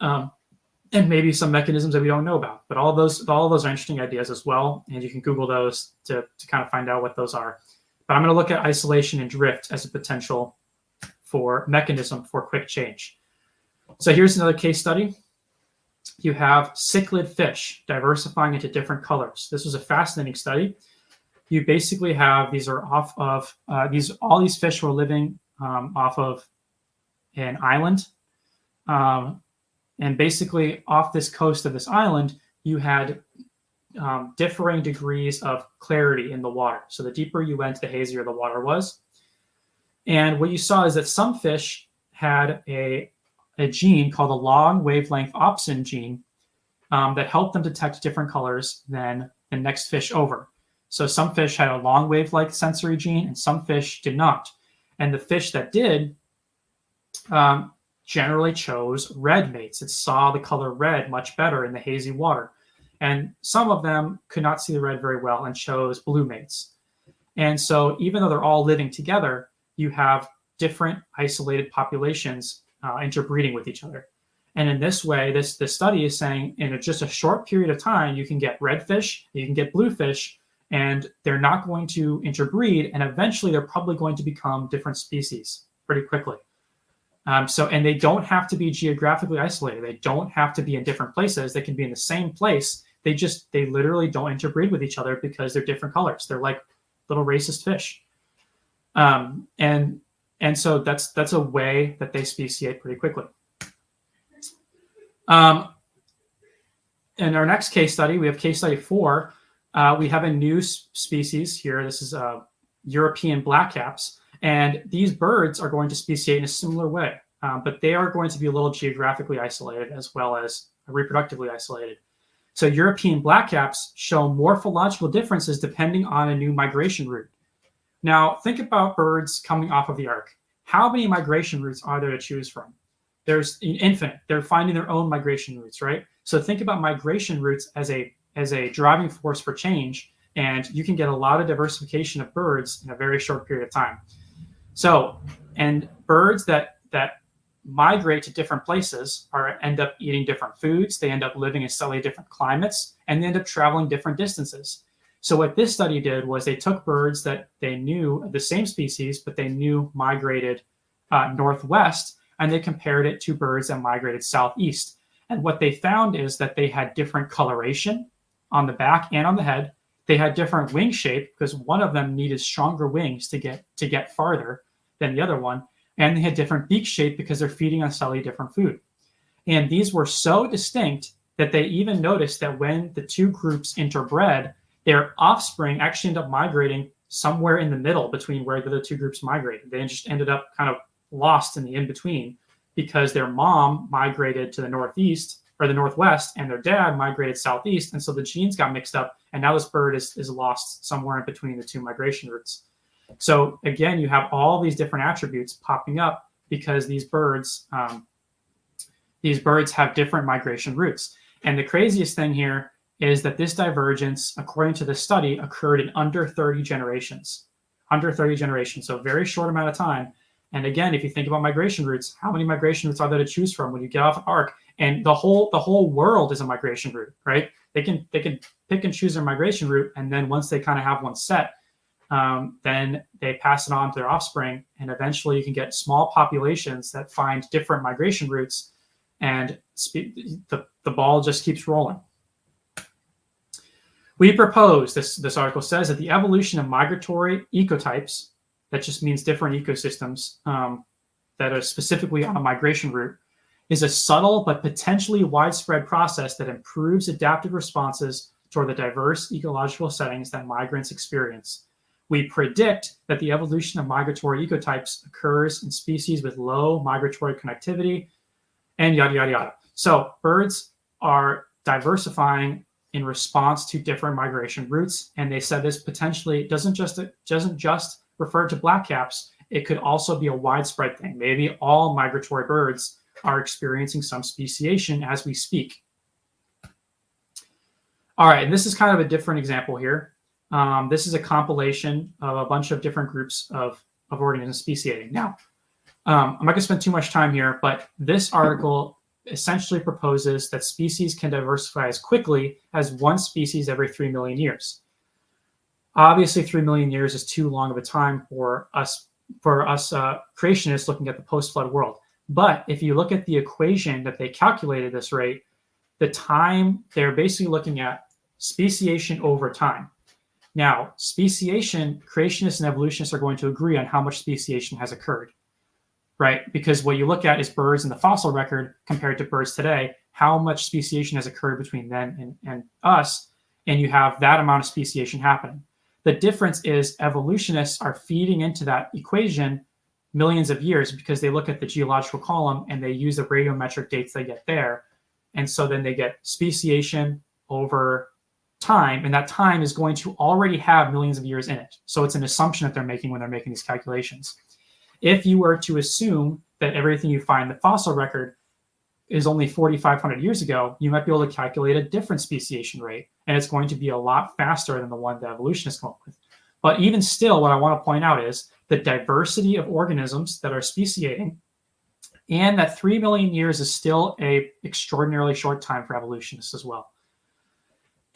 and maybe some mechanisms that we don't know about. But all of those are interesting ideas as well, and you can Google those to kind of find out what those are. But I'm going to look at isolation and drift as a potential for mechanism for quick change. So here's another case study. You have cichlid fish diversifying into different colors. This was a fascinating study. You basically have all these fish were living off of an island, and basically off this coast of this island, you had differing degrees of clarity in the water. So the deeper you went, the hazier the water was. And what you saw is that some fish had a gene called a long wavelength opsin gene that helped them detect different colors than the next fish over. So some fish had a long wavelength sensory gene and some fish did not. And the fish that did generally chose red mates. It saw the color red much better in the hazy water. And some of them could not see the red very well and chose blue mates. And so even though they're all living together, you have different isolated populations interbreeding with each other. And in this way, this study is saying in just a short period of time, you can get red fish, you can get blue fish, and they're not going to interbreed. And eventually they're probably going to become different species pretty quickly. And they don't have to be geographically isolated. They don't have to be in different places. They can be in the same place. They literally don't interbreed with each other because they're different colors. They're like little racist fish. And so that's a way that they speciate pretty quickly. In our next case study, we have case study 4. We have a new species here. This is European blackcaps. And these birds are going to speciate in a similar way, but they are going to be a little geographically isolated as well as reproductively isolated. So European blackcaps show morphological differences depending on a new migration route. Now, think about birds coming off of the ark. How many migration routes are there to choose from? There's infinite. They're finding their own migration routes, right? So think about migration routes as a driving force for change, and you can get a lot of diversification of birds in a very short period of time. So, and birds that migrate to different places or end up eating different foods. They end up living in slightly different climates, and they end up traveling different distances. So what this study did was they took birds that they knew, the same species, but they knew migrated northwest, and they compared it to birds that migrated southeast. And what they found is that they had different coloration on the back and on the head. They had different wing shape because one of them needed stronger wings to get farther than the other one. And they had different beak shape because they're feeding on slightly different food. And these were so distinct that they even noticed that when the two groups interbred, their offspring actually ended up migrating somewhere in the middle between where the two groups migrated. They just ended up kind of lost in the in-between because their mom migrated to the northeast or the northwest and their dad migrated southeast. And so the genes got mixed up, and now this bird is lost somewhere in between the two migration routes. So again, you have all these different attributes popping up because these birds have different migration routes. And the craziest thing here is that this divergence, according to the study, occurred in under 30 generations. Under 30 generations, so a very short amount of time. And again, if you think about migration routes, how many migration routes are there to choose from when you get off an arc? And the whole world is a migration route, right? They can pick and choose their migration route, and then once they kind of have one set, then they pass it on to their offspring, and eventually you can get small populations that find different migration routes, and the ball just keeps rolling. We propose, this article says, that the evolution of migratory ecotypes, that just means different ecosystems that are specifically on a migration route, is a subtle but potentially widespread process that improves adaptive responses toward the diverse ecological settings that migrants experience. We predict that the evolution of migratory ecotypes occurs in species with low migratory connectivity, and yada, yada, yada. So birds are diversifying in response to different migration routes. And they said this potentially doesn't just refer to blackcaps. It could also be a widespread thing. Maybe all migratory birds are experiencing some speciation as we speak. All right, and this is kind of a different example here. This is a compilation of a bunch of different groups of organisms speciating. Now, I'm not going to spend too much time here, but this article essentially proposes that species can diversify as quickly as one species every 3 million years. Obviously, 3 million years is too long of a time for us creationists looking at the post-flood world. But if you look at the equation that they calculated this rate, the time they're basically looking at speciation over time. Now, speciation, creationists and evolutionists are going to agree on how much speciation has occurred, right? Because what you look at is birds in the fossil record compared to birds today, how much speciation has occurred between them and us, and you have that amount of speciation happening. The difference is evolutionists are feeding into that equation millions of years because they look at the geological column and they use the radiometric dates they get there. And so then they get speciation over time, and that time is going to already have millions of years in it. So it's an assumption that they're making when they're making these calculations. If you were to assume that everything you find in the fossil record is only 4,500 years ago, you might be able to calculate a different speciation rate, and it's going to be a lot faster than the one that evolutionists come up with. But even still, what I want to point out is the diversity of organisms that are speciating, and that 3 million years is still an extraordinarily short time for evolutionists as well.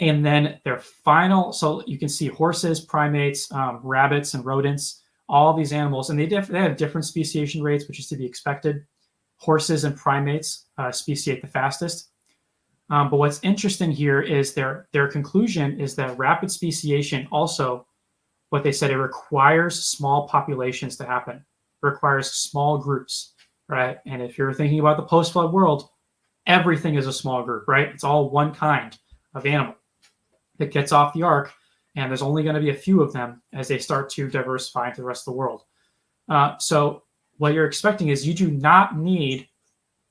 And then their final, so you can see horses, primates, rabbits, and rodents, all of these animals, and they have different speciation rates, which is to be expected. Horses and primates speciate the fastest. But what's interesting here is their conclusion is that rapid speciation also, what they said, it requires small populations to happen. It requires small groups, right? And if you're thinking about the post-flood world, everything is a small group, right? It's all one kind of animal that gets off the ark, and there's only going to be a few of them as they start to diversify into the rest of the world. So what you're expecting is you do not need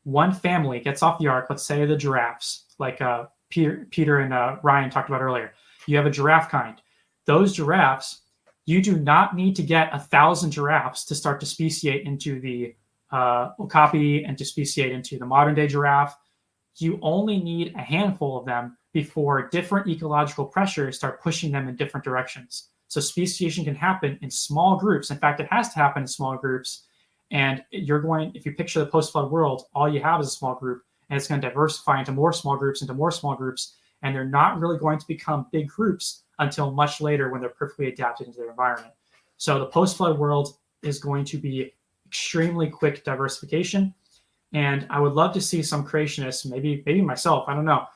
one family gets off the ark, let's say the giraffes, like Peter and Ryan talked about earlier. You have a giraffe kind. Those giraffes, you do not need to get 1,000 giraffes to start to speciate into the okapi and to speciate into the modern day giraffe. You only need a handful of them before different ecological pressures start pushing them in different directions. So speciation can happen in small groups. In fact, it has to happen in small groups. And if you picture the post-flood world, all you have is a small group, and it's going to diversify into more small groups, and they're not really going to become big groups until much later when they're perfectly adapted into their environment. So the post-flood world is going to be extremely quick diversification. And I would love to see some creationists, maybe myself, I don't know,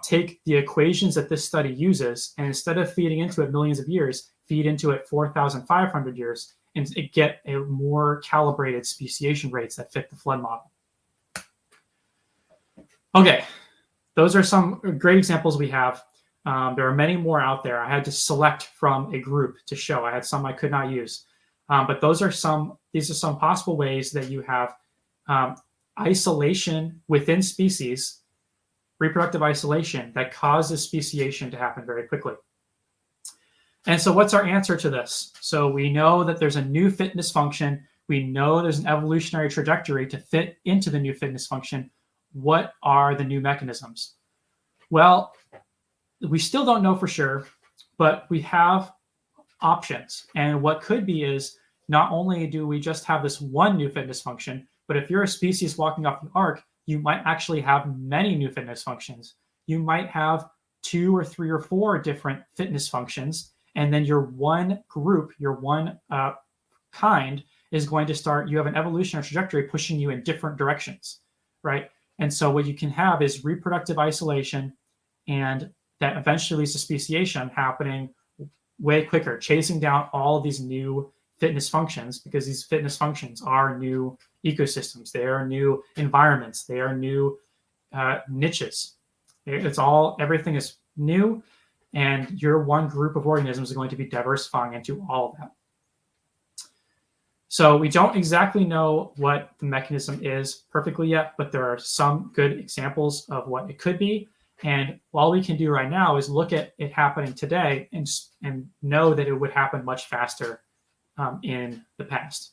take the equations that this study uses, and instead of feeding into it millions of years, feed into it 4,500 years, and get a more calibrated speciation rates that fit the flood model. Okay, those are some great examples we have. There are many more out there. I had to select from a group to show. I had some I could not use. But these are some possible ways that you have isolation within species, reproductive isolation, that causes speciation to happen very quickly. And so what's our answer to this? So we know that there's a new fitness function. We know there's an evolutionary trajectory to fit into the new fitness function. What are the new mechanisms? Well, we still don't know for sure, but we have options. And what could be is, not only do we just have this one new fitness function, but if you're a species walking off the ark, you might actually have many new fitness functions. You might have 2 or 3 or 4 different fitness functions, and then your one group, your one kind is going to start, you have an evolutionary trajectory pushing you in different directions, right? And so what you can have is reproductive isolation, and that eventually leads to speciation happening way quicker, chasing down all of these new fitness functions, because these fitness functions are new ecosystems, they are new environments, they are new niches. Everything is new, and your one group of organisms is going to be diversifying into all of that. So we don't exactly know what the mechanism is perfectly yet, but there are some good examples of what it could be. And all we can do right now is look at it happening today and know that it would happen much faster in the past.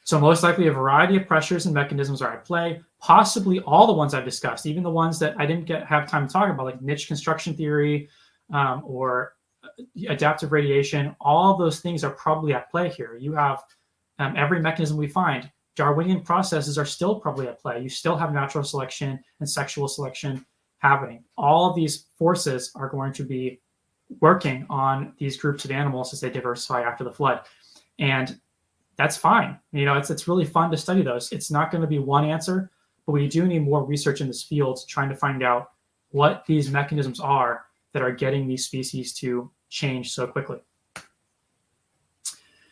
So most likely a variety of pressures and mechanisms are at play, possibly all the ones I've discussed, even the ones that I didn't have time to talk about, like niche construction theory or adaptive radiation. All of those things are probably at play here. You have every mechanism we find. Darwinian processes are still probably at play. You still have natural selection and sexual selection happening. All of these forces are going to be working on these groups of animals as they diversify after the flood. And that's fine. You know, it's really fun to study those. It's not going to be one answer, but we do need more research in this field trying to find out what these mechanisms are that are getting these species to change so quickly.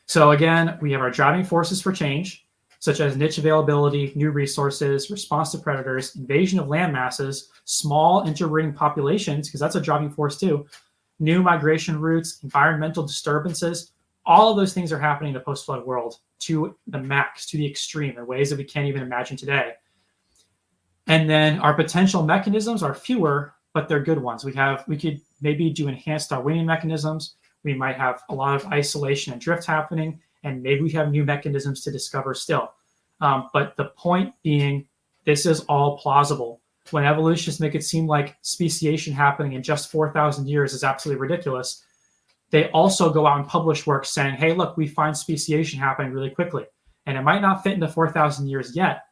So again, we have our driving forces for change, such as niche availability, new resources, response to predators, invasion of land masses, small interbreeding populations, because that's a driving force too, new migration routes, environmental disturbances. All of those things are happening in the post-flood world to the max, to the extreme, in ways that we can't even imagine today. And then our potential mechanisms are fewer, but they're good ones. We could maybe do enhanced Darwinian mechanisms. We might have a lot of isolation and drift happening, and maybe we have new mechanisms to discover still. But the point being, this is all plausible. When evolutionists make it seem like speciation happening in just 4,000 years is absolutely ridiculous, they also go out and publish work saying, hey, look, we find speciation happening really quickly. And it might not fit into 4,000 years yet,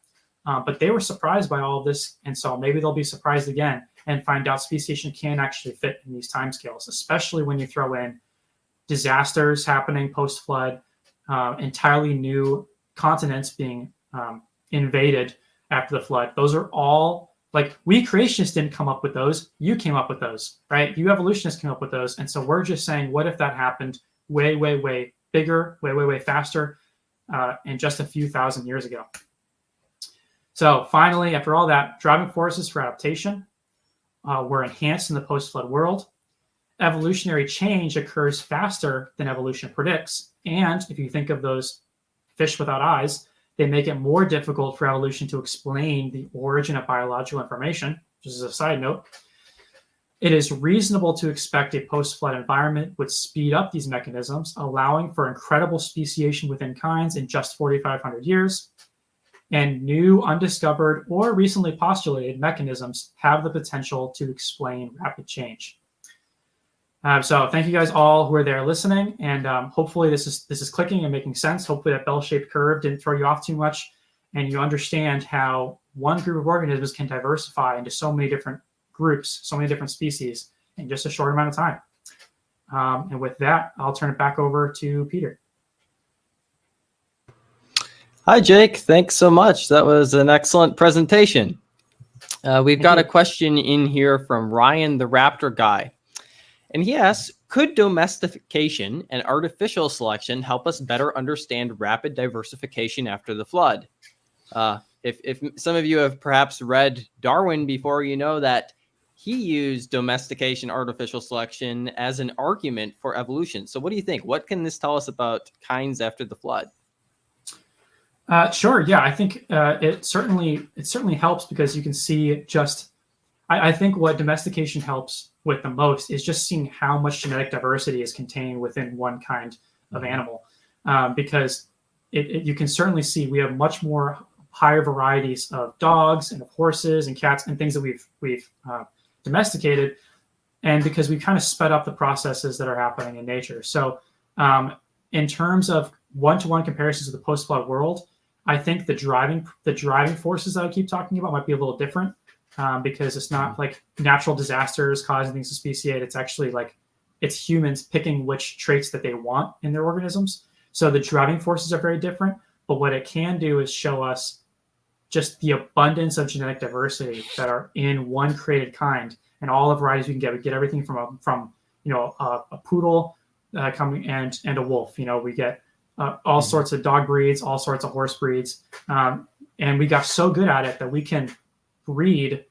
but they were surprised by all of this. And so maybe they'll be surprised again and find out speciation can actually fit in these timescales, especially when you throw in disasters happening post-flood, entirely new continents being invaded after the flood. Those are all, like, we creationists didn't come up with those. You came up with those, right? You evolutionists came up with those. And so we're just saying, what if that happened way, way, way bigger, way, way, way faster in just a few thousand years ago? So finally, after all that, driving forces for adaptation were enhanced in the post-flood world. Evolutionary change occurs faster than evolution predicts. And if you think of those fish without eyes, they make it more difficult for evolution to explain the origin of biological information, just as a side note. It is reasonable to expect a post-flood environment would speed up these mechanisms, allowing for incredible speciation within kinds in just 4,500 years. And new, undiscovered, or recently postulated mechanisms have the potential to explain rapid change. So thank you guys all who are there listening, and hopefully this is clicking and making sense. Hopefully that bell-shaped curve didn't throw you off too much, and you understand how one group of organisms can diversify into so many different groups, so many different species in just a short amount of time. And with that, I'll turn it back over to Peter. Hi, Jake. Thanks so much. That was an excellent presentation. We've got a question in here from Ryan the Raptor Guy. And he asks, could domestication and artificial selection help us better understand rapid diversification after the flood? If some of you have perhaps read Darwin before, you know that he used domestication, artificial selection as an argument for evolution. So what do you think? What can this tell us about kinds after the flood? Sure. Yeah, I think it certainly helps because you can see just. I think what domestication helps with the most is just seeing how much genetic diversity is contained within one kind of animal, because you can certainly see we have much more higher varieties of dogs and of horses and cats and things that we've domesticated, and because we kind of sped up the processes that are happening in nature. So, in terms of one-to-one comparisons with the post-flood world, I think the driving forces that I keep talking about might be a little different. Because it's not like natural disasters causing things to speciate. It's actually like it's humans picking which traits that they want in their organisms. So the driving forces are very different. But what it can do is show us just the abundance of genetic diversity that are in one created kind, and all the varieties we can get. We get everything from a poodle coming and a wolf. We get all sorts of dog breeds, all sorts of horse breeds, and we got so good at it that we can breed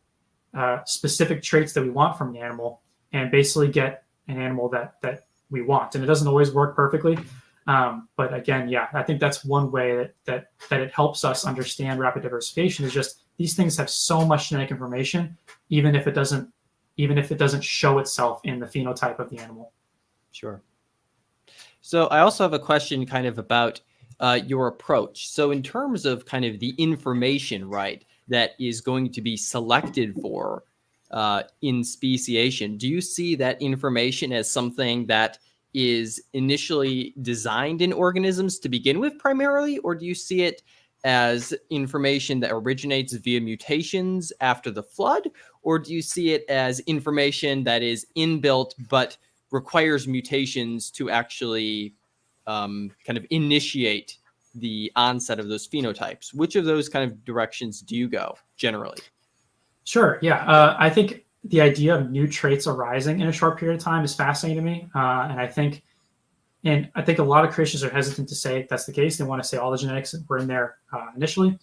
specific traits that we want from an animal and basically get an animal that we want. And it doesn't always work perfectly. But again, yeah, I think that's one way that it helps us understand rapid diversification is just these things have so much genetic information, even if it doesn't show itself in the phenotype of the animal. Sure. So I also have a question kind of about your approach. So in terms of kind of the information, right, that is going to be selected for in speciation, do you see that information as something that is initially designed in organisms to begin with primarily, or do you see it as information that originates via mutations after the flood, or do you see it as information that is inbuilt but requires mutations to actually kind of initiate the onset of those phenotypes? Which of those kind of directions do you go generally? Sure. Yeah. I think the idea of new traits arising in a short period of time is fascinating to me. And I think a lot of creationists are hesitant to say that's the case. They want to say all the genetics were in there initially.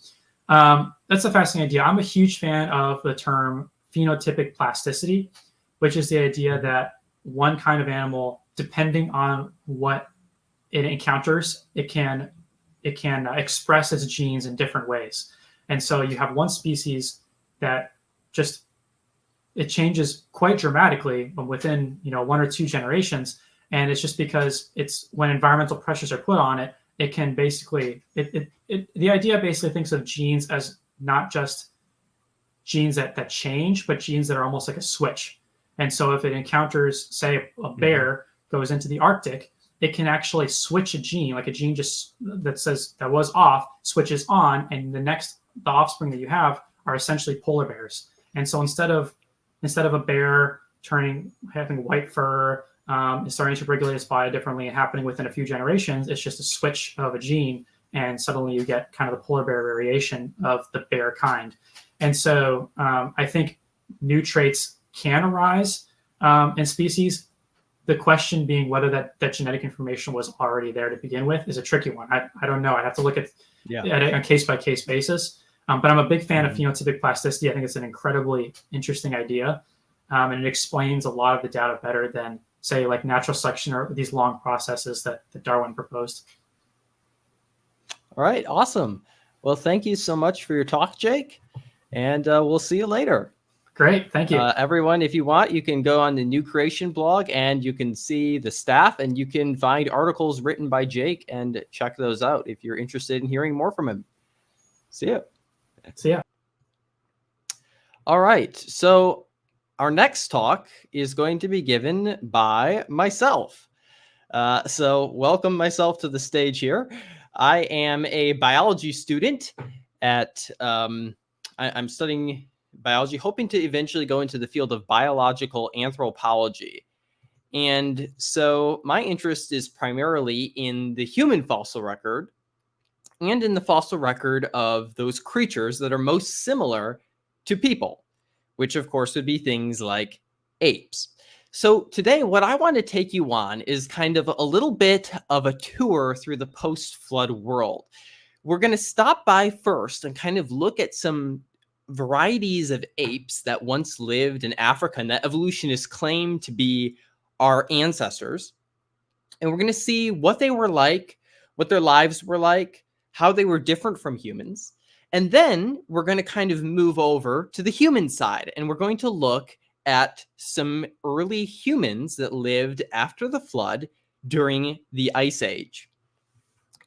That's a fascinating idea. I'm a huge fan of the term phenotypic plasticity, which is the idea that one kind of animal, depending on what it encounters, it can express its genes in different ways. And so you have one species that just it changes quite dramatically within 1 or 2 generations, and it's just because it's when environmental pressures are put on it, it can basically the idea basically thinks of genes as not just genes that change, but genes that are almost like a switch. And so if it encounters, say, a bear goes into the Arctic, it can actually switch a gene, like a gene just that says that was off, switches on, and the offspring that you have are essentially polar bears. And so instead of a bear having white fur and starting to regulate its body differently and happening within a few generations, it's just a switch of a gene, and suddenly you get kind of the polar bear variation of the bear kind. And so I think new traits can arise in species. The question being whether that genetic information was already there to begin with is a tricky one. I don't know. I'd have to look at a case-by-case basis. But I'm a big fan of phenotypic plasticity. I think it's an incredibly interesting idea. And it explains a lot of the data better than, say, like natural selection or these long processes that Darwin proposed. All right. Awesome. Well, thank you so much for your talk, Jake. And we'll see you later. Great. Thank you. Everyone, if you want, you can go on the New Creation blog and you can see the staff and you can find articles written by Jake and check those out if you're interested in hearing more from him. See ya. See ya. All right. So our next talk is going to be given by myself. So welcome myself to the stage here. I am a biology student at, I'm studying biology, hoping to eventually go into the field of biological anthropology. And so my interest is primarily in the human fossil record and in the fossil record of those creatures that are most similar to people, which of course would be things like apes. So today, what I want to take you on is kind of a little bit of a tour through the post-flood world. We're going to stop by first and kind of look at some varieties of apes that once lived in Africa and that evolutionists claim to be our ancestors. And we're going to see what they were like, what their lives were like, how they were different from humans. And then we're going to kind of move over to the human side, and we're going to look at some early humans that lived after the flood during the Ice Age.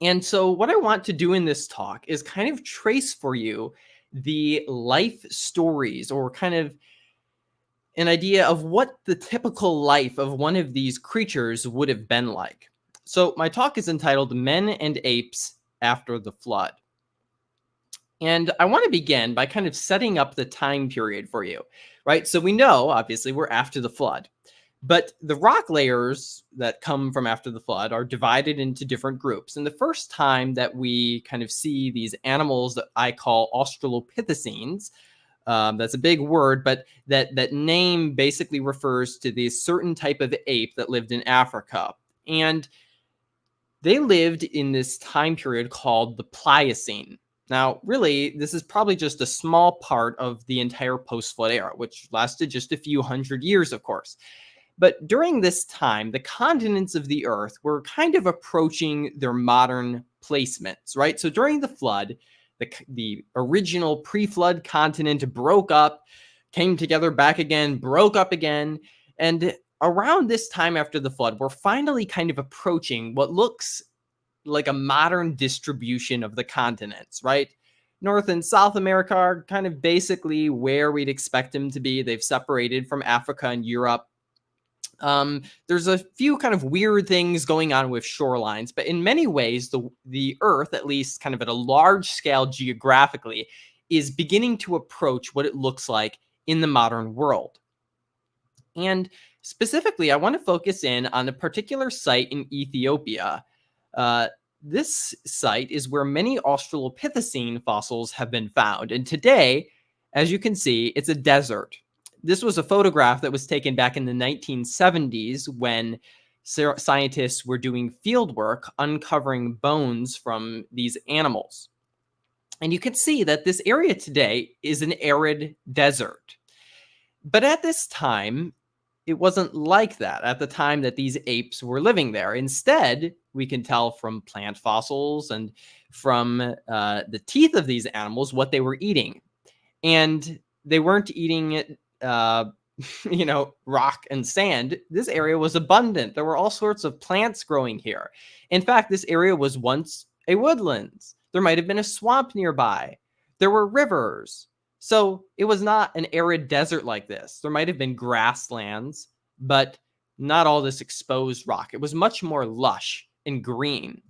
And so what I want to do in this talk is kind of trace for you the life stories, or kind of an idea of what the typical life of one of these creatures would have been like. So my talk is entitled Men and Apes After the Flood. And I want to begin by kind of setting up the time period for you, right? So we know, obviously, we're after the flood, but the rock layers that come from after the flood are divided into different groups. And the first time that we kind of see these animals that I call Australopithecines, that's a big word, but that name basically refers to this certain type of ape that lived in Africa. And they lived in this time period called the Pliocene. Now, really, this is probably just a small part of the entire post-flood era, which lasted just a few hundred years, of course. But during this time, the continents of the Earth were kind of approaching their modern placements, right? So during the flood, the original pre-flood continent broke up, came together back again, broke up again. And around this time after the flood, we're finally kind of approaching what looks like a modern distribution of the continents, right? North and South America are kind of basically where we'd expect them to be. They've separated from Africa and Europe. There's a few kind of weird things going on with shorelines, but in many ways, the Earth, at least kind of at a large scale geographically, is beginning to approach what it looks like in the modern world. And specifically, I want to focus in on a particular site in Ethiopia. This site is where many Australopithecine fossils have been found. And today, as you can see, it's a desert. This was a photograph that was taken back in the 1970s when scientists were doing field work uncovering bones from these animals. And you can see that this area today is an arid desert. But at this time, it wasn't like that at the time that these apes were living there. Instead, we can tell from plant fossils and from the teeth of these animals what they were eating. And they weren't eating rock and sand. This area was abundant. There were all sorts of plants growing here. In fact, this area was once a woodlands. There might have been a swamp nearby. There were rivers. So it was not an arid desert like this. There might have been grasslands, but not all this exposed rock. It was much more lush and green.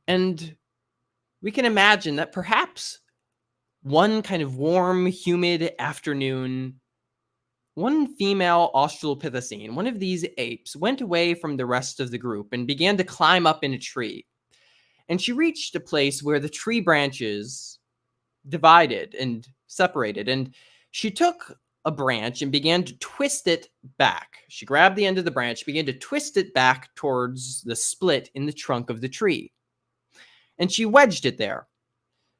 And we can imagine that perhaps one kind of warm, humid afternoon, one female Australopithecine, one of these apes, went away from the rest of the group and began to climb up in a tree. And she reached a place where the tree branches divided and separated. And she took a branch and began to twist it back. She grabbed the end of the branch, began to twist it back towards the split in the trunk of the tree. And she wedged it there.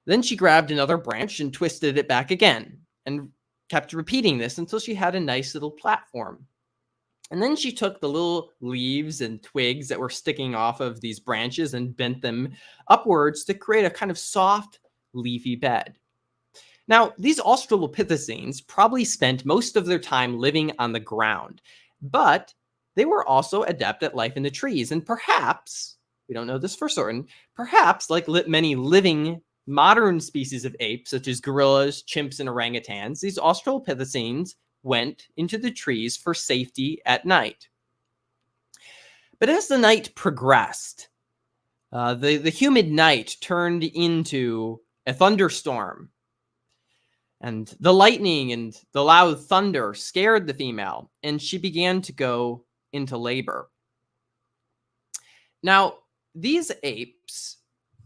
Then she grabbed another branch and twisted it back again and kept repeating this until she had a nice little platform. And then she took the little leaves and twigs that were sticking off of these branches and bent them upwards to create a kind of soft, leafy bed. Now, these Australopithecines probably spent most of their time living on the ground, but they were also adept at life in the trees. And perhaps, we don't know this for certain, perhaps like many living modern species of apes, such as gorillas, chimps, and orangutans, these Australopithecines went into the trees for safety at night. But as the night progressed, the humid night turned into a thunderstorm. And the lightning and the loud thunder scared the female, and she began to go into labor. Now, these apes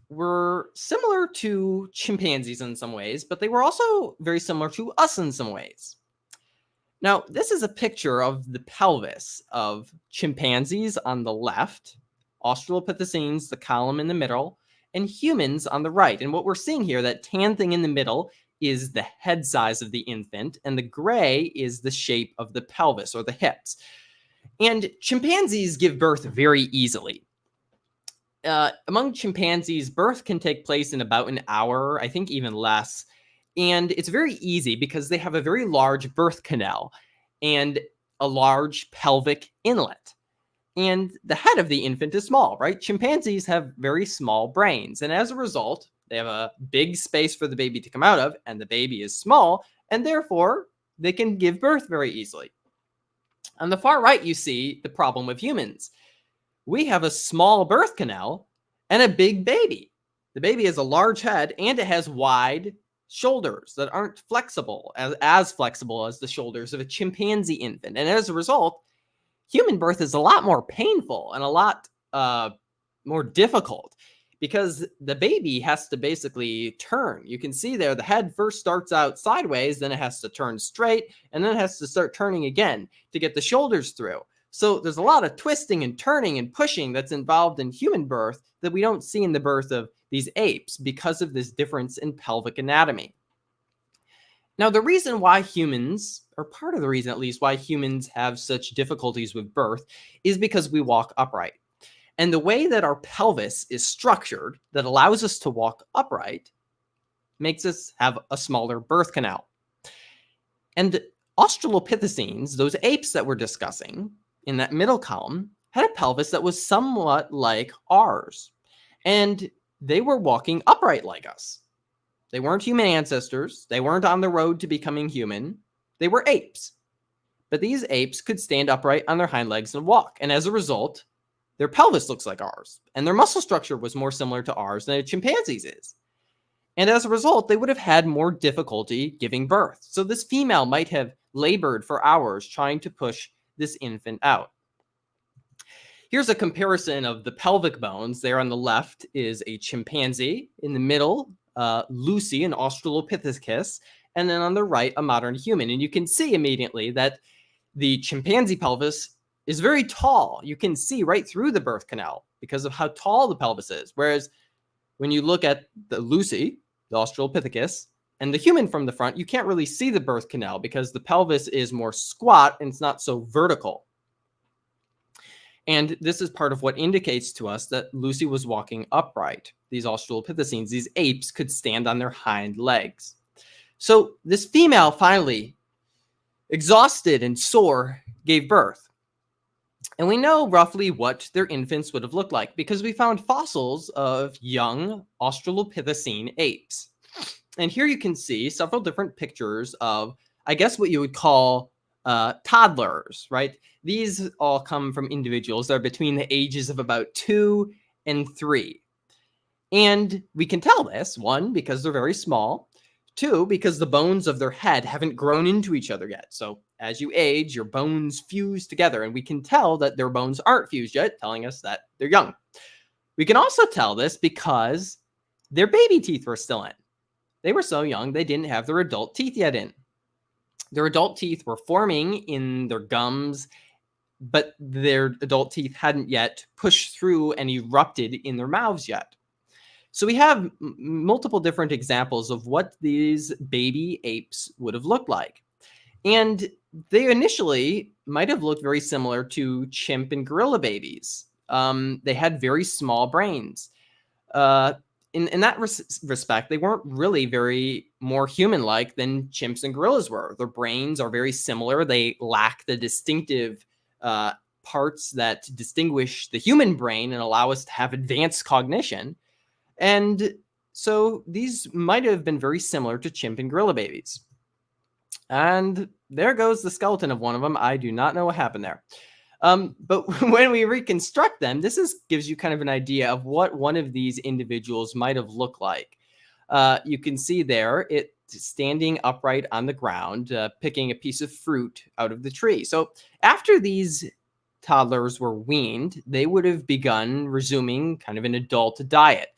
were similar to chimpanzees in some ways, but they were also very similar to us in some ways. Now, this is a picture of the pelvis of chimpanzees on the left, Australopithecines, the column in the middle, and humans on the right. And what we're seeing here, that tan thing in the middle, is the head size of the infant, and the gray is the shape of the pelvis or the hips. And chimpanzees give birth very easily. Among chimpanzees, birth can take place in about an hour, I think even less. And it's very easy because they have a very large birth canal and a large pelvic inlet. And the head of the infant is small, right? Chimpanzees have very small brains. And as a result, they have a big space for the baby to come out of, and the baby is small, and therefore they can give birth very easily. On the far right, you see the problem with humans. We have a small birth canal and a big baby. The baby has a large head and it has wide shoulders that aren't flexible, as flexible as the shoulders of a chimpanzee infant. And as a result, human birth is a lot more painful and a lot more difficult because the baby has to basically turn. You can see there the head first starts out sideways, then it has to turn straight, and then it has to start turning again to get the shoulders through. So there's a lot of twisting and turning and pushing that's involved in human birth that we don't see in the birth of these apes because of this difference in pelvic anatomy. Now, the reason why humans, or part of the reason at least why humans have such difficulties with birth, is because we walk upright. And the way that our pelvis is structured that allows us to walk upright makes us have a smaller birth canal. And Australopithecines, those apes that we're discussing in that middle column, had a pelvis that was somewhat like ours. And they were walking upright like us. They weren't human ancestors. They weren't on the road to becoming human. They were apes. But these apes could stand upright on their hind legs and walk. And as a result, their pelvis looks like ours. And their muscle structure was more similar to ours than a chimpanzee's is. And as a result, they would have had more difficulty giving birth. So this female might have labored for hours trying to push this infant out. Here's a comparison of the pelvic bones. There on the left is a chimpanzee. In the middle, Lucy, an Australopithecus. And then on the right, a modern human. And you can see immediately that the chimpanzee pelvis is very tall. You can see right through the birth canal because of how tall the pelvis is. Whereas when you look at the Lucy, the Australopithecus, and the human from the front, you can't really see the birth canal because the pelvis is more squat and it's not so vertical. And this is part of what indicates to us that Lucy was walking upright. These Australopithecines, these apes, could stand on their hind legs. So this female finally, exhausted and sore, gave birth. And we know roughly what their infants would have looked like because we found fossils of young Australopithecine apes. And here you can see several different pictures of, I guess, what you would call toddlers, right? These all come from individuals that are between the ages of about 2 and 3. And we can tell this, 1, because they're very small, 2, because the bones of their head haven't grown into each other yet. So as you age, your bones fuse together, and we can tell that their bones aren't fused yet, telling us that they're young. We can also tell this because their baby teeth were still in. They were so young, they didn't have their adult teeth yet in. Their adult teeth were forming in their gums, but their adult teeth hadn't yet pushed through and erupted in their mouths yet. So we have multiple different examples of what these baby apes would have looked like. And they initially might have looked very similar to chimp and gorilla babies. They had very small brains. In that respect, they weren't really very more human-like than chimps and gorillas were. Their brains are very similar. They lack the distinctive parts that distinguish the human brain and allow us to have advanced cognition. And So these might have been very similar to chimp and gorilla babies. And there goes the skeleton of one of them. I do not know what happened there. But when we reconstruct them, gives you kind of an idea of what one of these individuals might have looked like. You can see there it standing upright on the ground, picking a piece of fruit out of the tree. So after these toddlers were weaned, they would have begun resuming kind of an adult diet.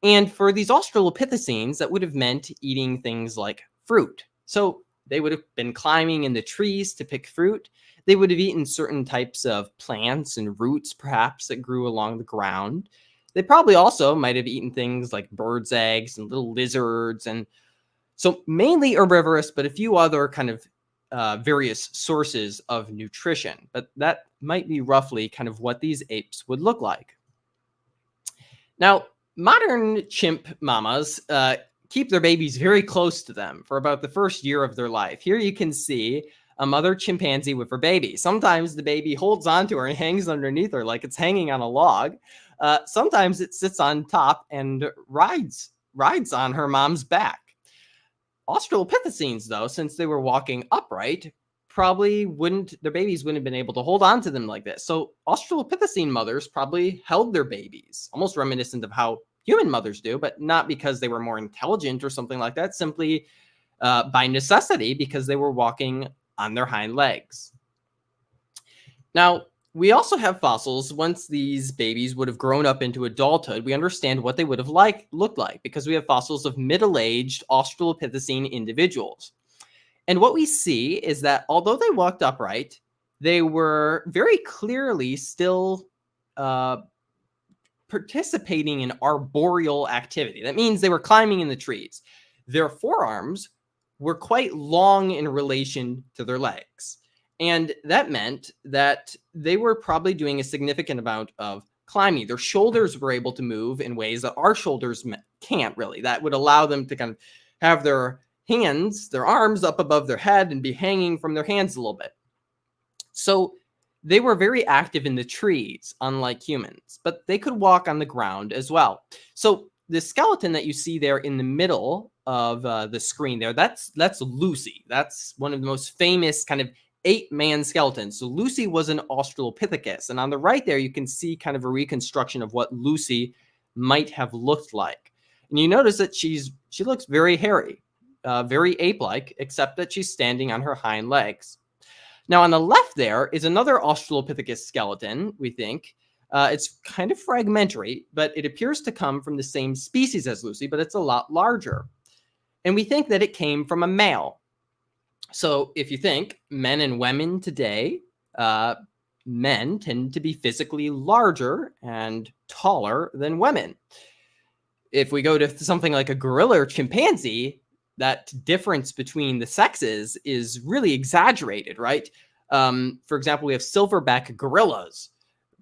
And for these Australopithecines, that would have meant eating things like fruit. So they would have been climbing in the trees to pick fruit. They would have eaten certain types of plants and roots, perhaps, that grew along the ground. They probably also might have eaten things like birds' eggs and little lizards. And so mainly herbivorous, but a few other kind of various sources of nutrition. But that might be roughly kind of what these apes would look like. Now, modern chimp mamas keep their babies very close to them for about the first year of their life. Here you can see a mother chimpanzee with her baby. Sometimes the baby holds onto her and hangs underneath her like it's hanging on a log. Sometimes it sits on top and rides on her mom's back. Australopithecines, though, since they were walking upright, their babies wouldn't have been able to hold on to them like this. So Australopithecine mothers probably held their babies, almost reminiscent of how human mothers do, but not because they were more intelligent or something like that, simply by necessity, because they were walking on their hind legs. Now, we also have fossils. Once these babies would have grown up into adulthood, we understand what they would have looked like, because we have fossils of middle-aged Australopithecine individuals. And what we see is that although they walked upright, they were very clearly still participating in arboreal activity. That means they were climbing in the trees. Their forearms were quite long in relation to their legs. And that meant that they were probably doing a significant amount of climbing. Their shoulders were able to move in ways that our shoulders can't really. That would allow them to kind of have their arms up above their head and be hanging from their hands a little bit. So they were very active in the trees, unlike humans, but they could walk on the ground as well. So the skeleton that you see there in the middle of the screen there, that's Lucy. That's one of the most famous kind of ape-man skeletons. So Lucy was an Australopithecus. And on the right there, you can see kind of a reconstruction of what Lucy might have looked like. And you notice that she looks very hairy, very ape-like, except that she's standing on her hind legs. Now, on the left there is another Australopithecus skeleton, we think. It's kind of fragmentary, but it appears to come from the same species as Lucy, but it's a lot larger. And we think that it came from a male. So if you think men and women today, men tend to be physically larger and taller than women. If we go to something like a gorilla or chimpanzee, that difference between the sexes is really exaggerated, right? For example, we have silverback gorillas.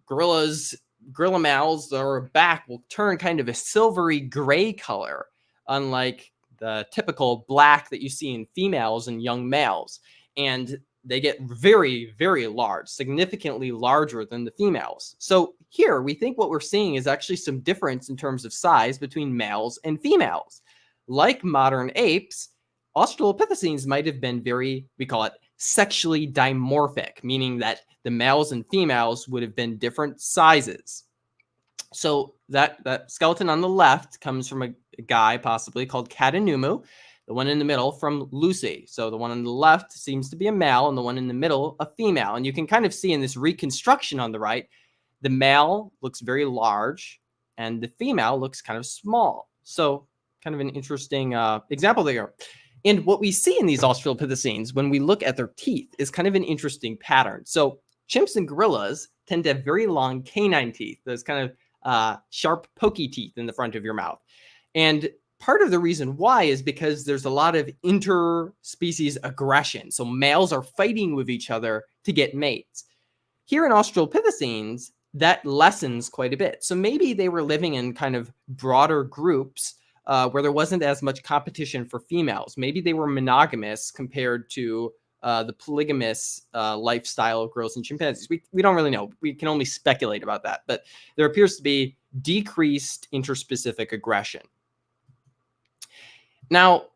Gorilla males, their back will turn kind of a silvery gray color, unlike the typical black that you see in females and young males. And they get very, very large, significantly larger than the females. So here we think what we're seeing is actually some difference in terms of size between males and females. Like modern apes, Australopithecines might have been we call it sexually dimorphic, meaning that the males and females would have been different sizes. So that skeleton on the left comes from a guy possibly called Katanumu, the one in the middle from Lucy. So the one on the left seems to be a male and the one in the middle a female. And you can kind of see in this reconstruction on the right, the male looks very large and the female looks kind of small. So kind of an interesting example there. And what we see in these Australopithecines when we look at their teeth is kind of an interesting pattern. So chimps and gorillas tend to have very long canine teeth, those kind of sharp, pokey teeth in the front of your mouth. And part of the reason why is because there's a lot of interspecies aggression. So males are fighting with each other to get mates. Here in Australopithecines, that lessens quite a bit. So maybe they were living in kind of broader groups where there wasn't as much competition for females. Maybe they were monogamous compared to the polygamous lifestyle of gorillas and chimpanzees. We don't really know. We can only speculate about that. But there appears to be decreased interspecific aggression. Now,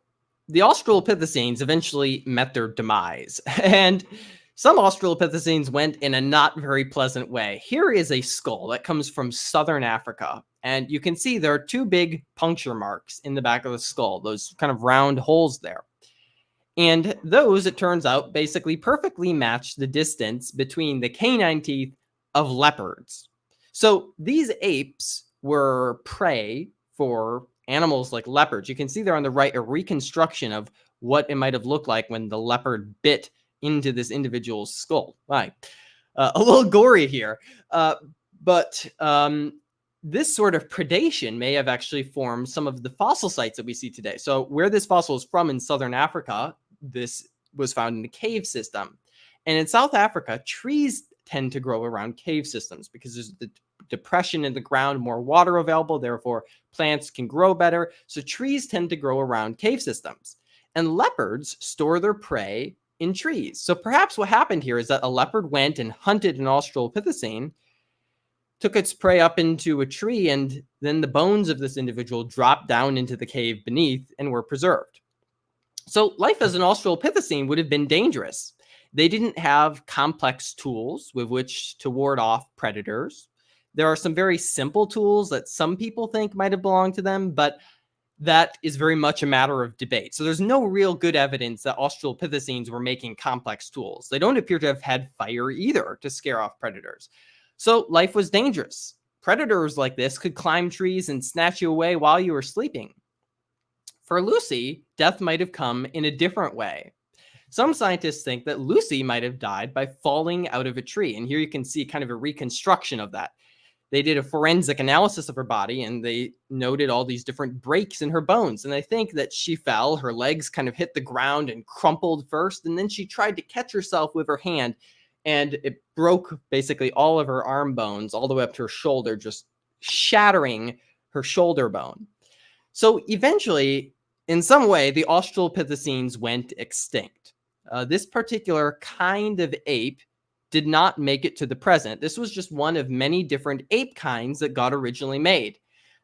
the Australopithecines eventually met their demise, and some Australopithecines went in a not very pleasant way. Here is a skull that comes from southern Africa, and you can see there are two big puncture marks in the back of the skull, those kind of round holes there. And those, it turns out, basically perfectly match the distance between the canine teeth of leopards. So these apes were prey for animals like leopards. You can see there on the right a reconstruction of what it might have looked like when the leopard bit into this individual's skull. Right. A little gory here. But this sort of predation may have actually formed some of the fossil sites that we see today. So where this fossil is from in southern Africa, this was found in a cave system. And in South Africa, trees tend to grow around cave systems because there's the depression in the ground, more water available, therefore plants can grow better. So trees tend to grow around cave systems. And leopards store their prey in trees. So perhaps what happened here is that a leopard went and hunted an Australopithecine, took its prey up into a tree, and then the bones of this individual dropped down into the cave beneath and were preserved. So life as an Australopithecine would have been dangerous. They didn't have complex tools with which to ward off predators. There are some very simple tools that some people think might have belonged to them, but that is very much a matter of debate. So there's no real good evidence that Australopithecines were making complex tools. They don't appear to have had fire either to scare off predators. So life was dangerous. Predators like this could climb trees and snatch you away while you were sleeping. For Lucy, death might have come in a different way. Some scientists think that Lucy might have died by falling out of a tree. And here you can see kind of a reconstruction of that. They did a forensic analysis of her body and they noted all these different breaks in her bones. And they think that she fell, her legs kind of hit the ground and crumpled first. And then she tried to catch herself with her hand and it broke basically all of her arm bones all the way up to her shoulder, just shattering her shoulder bone. So eventually, in some way, the Australopithecines went extinct. This particular kind of ape did not make it to the present. This was just one of many different ape kinds that got originally made.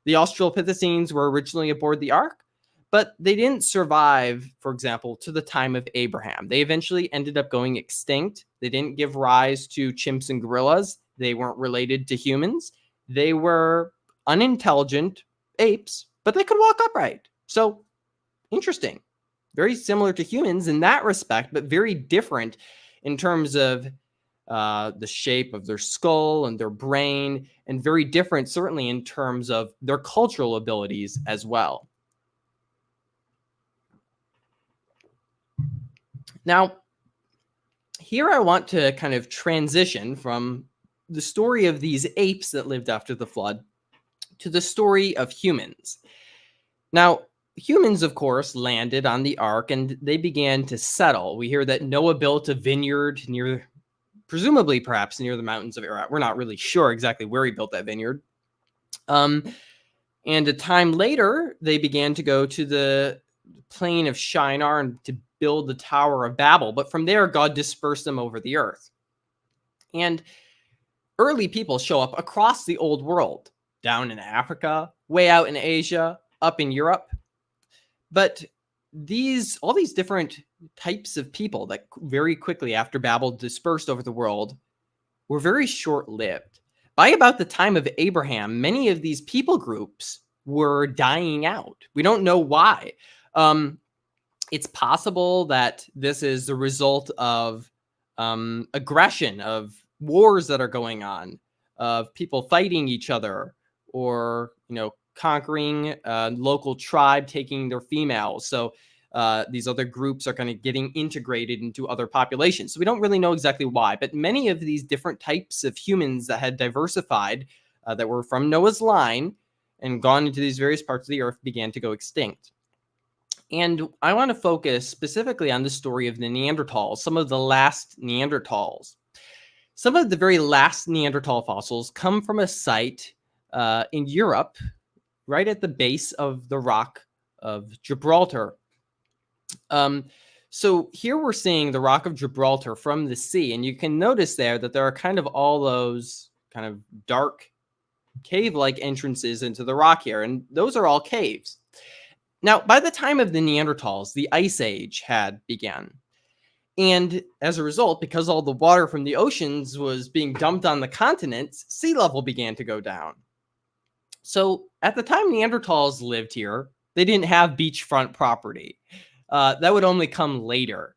The Australopithecines were originally aboard the Ark, but they didn't survive, for example, to the time of Abraham. They eventually ended up going extinct. They didn't give rise to chimps and gorillas. They weren't related to humans. They were unintelligent apes, but they could walk upright. So, interesting. Very similar to humans in that respect, but very different in terms of the shape of their skull and their brain, and very different certainly in terms of their cultural abilities as well. Now, here I want to kind of transition from the story of these apes that lived after the flood to the story of humans. Now, humans, of course, landed on the Ark and they began to settle. We hear that Noah built a vineyard near, presumably perhaps near the mountains of Ararat. We're not really sure exactly where he built that vineyard. And a time later, they began to go to the plain of Shinar and to build the Tower of Babel. But from there, God dispersed them over the earth. And early people show up across the old world, down in Africa, way out in Asia, up in Europe. But all these different types of people that very quickly after Babel dispersed over the world were very short-lived. By about the time of Abraham, many of these people groups were dying out. We don't know why. It's possible that this is the result of aggression, of wars that are going on, of people fighting each other, or conquering a local tribe, taking their females. So these other groups are kind of getting integrated into other populations. So we don't really know exactly why, but many of these different types of humans that had diversified, that were from Noah's line and gone into these various parts of the earth, began to go extinct. And I want to focus specifically on the story of the Neanderthals, some of the last Neanderthals. Some of the very last Neanderthal fossils come from a site in Europe, right at the base of the Rock of Gibraltar. So here we're seeing the Rock of Gibraltar from the sea, and you can notice there that there are kind of all those kind of dark cave-like entrances into the rock here, and those are all caves. Now, by the time of the Neanderthals, the Ice Age had begun. And as a result, because all the water from the oceans was being dumped on the continents, sea level began to go down. So at the time Neanderthals lived here, they didn't have beachfront property. That would only come later.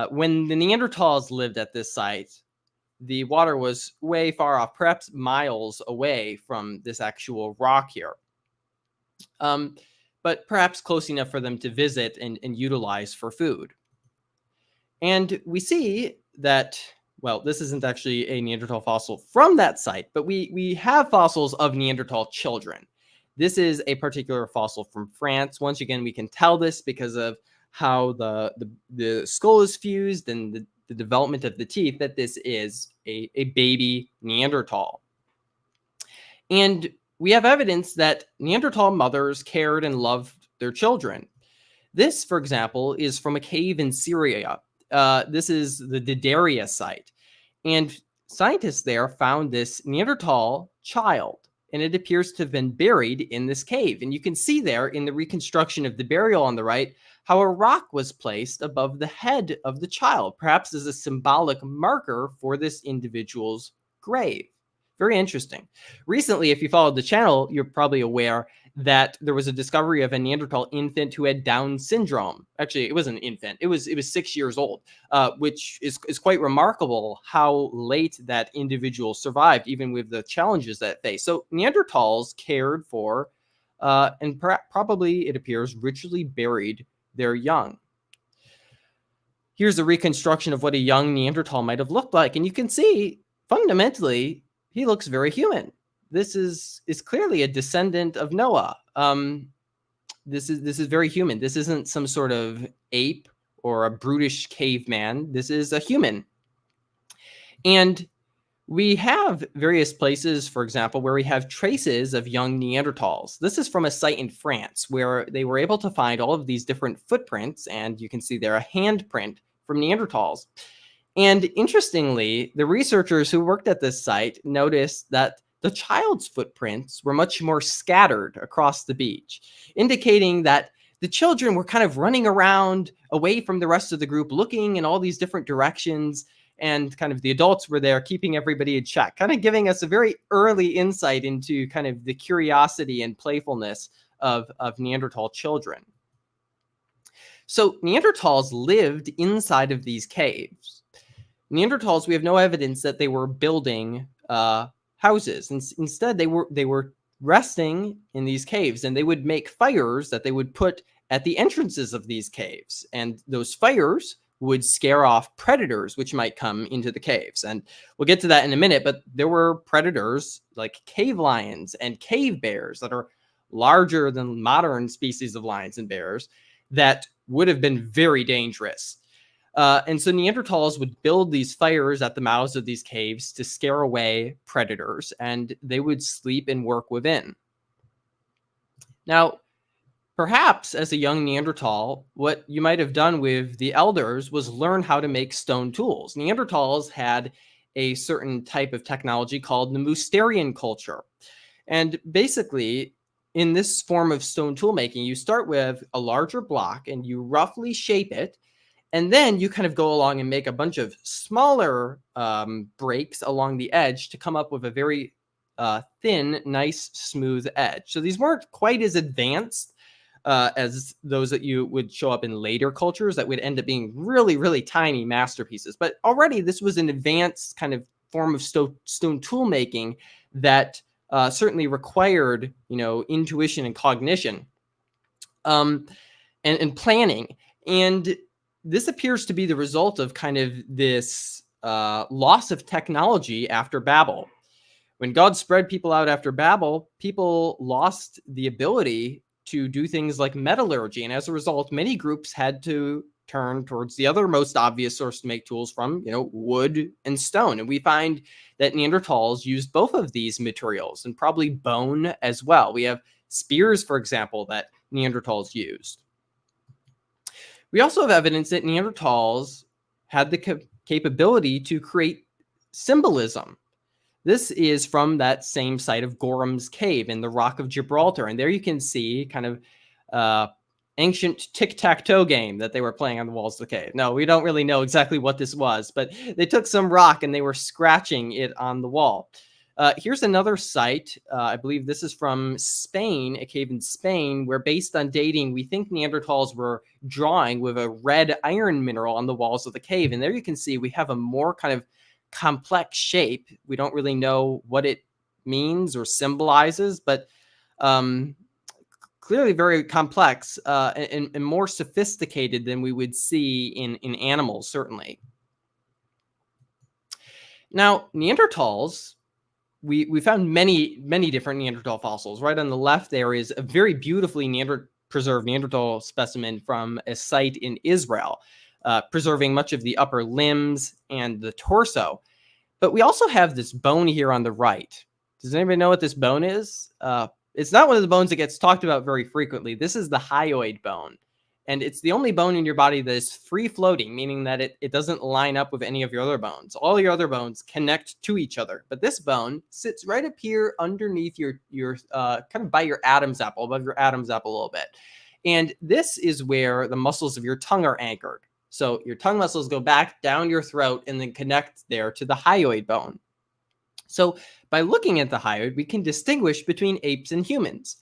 When the Neanderthals lived at this site, the water was way far off, perhaps miles away from this actual rock here. But perhaps close enough for them to visit and utilize for food. And we see that, well, this isn't actually a Neanderthal fossil from that site, but we have fossils of Neanderthal children. This is a particular fossil from France. Once again, we can tell this because of how the skull is fused and the development of the teeth, that this is a baby Neanderthal. And we have evidence that Neanderthal mothers cared and loved their children. This, for example, is from a cave in Syria. This is the Didaria site. And scientists there found this Neanderthal child, and it appears to have been buried in this cave. And you can see there in the reconstruction of the burial on the right, how a rock was placed above the head of the child, perhaps as a symbolic marker for this individual's grave. Very interesting. Recently, if you followed the channel, you're probably aware that there was a discovery of a Neanderthal infant who had Down syndrome. Actually, it wasn't an infant. It was 6 years old, which is quite remarkable how late that individual survived, even with the challenges that it faced. So Neanderthals cared for, and probably, it appears, ritually buried their young. Here's a reconstruction of what a young Neanderthal might have looked like. And you can see, fundamentally, he looks very human. This is clearly a descendant of Noah. This is very human. This isn't some sort of ape or a brutish caveman. This is a human. And we have various places, for example, where we have traces of young Neanderthals. This is from a site in France where they were able to find all of these different footprints, and you can see there a handprint from Neanderthals. And interestingly, the researchers who worked at this site noticed that the child's footprints were much more scattered across the beach, indicating that the children were kind of running around away from the rest of the group, looking in all these different directions, and kind of the adults were there keeping everybody in check, kind of giving us a very early insight into kind of the curiosity and playfulness of Neanderthal children. So Neanderthals lived inside of these caves. Neanderthals, we have no evidence that they were building houses. Instead, they were resting in these caves, and they would make fires that they would put at the entrances of these caves. And those fires would scare off predators which might come into the caves. And we'll get to that in a minute, but there were predators like cave lions and cave bears that are larger than modern species of lions and bears that would have been very dangerous. And so Neanderthals would build these fires at the mouths of these caves to scare away predators, and they would sleep and work within. Now, perhaps as a young Neanderthal, what you might have done with the elders was learn how to make stone tools. Neanderthals had a certain type of technology called the Mousterian culture. And basically, in this form of stone tool making, you start with a larger block and you roughly shape it. And then you kind of go along and make a bunch of smaller breaks along the edge to come up with a very thin, nice, smooth edge. So these weren't quite as advanced as those that you would show up in later cultures that would end up being really, really tiny masterpieces. But already this was an advanced kind of form of stone tool making that certainly required, intuition and cognition and planning. And this appears to be the result of kind of this loss of technology after Babel. When God spread people out after Babel, people lost the ability to do things like metallurgy. And as a result, many groups had to turn towards the other most obvious source to make tools from, wood and stone. And we find that Neanderthals used both of these materials and probably bone as well. We have spears, for example, that Neanderthals used. We also have evidence that Neanderthals had the capability to create symbolism. This is from that same site of Gorham's Cave in the Rock of Gibraltar. And there you can see kind of ancient tic-tac-toe game that they were playing on the walls of the cave. No, we don't really know exactly what this was, but they took some rock and they were scratching it on the wall. Here's another site. I believe this is from Spain, a cave in Spain, where based on dating, we think Neanderthals were drawing with a red iron mineral on the walls of the cave. And there you can see we have a more kind of complex shape. We don't really know what it means or symbolizes, but clearly very complex and more sophisticated than we would see in animals, certainly. Now, Neanderthals, we found many different Neanderthal fossils. Right on the left there is a very beautifully preserved Neanderthal specimen from a site in Israel, preserving much of the upper limbs and the torso. But we also have this bone here on the right. Does anybody know what this bone is? It's not one of the bones that gets talked about very frequently. This is the hyoid bone. And it's the only bone in your body that is free floating, meaning that it doesn't line up with any of your other bones. All your other bones connect to each other. But this bone sits right up here underneath your kind of by your Adam's apple, above your Adam's apple a little bit. And this is where the muscles of your tongue are anchored. So your tongue muscles go back down your throat and then connect there to the hyoid bone. So by looking at the hyoid, we can distinguish between apes and humans.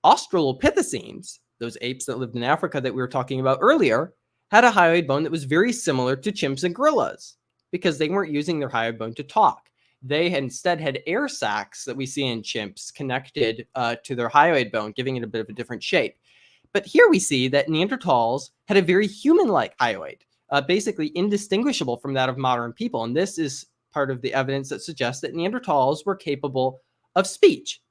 Australopithecines, those apes that lived in Africa that we were talking about earlier, had a hyoid bone that was very similar to chimps and gorillas because they weren't using their hyoid bone to talk. They instead had air sacs that we see in chimps connected to their hyoid bone, giving it a bit of a different shape. But here we see that Neanderthals had a very human-like hyoid, basically indistinguishable from that of modern people. And this is part of the evidence that suggests that Neanderthals were capable of speech.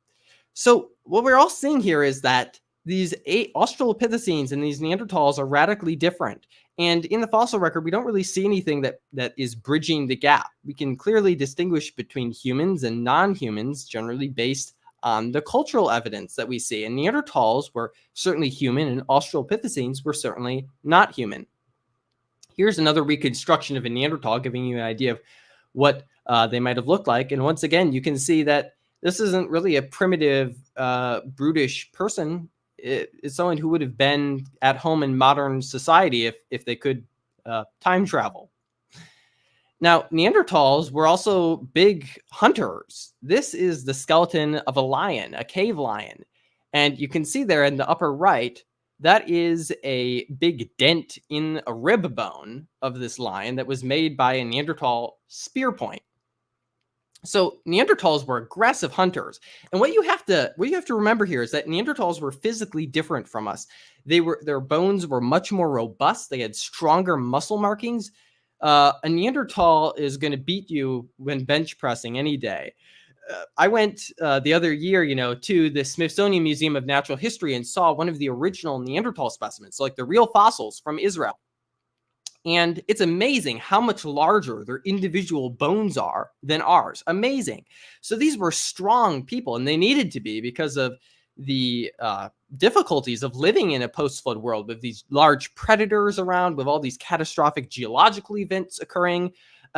So what we're all seeing here is that these Australopithecines and these Neanderthals are radically different. And in the fossil record, we don't really see anything that is bridging the gap. We can clearly distinguish between humans and non-humans, generally based on the cultural evidence that we see. And Neanderthals were certainly human, and Australopithecines were certainly not human. Here's another reconstruction of a Neanderthal, giving you an idea of what they might have looked like. And once again, you can see that this isn't really a primitive, brutish person. It's someone who would have been at home in modern society if they could time travel. Now, Neanderthals were also big hunters. This is the skeleton of a lion, a cave lion. And you can see there in the upper right, that is a big dent in a rib bone of this lion that was made by a Neanderthal spear point. So Neanderthals were aggressive hunters. And what you have to remember here is that Neanderthals were physically different from us. Their bones were much more robust. They had stronger muscle markings. A Neanderthal is going to beat you when bench pressing any day. I went the other year, to the Smithsonian Museum of Natural History and saw one of the original Neanderthal specimens, like the real fossils from Israel. And it's amazing how much larger their individual bones are than ours. Amazing. So these were strong people, and they needed to be because of the difficulties of living in a post-flood world with these large predators around, with all these catastrophic geological events occurring.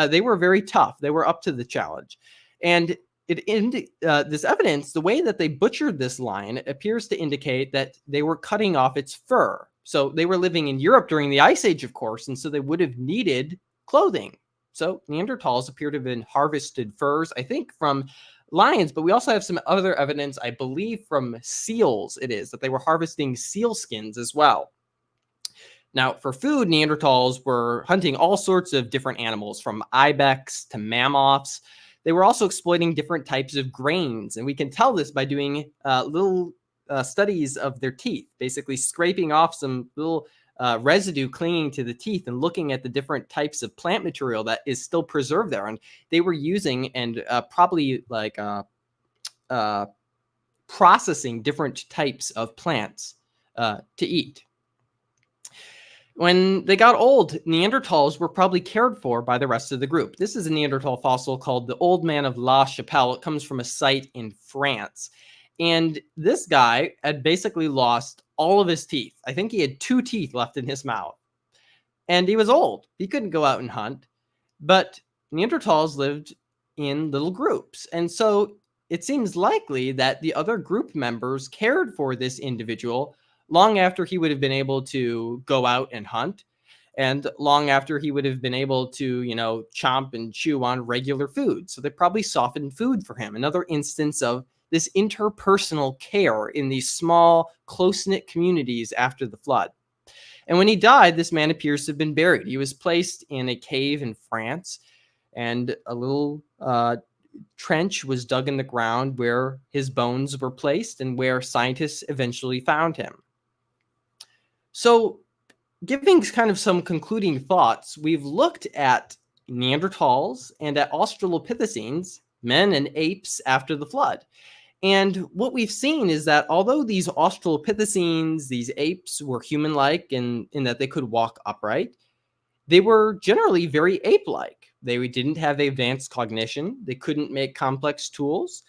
They were very tough. They were up to the challenge. And this evidence, the way that they butchered this lion, appears to indicate that they were cutting off its fur. So they were living in Europe during the Ice Age, of course, and so they would have needed clothing. So Neanderthals appear to have been harvested furs, I think, from lions, but we also have some other evidence, I believe, from seals, that they were harvesting seal skins as well. Now, for food, Neanderthals were hunting all sorts of different animals, from ibex to mammoths. They were also exploiting different types of grains, and we can tell this by doing little studies of their teeth, basically scraping off some little residue clinging to the teeth and looking at the different types of plant material that is still preserved there. And they were using and probably like processing different types of plants to eat. When they got old, Neanderthals were probably cared for by the rest of the group. This is a Neanderthal fossil called the Old Man of La Chapelle. It comes from a site in France. And this guy had basically lost all of his teeth. I think he had 2 teeth left in his mouth. And he was old. He couldn't go out and hunt. But Neanderthals lived in little groups. And so it seems likely that the other group members cared for this individual long after he would have been able to go out and hunt, and long after he would have been able to, chomp and chew on regular food. So they probably softened food for him. Another instance of this interpersonal care in these small, close-knit communities after the flood. And when he died, this man appears to have been buried. He was placed in a cave in France, and a little trench was dug in the ground where his bones were placed and where scientists eventually found him. So, giving kind of some concluding thoughts, we've looked at Neanderthals and at Australopithecines, men and apes after the flood. And what we've seen is that although these Australopithecines, these apes, were human-like in that they could walk upright, they were generally very ape-like. They didn't have advanced cognition, they couldn't make complex tools,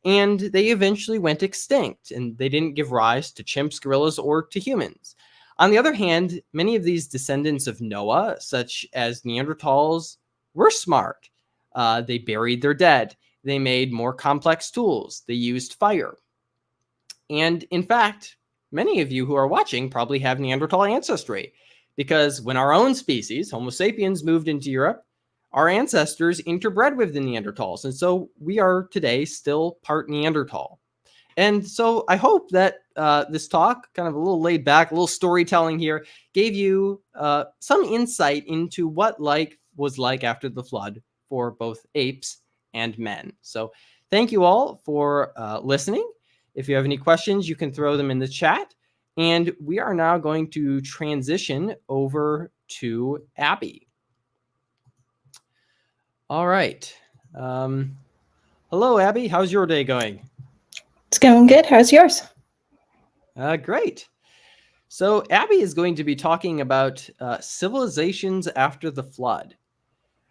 and they eventually went extinct, and they didn't give rise to chimps, gorillas, or to humans. On the other hand, many of these descendants of Noah, such as Neanderthals, were smart. They buried their dead. They made more complex tools. They used fire. And in fact, many of you who are watching probably have Neanderthal ancestry, because when our own species, Homo sapiens, moved into Europe, our ancestors interbred with the Neanderthals. And so we are today still part Neanderthal. And so I hope that this talk, kind of a little laid back, a little storytelling here, gave you some insight into what life was like after the flood for both apes and men. So thank you all for listening. If you have any questions, you can throw them in the chat. And we are now going to transition over to Abby. All right. Hello, Abby. How's your day going? It's going good. How's yours? Great. So Abby is going to be talking about civilizations after the flood.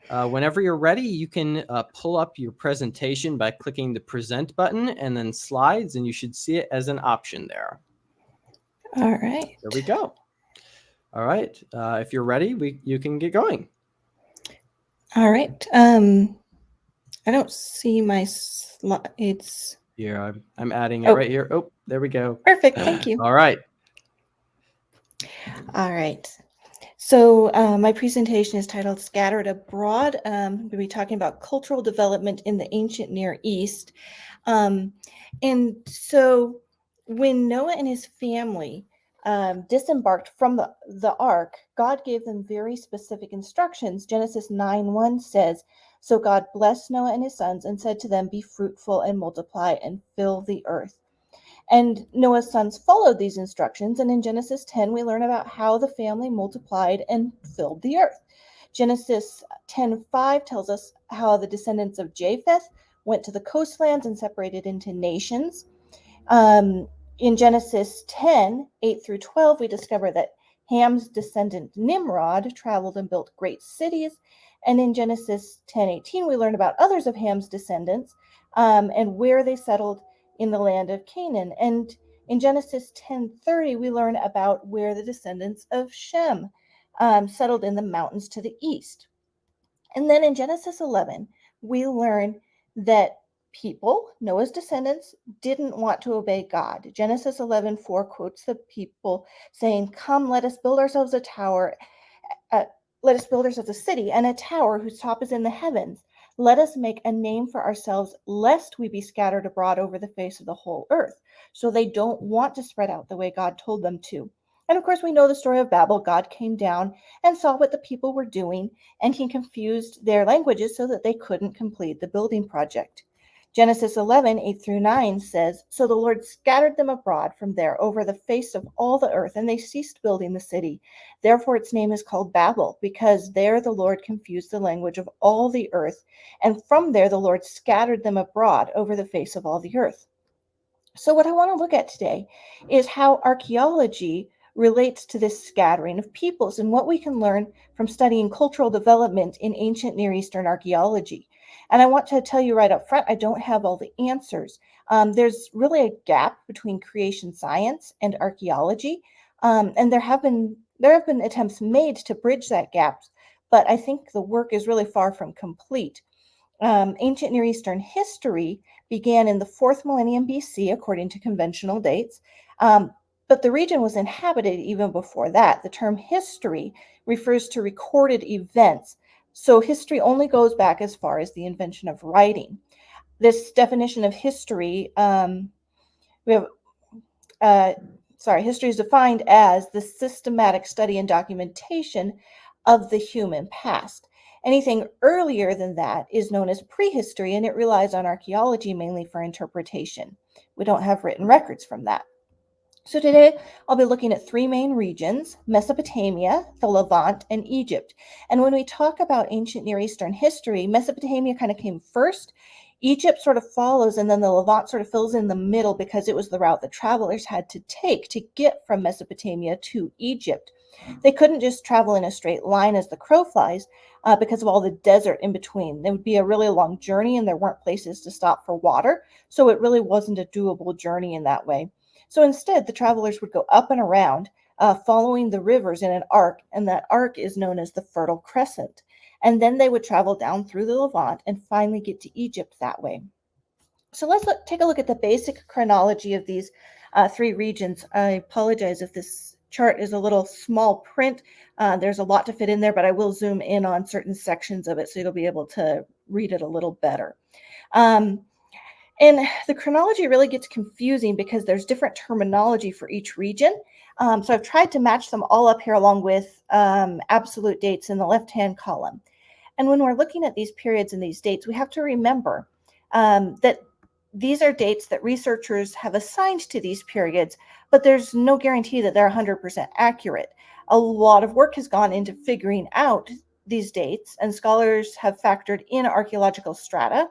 Whenever you're ready, you can pull up your presentation by clicking the present button and then slides, and you should see it as an option there. All right. There we go. All right. If you're ready, you can get going. All right. I don't see my slides. Here, I'm adding it right here. Oh, there we go. Perfect. Thank you. All right. All right. So my presentation is titled Scattered Abroad. We'll be talking about cultural development in the ancient Near East. And so when Noah and his family disembarked from the ark, God gave them very specific instructions. Genesis 9:1 says, "So God blessed Noah and his sons and said to them, 'Be fruitful and multiply and fill the earth.'" And Noah's sons followed these instructions. And in Genesis 10, we learn about how the family multiplied and filled the earth. Genesis 10:5 tells us how the descendants of Japheth went to the coastlands and separated into nations. In Genesis 10:8 through 12, we discover that Ham's descendant Nimrod traveled and built great cities. And in Genesis 10:18, we learn about others of Ham's descendants and where they settled in the land of Canaan. And in Genesis 10:30, we learn about where the descendants of Shem settled in the mountains to the east. And then in Genesis 11, we learn that people, Noah's descendants, didn't want to obey God. Genesis 11:4 quotes the people saying, "Come, let us build ourselves a tower. Let us build ourselves a city and a tower whose top is in the heavens. Let us make a name for ourselves, lest we be scattered abroad over the face of the whole earth." So they don't want to spread out the way God told them to. And of course, we know the story of Babel. God came down and saw what the people were doing, and he confused their languages so that they couldn't complete the building project. Genesis 11:8 through 9 says, "So the Lord scattered them abroad from there over the face of all the earth, and they ceased building the city. Therefore its name is called Babel, because there the Lord confused the language of all the earth. And from there the Lord scattered them abroad over the face of all the earth." So what I want to look at today is how archaeology relates to this scattering of peoples and what we can learn from studying cultural development in ancient Near Eastern archaeology. And I want to tell you right up front, I don't have all the answers. There's really a gap between creation science and archaeology, and there have been attempts made to bridge that gap, but I think the work is really far from complete. Ancient Near Eastern history began in the 4th millennium BC, according to conventional dates. but the region was inhabited even before that. The term history refers to recorded events. So history only goes back as far as the invention of writing. This definition of history, we have, history is defined as the systematic study and documentation of the human past. Anything earlier than that is known as prehistory, and it relies on archaeology mainly for interpretation. We don't have written records from that. So today I'll be looking at three main regions: Mesopotamia, the Levant, and Egypt. And when we talk about ancient Near Eastern history, Mesopotamia kind of came first. Egypt sort of follows, and then the Levant sort of fills in the middle because it was the route that travelers had to take to get from Mesopotamia to Egypt. They couldn't just travel in a straight line as the crow flies because of all the desert in between. It would be a really long journey, and there weren't places to stop for water, so it really wasn't a doable journey in that way. So instead, the travelers would go up and around, following the rivers in an arc, and that arc is known as the Fertile Crescent. And then they would travel down through the Levant and finally get to Egypt that way. So let's take a look at the basic chronology of these three regions. I apologize if this chart is a little small print. There's a lot to fit in there, but I will zoom in on certain sections of it so you'll be able to read it a little better. And the chronology really gets confusing because there's different terminology for each region. So I've tried to match them all up here along with absolute dates in the left-hand column. And when we're looking at these periods and these dates, we have to remember that these are dates that researchers have assigned to these periods, but there's no guarantee that they're 100% accurate. A lot of work has gone into figuring out these dates, and scholars have factored in archaeological strata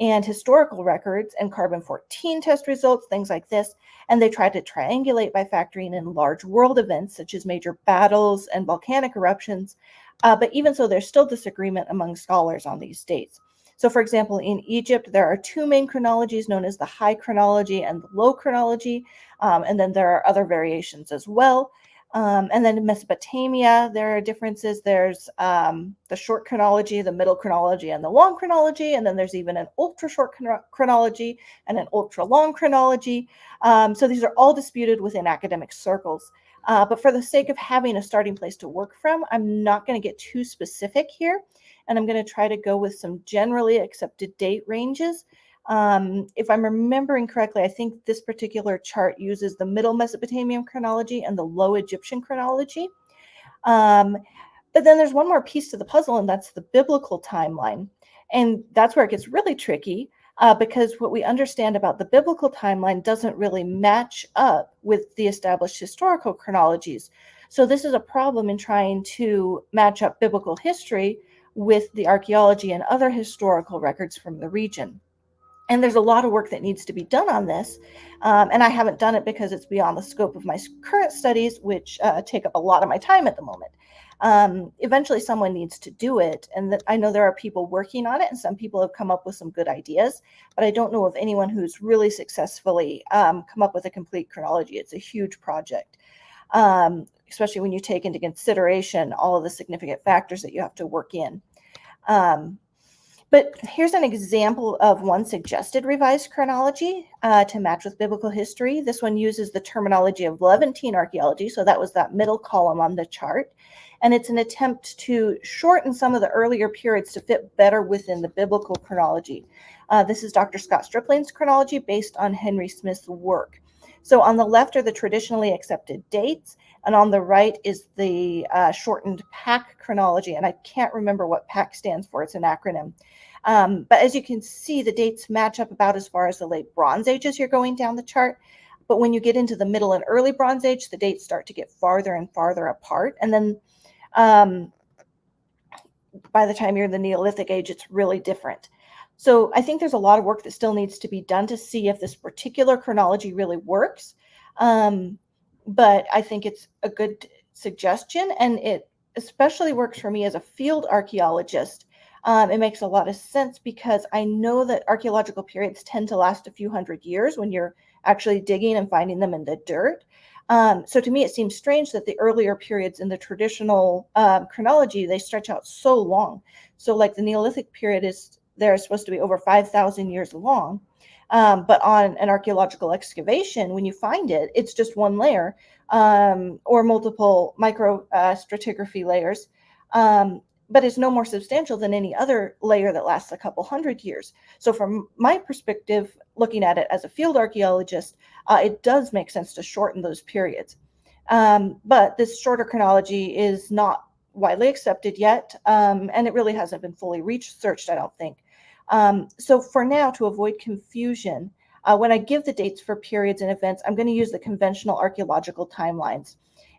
and historical records and carbon-14 test results, things like this, and they tried to triangulate by factoring in large world events such as major battles and volcanic eruptions. But even so, there's still disagreement among scholars on these dates. So for example, in Egypt, there are two main chronologies known as the high chronology and the low chronology, and then there are other variations as well. And then in Mesopotamia, there are differences. There's the short chronology, the middle chronology, and the long chronology. And then there's even an ultra short chronology and an ultra long chronology. So these are all disputed within academic circles. But for the sake of having a starting place to work from, I'm not going to get too specific here. And I'm going to try to go with some generally accepted date ranges. If I'm remembering correctly, I think this particular chart uses the middle Mesopotamian chronology and the low Egyptian chronology. But then there's one more piece to the puzzle, and that's the biblical timeline. And that's where it gets really tricky because what we understand about the biblical timeline doesn't really match up with the established historical chronologies. So this is a problem in trying to match up biblical history with the archaeology and other historical records from the region. And there's a lot of work that needs to be done on this. And I haven't done it because it's beyond the scope of my current studies, which take up a lot of my time at the moment. Eventually, someone needs to do it. And I know there are people working on it, and some people have come up with some good ideas. But I don't know of anyone who's really successfully come up with a complete chronology. It's a huge project, especially when you take into consideration all of the significant factors that you have to work in. But here's an example of one suggested revised chronology to match with biblical history. This one uses the terminology of Levantine archaeology, so that was that middle column on the chart. And it's an attempt to shorten some of the earlier periods to fit better within the biblical chronology. This is Dr. Scott Stripling's chronology based on Henry Smith's work. So on the left are the traditionally accepted dates, and on the right is the shortened PAC chronology. And I can't remember what PAC stands for. It's an acronym. But as you can see, the dates match up about as far as the late Bronze Age as you're going down the chart. But when you get into the middle and early Bronze Age, the dates start to get farther and farther apart. And then by the time you're in the Neolithic age, it's really different. So I think there's a lot of work that still needs to be done to see if this particular chronology really works. But I think it's a good suggestion, and it especially works for me as a field archaeologist. It makes a lot of sense because I know that archaeological periods tend to last a few hundred years when you're actually digging and finding them in the dirt. So to me, it seems strange that the earlier periods in the traditional chronology, they stretch out so long. So like the Neolithic period is supposed to be over 5,000 years long. But on an archaeological excavation, when you find it, it's just one layer or multiple micro stratigraphy layers. But it's no more substantial than any other layer that lasts a couple hundred years. So from my perspective, looking at it as a field archaeologist, it does make sense to shorten those periods. But this shorter chronology is not widely accepted yet, and it really hasn't been fully researched, I don't think. So for now, to avoid confusion, when I give the dates for periods and events, I'm going to use the conventional archaeological timelines.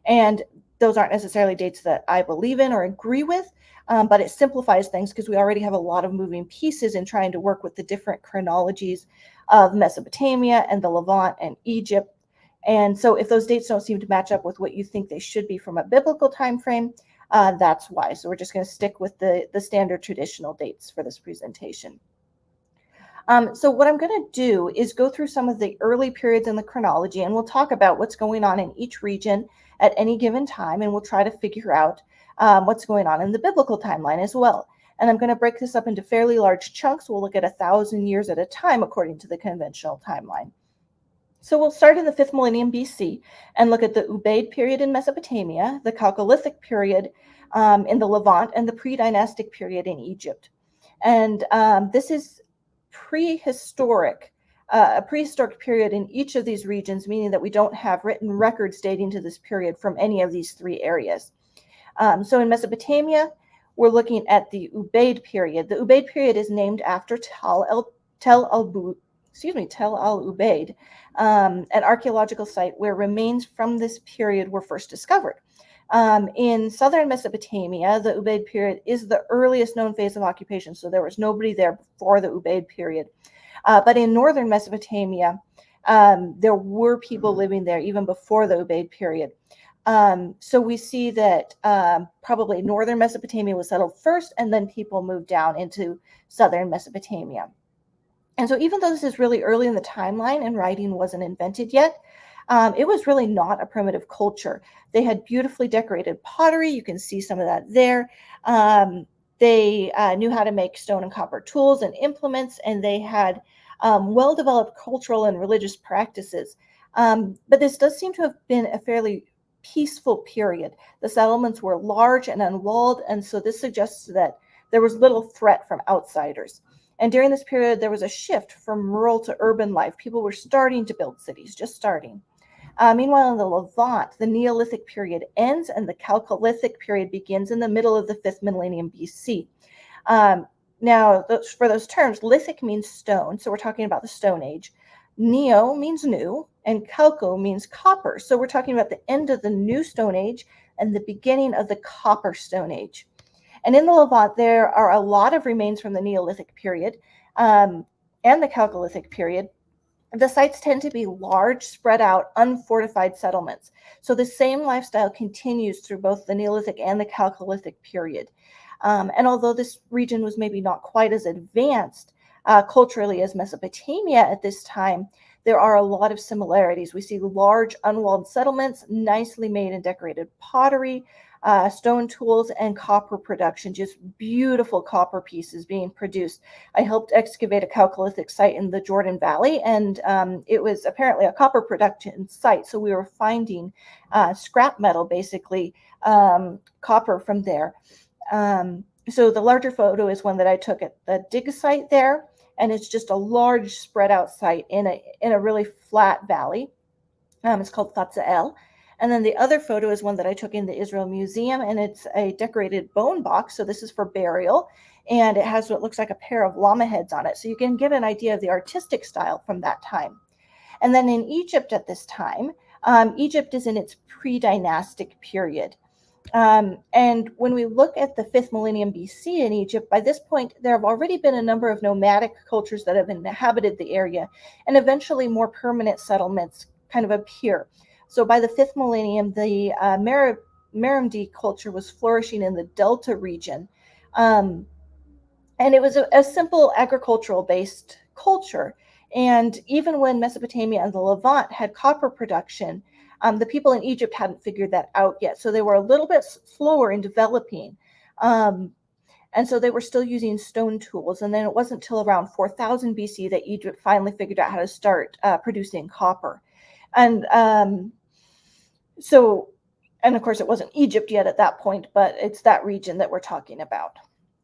And those aren't necessarily dates that I believe in or agree with, but it simplifies things because we already have a lot of moving pieces in trying to work with the different chronologies of Mesopotamia and the Levant and Egypt. And so if those dates don't seem to match up with what you think they should be from a biblical time frame, that's why. So we're just going to stick with the standard traditional dates for this presentation. So what I'm going to do is go through some of the early periods in the chronology, and we'll talk about what's going on in each region at any given time, and we'll try to figure out what's going on in the biblical timeline as well. And I'm going to break this up into fairly large chunks. We'll look at 1,000 years at a time according to the conventional timeline. So we'll start in the 5th millennium BC and look at the Ubaid period in Mesopotamia, the Chalcolithic period in the Levant, and the pre-dynastic period in Egypt. And this is prehistoric, a prehistoric period in each of these regions, meaning that we don't have written records dating to this period from any of these 3 areas. So in Mesopotamia, we're looking at the Ubaid period. The Ubaid period is named after Tel al-Ubaid, an archaeological site where remains from this period were first discovered. In southern Mesopotamia, the Ubaid period is the earliest known phase of occupation, so there was nobody there before the Ubaid period. But in northern Mesopotamia, there were people living there even before the Ubaid period. So we see that probably northern Mesopotamia was settled first, and then people moved down into southern Mesopotamia. And so even though this is really early in the timeline and writing wasn't invented yet, it was really not a primitive culture. They had beautifully decorated pottery. You can see some of that there. They knew how to make stone and copper tools and implements, and they had well-developed cultural and religious practices. But this does seem to have been a fairly peaceful period. The settlements were large and unwalled, and so this suggests that there was little threat from outsiders. And during this period, there was a shift from rural to urban life. People were starting to build cities, just starting. Meanwhile, in the Levant, the Neolithic period ends and the Chalcolithic period begins in the middle of the 5th millennium BC. Now, for those terms, lithic means stone, so we're talking about the Stone Age. Neo means new, and Chalco means copper. So we're talking about the end of the New Stone Age and the beginning of the Copper Stone Age. And in the Levant, there are a lot of remains from the Neolithic period and the Chalcolithic period. The sites tend to be large, spread out, unfortified settlements. So the same lifestyle continues through both the Neolithic and the Chalcolithic period. And although this region was maybe not quite as advanced culturally as Mesopotamia at this time, there are a lot of similarities. We see large, unwalled settlements, nicely made and decorated pottery, stone tools, and copper production, just beautiful copper pieces being produced. I helped excavate a Chalcolithic site in the Jordan Valley, and it was apparently a copper production site. So we were finding scrap metal, basically copper from there. So the larger photo is one that I took at the dig site there, and it's just a large spread out site in a really flat valley. It's called Fatzael. And then the other photo is one that I took in the Israel Museum, and it's a decorated bone box. So this is for burial, and it has what looks like a pair of llama heads on it. So you can get an idea of the artistic style from that time. And then in Egypt at this time, Egypt is in its pre-dynastic period. And when we look at the 5th millennium BC in Egypt, by this point, there have already been a number of nomadic cultures that have inhabited the area, and eventually more permanent settlements kind of appear. So by the 5th millennium, the Merimdi culture was flourishing in the Delta region. And it was a simple agricultural-based culture. And even when Mesopotamia and the Levant had copper production, the people in Egypt hadn't figured that out yet. So they were a little bit slower in developing. And so they were still using stone tools. And then it wasn't until around 4000 BC that Egypt finally figured out how to start producing copper. And and of course, it wasn't Egypt yet at that point, but it's that region that we're talking about.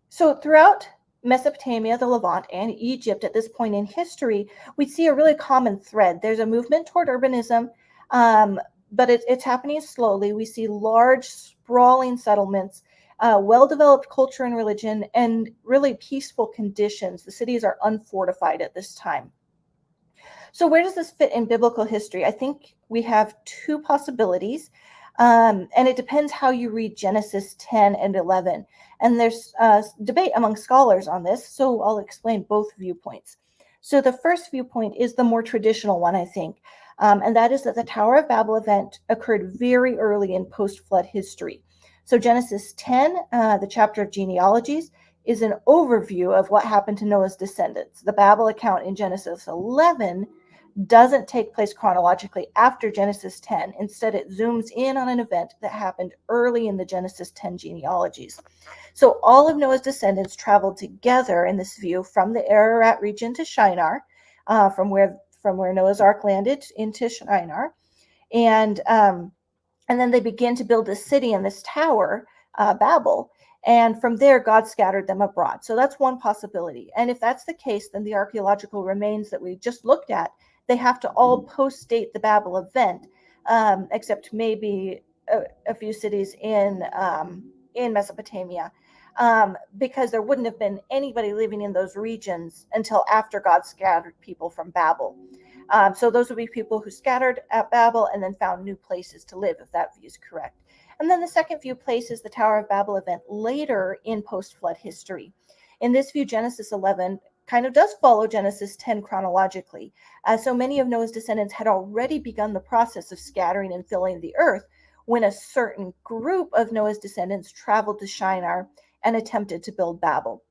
So throughout Mesopotamia, the Levant, and Egypt at this point in history, we see a really common thread. There's a movement toward urbanism, but it's happening slowly. We see large, sprawling settlements, well-developed culture and religion, and really peaceful conditions. The cities are unfortified at this time. So where does this fit in biblical history? I think we have two possibilities, and it depends how you read Genesis 10 and 11. And there's debate among scholars on this, so I'll explain both viewpoints. So the first viewpoint is the more traditional one, I think, and that is that the Tower of Babel event occurred very early in post-flood history. So Genesis 10, the chapter of genealogies, is an overview of what happened to Noah's descendants. The Babel account in Genesis 11 doesn't take place chronologically after Genesis 10. Instead, it zooms in on an event that happened early in the Genesis 10 genealogies. So all of Noah's descendants traveled together in this view from the Ararat region to Shinar, from where Noah's Ark landed into Shinar. And then they began to build this city and this tower, Babel. And from there, God scattered them abroad. So that's one possibility. And if that's the case, then the archaeological remains that we just looked at, they have to all post-date the Babel event, except maybe a few cities in Mesopotamia, because there wouldn't have been anybody living in those regions until after God scattered people from Babel. So those would be people who scattered at Babel and then found new places to live, if that view is correct. And then the second view places the Tower of Babel event later in post-flood history. In this view, Genesis 11 kind of does follow Genesis 10 chronologically. So many of Noah's descendants had already begun the process of scattering and filling the earth when a certain group of Noah's descendants traveled to Shinar and attempted to build Babel.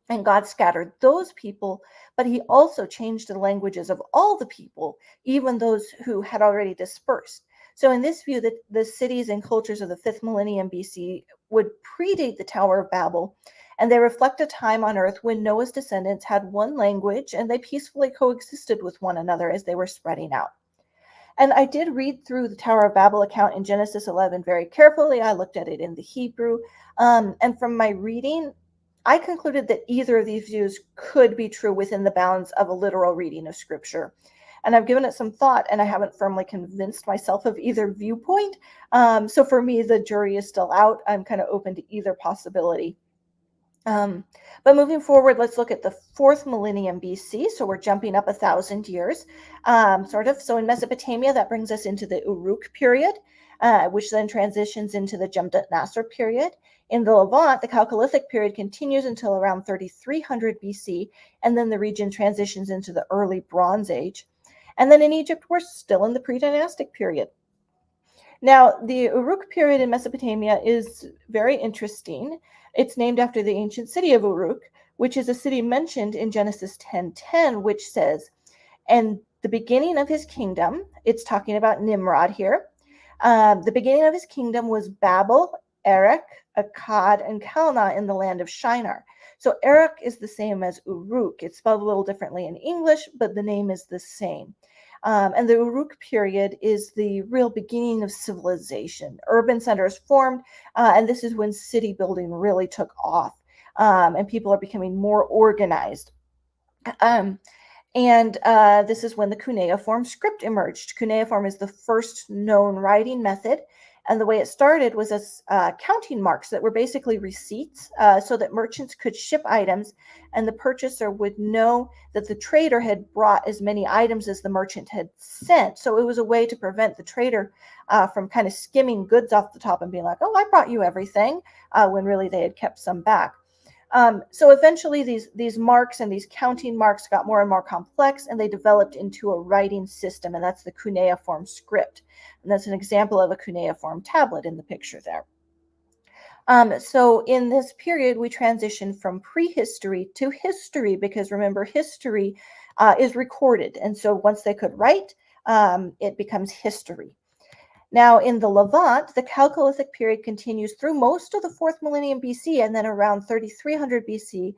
And God scattered those people, but he also changed the languages of all the people, even those who had already dispersed. So in this view, the cities and cultures of the 5th millennium BC would predate the Tower of Babel, and they reflect a time on earth when Noah's descendants had one language and they peacefully coexisted with one another as they were spreading out. And I did read through the Tower of Babel account in Genesis 11 very carefully. I looked at it in the Hebrew, and from my reading, I concluded that either of these views could be true within the bounds of a literal reading of Scripture. And I've given it some thought, and I haven't firmly convinced myself of either viewpoint. So for me, the jury is still out. I'm kind of open to either possibility. But moving forward, let's look at the 4th millennium BC. So we're jumping up 1,000 years, sort of. So in Mesopotamia, that brings us into the Uruk period, which then transitions into the Jumdet Nasr period. In the Levant, the Chalcolithic period continues until around 3300 BC, and then the region transitions into the early Bronze Age. And then in Egypt, we're still in the pre-dynastic period. Now, the Uruk period in Mesopotamia is very interesting. It's named after the ancient city of Uruk, which is a city mentioned in Genesis 10:10, which says, "And the beginning of his kingdom," it's talking about Nimrod here, "the beginning of his kingdom was Babel, Erech, Akkad, and Calneh in the land of Shinar." So Erech is the same as Uruk. It's spelled a little differently in English, but the name is the same. And the Uruk period is the real beginning of civilization. Urban centers formed, and this is when city building really took off, and people are becoming more organized. This is when the cuneiform script emerged. Cuneiform is the first known writing method, and the way it started was as counting marks that were basically receipts, so that merchants could ship items, and the purchaser would know that the trader had brought as many items as the merchant had sent. So it was a way to prevent the trader from kind of skimming goods off the top and being like, "Oh, I brought you everything," when really they had kept some back. So eventually these marks and these counting marks got more and more complex, and they developed into a writing system, and that's the cuneiform script. And that's an example of a cuneiform tablet in the picture there. So in this period, we transition from prehistory to history, because remember, history is recorded. And so once they could write, it becomes history. Now, in the Levant, the Chalcolithic period continues through most of the 4th millennium BC, and then around 3300 BC,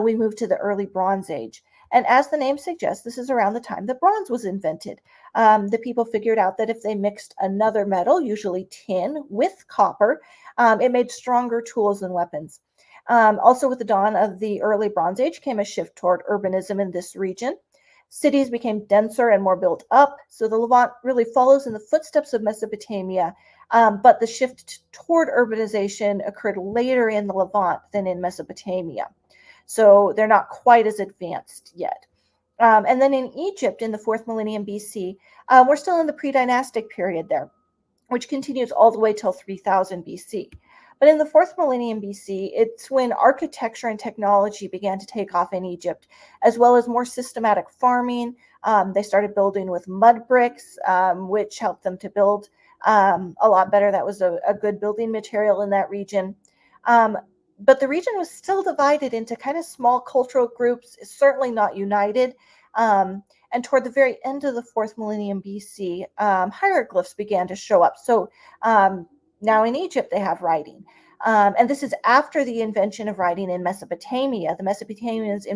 we move to the early Bronze Age. And as the name suggests, this is around the time that bronze was invented. The people figured out that if they mixed another metal, usually tin, with copper, it made stronger tools and weapons. Also, with the dawn of the early Bronze Age came a shift toward urbanism in this region. Cities became denser and more built up, so the Levant really follows in the footsteps of Mesopotamia, but the shift toward urbanization occurred later in the Levant than in Mesopotamia. So they're not quite as advanced yet. And then in Egypt, in the 4th millennium BC, we're still in the pre-dynastic period there, which continues all the way till 3000 BC. But in the 4th millennium BC, it's when architecture and technology began to take off in Egypt, as well as more systematic farming. They started building with mud bricks, which helped them to build a lot better. That was a good building material in that region. But the region was still divided into kind of small cultural groups, certainly not united. And toward the very end of the 4th millennium BC, hieroglyphs began to show up. So now in Egypt, they have writing. And this is after the invention of writing in Mesopotamia. The Mesopotamians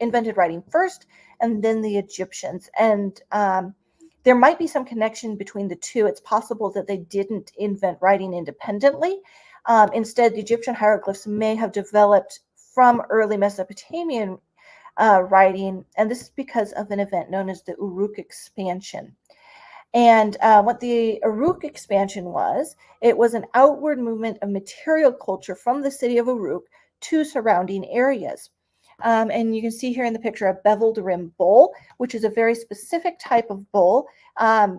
invented writing first, and then the Egyptians. And there might be some connection between the two. It's possible that they didn't invent writing independently. Instead, the Egyptian hieroglyphs may have developed from early Mesopotamian writing, and this is because of an event known as the Uruk expansion. And what the Uruk expansion was, it was an outward movement of material culture from the city of Uruk to surrounding areas. And you can see here in the picture a beveled rim bowl, which is a very specific type of bowl, a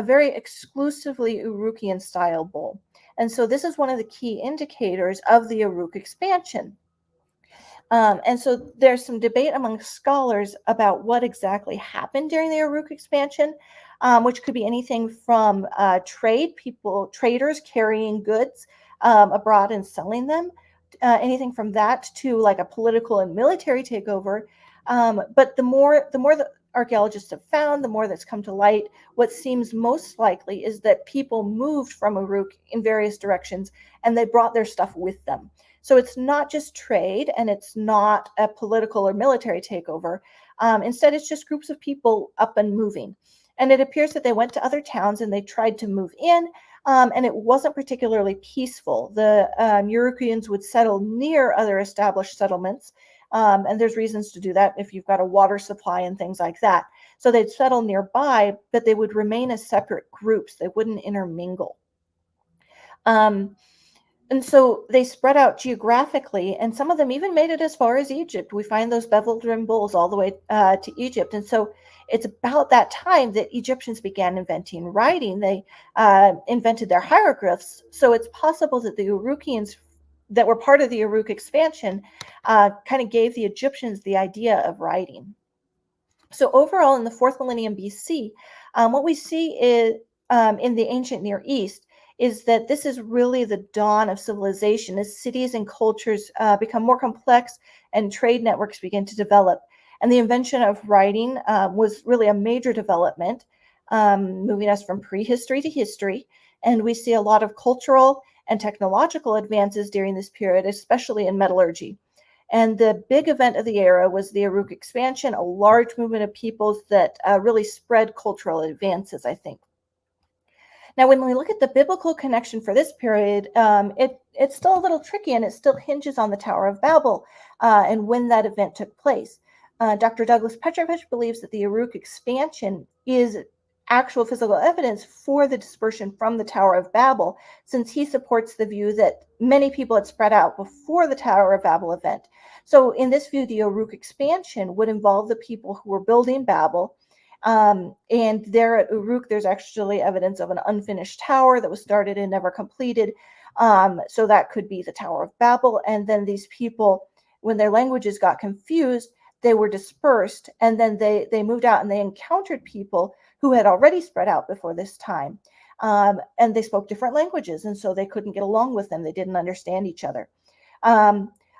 very exclusively Urukian style bowl. And so this is one of the key indicators of the Uruk expansion. And so there's some debate among scholars about what exactly happened during the Uruk expansion, which could be anything from traders carrying goods abroad and selling them, anything from that to like a political and military takeover. But the more that archaeologists have found, the more that's come to light, what seems most likely is that people moved from Uruk in various directions and they brought their stuff with them. So it's not just trade, and it's not a political or military takeover. Instead, it's just groups of people up and moving. And it appears that they went to other towns and they tried to move in, and it wasn't particularly peaceful. The Urukians would settle near other established settlements, and there's reasons to do that if you've got a water supply and things like that. So they'd settle nearby, but they would remain as separate groups. They wouldn't intermingle. And so they spread out geographically, and some of them even made it as far as Egypt. We find those beveled rim bowls all the way to Egypt. And so it's about that time that Egyptians began inventing writing. They invented their hieroglyphs. So it's possible that the Urukians that were part of the Uruk expansion kind of gave the Egyptians the idea of writing. So overall, in the 4th millennium BC, what we see is in the ancient Near East is that this is really the dawn of civilization as cities and cultures become more complex and trade networks begin to develop. And the invention of writing was really a major development, moving us from prehistory to history. And we see a lot of cultural and technological advances during this period, especially in metallurgy. And the big event of the era was the Uruk expansion, a large movement of peoples that really spread cultural advances, I think. Now, when we look at the biblical connection for this period, it's still a little tricky, and it still hinges on the Tower of Babel and when that event took place. Dr. Douglas Petrovich believes that the Uruk expansion is actual physical evidence for the dispersion from the Tower of Babel, since he supports the view that many people had spread out before the Tower of Babel event. So in this view, the Uruk expansion would involve the people who were building Babel. And there at Uruk, there's actually evidence of an unfinished tower that was started and never completed. So that could be the Tower of Babel. And then these people, when their languages got confused, they were dispersed. And then they moved out and they encountered people who had already spread out before this time. And they spoke different languages. And so they couldn't get along with them. They didn't understand each other.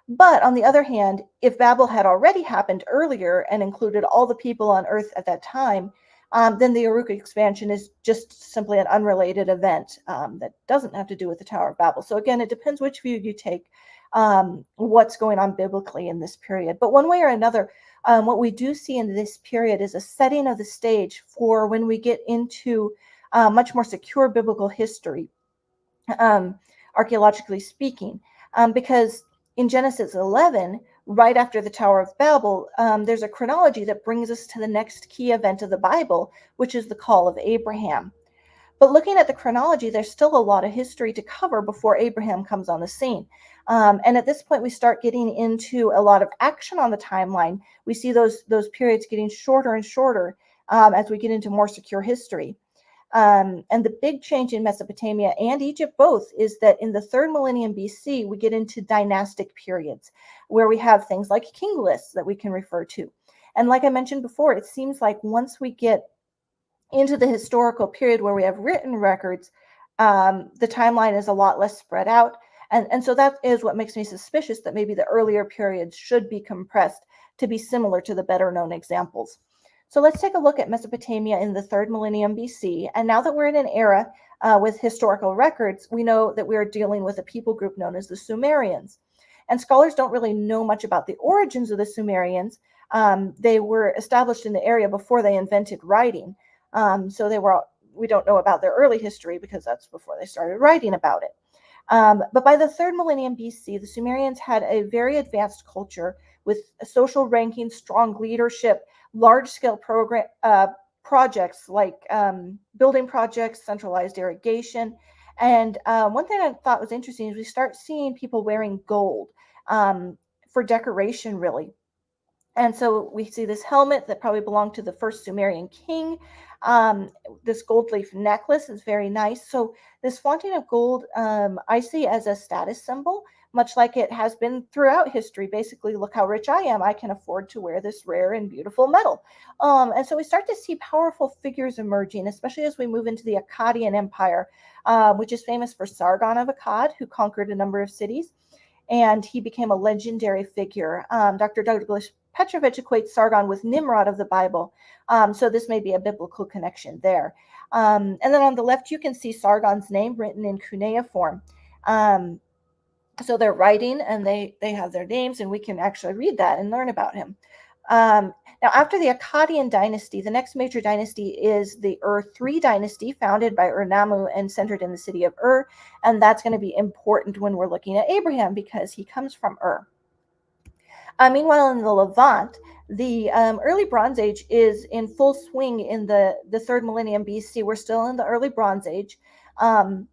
But on the other hand, if Babel had already happened earlier and included all the people on Earth at that time, then the Uruk expansion is just simply an unrelated event that doesn't have to do with the Tower of Babel. So again, it depends which view you take, what's going on biblically in this period. But one way or another, what we do see in this period is a setting of the stage for when we get into much more secure biblical history, archaeologically speaking, because in Genesis 11, right after the Tower of Babel, there's a chronology that brings us to the next key event of the Bible, which is the call of Abraham. But looking at the chronology, there's still a lot of history to cover before Abraham comes on the scene. And at this point, we start getting into a lot of action on the timeline. We see those periods getting shorter and shorter as we get into more secure history. And the big change in Mesopotamia and Egypt both is that in the 3rd millennium BC, we get into dynastic periods where we have things like king lists that we can refer to. And like I mentioned before, it seems like once we get into the historical period where we have written records, the timeline is a lot less spread out. And so that is what makes me suspicious that maybe the earlier periods should be compressed to be similar to the better known examples. So let's take a look at Mesopotamia in the 3rd millennium BC. And now that we're in an era with historical records, we know that we are dealing with a people group known as the Sumerians. And scholars don't really know much about the origins of the Sumerians. They were established in the area before they invented writing. So we don't know about their early history because that's before they started writing about it. But by the 3rd millennium BC, the Sumerians had a very advanced culture with a social ranking, strong leadership, large-scale projects like building projects, centralized irrigation. And one thing I thought was interesting is we start seeing people wearing gold for decoration, really. And so we see this helmet that probably belonged to the first Sumerian king. This gold leaf necklace is very nice. So this flaunting of gold, I see as a status symbol, much like it has been throughout history. Basically, look how rich I am. I can afford to wear this rare and beautiful metal. And so we start to see powerful figures emerging, especially as we move into the Akkadian Empire, which is famous for Sargon of Akkad, who conquered a number of cities. And he became a legendary figure. Dr. Douglas Petrovich equates Sargon with Nimrod of the Bible. So this may be a biblical connection there. And then on the left, you can see Sargon's name written in cuneiform. So they're writing and they have their names, and we can actually read that and learn about him. Now, after the Akkadian dynasty, the next major dynasty is the Ur-3 dynasty, founded by Ur-Nammu and centered in the city of Ur. And that's going to be important when we're looking at Abraham because he comes from Ur. Meanwhile, in the Levant, the early Bronze Age is in full swing in the 3rd millennium BC. We're still in the early Bronze Age. And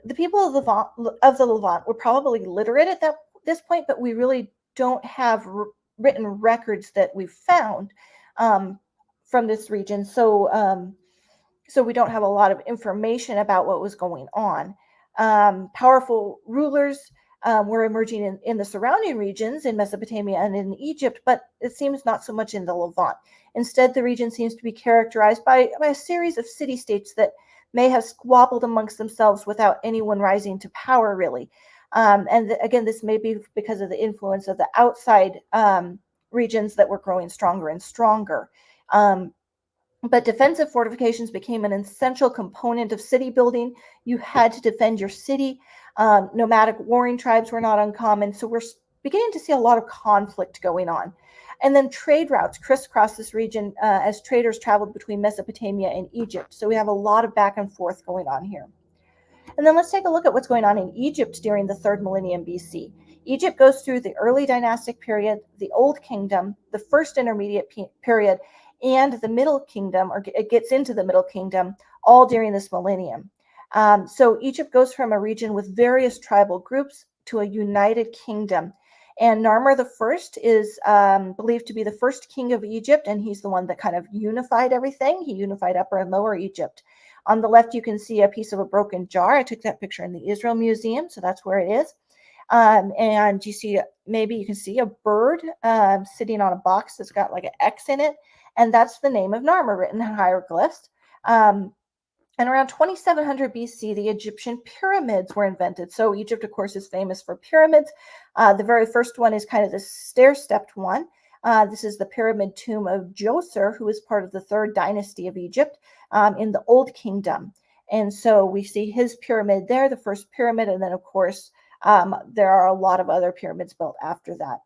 the people of the Levant were probably literate at this point, but we really don't have written records that we've found from this region. So we don't have a lot of information about what was going on. Powerful rulers were emerging in the surrounding regions in Mesopotamia and in Egypt, but it seems not so much in the Levant. Instead, the region seems to be characterized by a series of city-states that may have squabbled amongst themselves without anyone rising to power, really. Again, this may be because of the influence of the outside regions that were growing stronger and stronger. But defensive fortifications became an essential component of city building. You had to defend your city. Nomadic warring tribes were not uncommon. So we're beginning to see a lot of conflict going on. And then trade routes crisscross this region as traders traveled between Mesopotamia and Egypt. So we have a lot of back and forth going on here. And then let's take a look at what's going on in Egypt during the 3rd millennium BC. Egypt goes through the early dynastic period, the Old Kingdom, the first intermediate period, and the Middle Kingdom, or it gets into the Middle Kingdom, all during this millennium. So Egypt goes from a region with various tribal groups to a united kingdom. And Narmer I is believed to be the first king of Egypt, and he's the one that kind of unified everything. He unified Upper and Lower Egypt. On the left, you can see a piece of a broken jar. I took that picture in the Israel Museum, so that's where it is. And you see, maybe you can see a bird sitting on a box that's got like an X in it, and that's the name of Narmer written in hieroglyphs. And around 2700 BC, the Egyptian pyramids were invented. So Egypt, of course, is famous for pyramids. The very first one is kind of the stair-stepped one. This is the pyramid tomb of Djoser, who is part of the third dynasty of Egypt in the Old Kingdom. And so we see his pyramid there, the first pyramid, and then, of course, there are a lot of other pyramids built after that.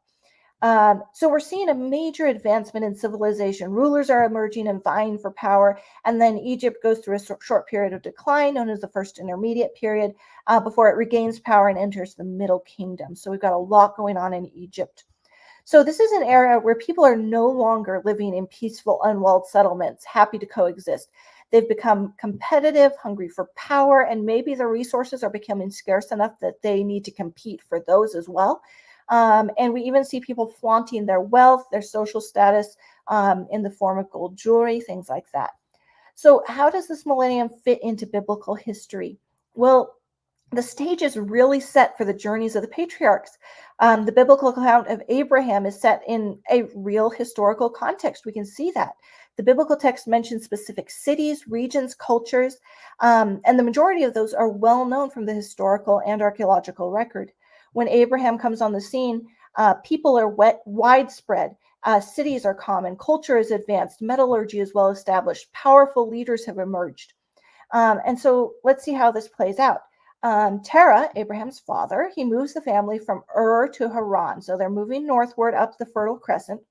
So we're seeing a major advancement in civilization. Rulers are emerging and vying for power, and then Egypt goes through a short period of decline, known as the First Intermediate Period, before it regains power and enters the Middle Kingdom. So we've got a lot going on in Egypt. So this is an era where people are no longer living in peaceful, unwalled settlements, happy to coexist. They've become competitive, hungry for power, and maybe the resources are becoming scarce enough that they need to compete for those as well. And we even see people flaunting their wealth, their social status in the form of gold jewelry, things like that. So how does this millennium fit into biblical history? Well, the stage is really set for the journeys of the patriarchs. The biblical account of Abraham is set in a real historical context. We can see that. The biblical text mentions specific cities, regions, cultures, and the majority of those are well known from the historical and archaeological record. When Abraham comes on the scene, people are widespread. Cities are common. Culture is advanced. Metallurgy is well established. Powerful leaders have emerged. And so let's see how this plays out. Terah, Abraham's father, he moves the family from Ur to Haran. So they're moving northward up the Fertile Crescent.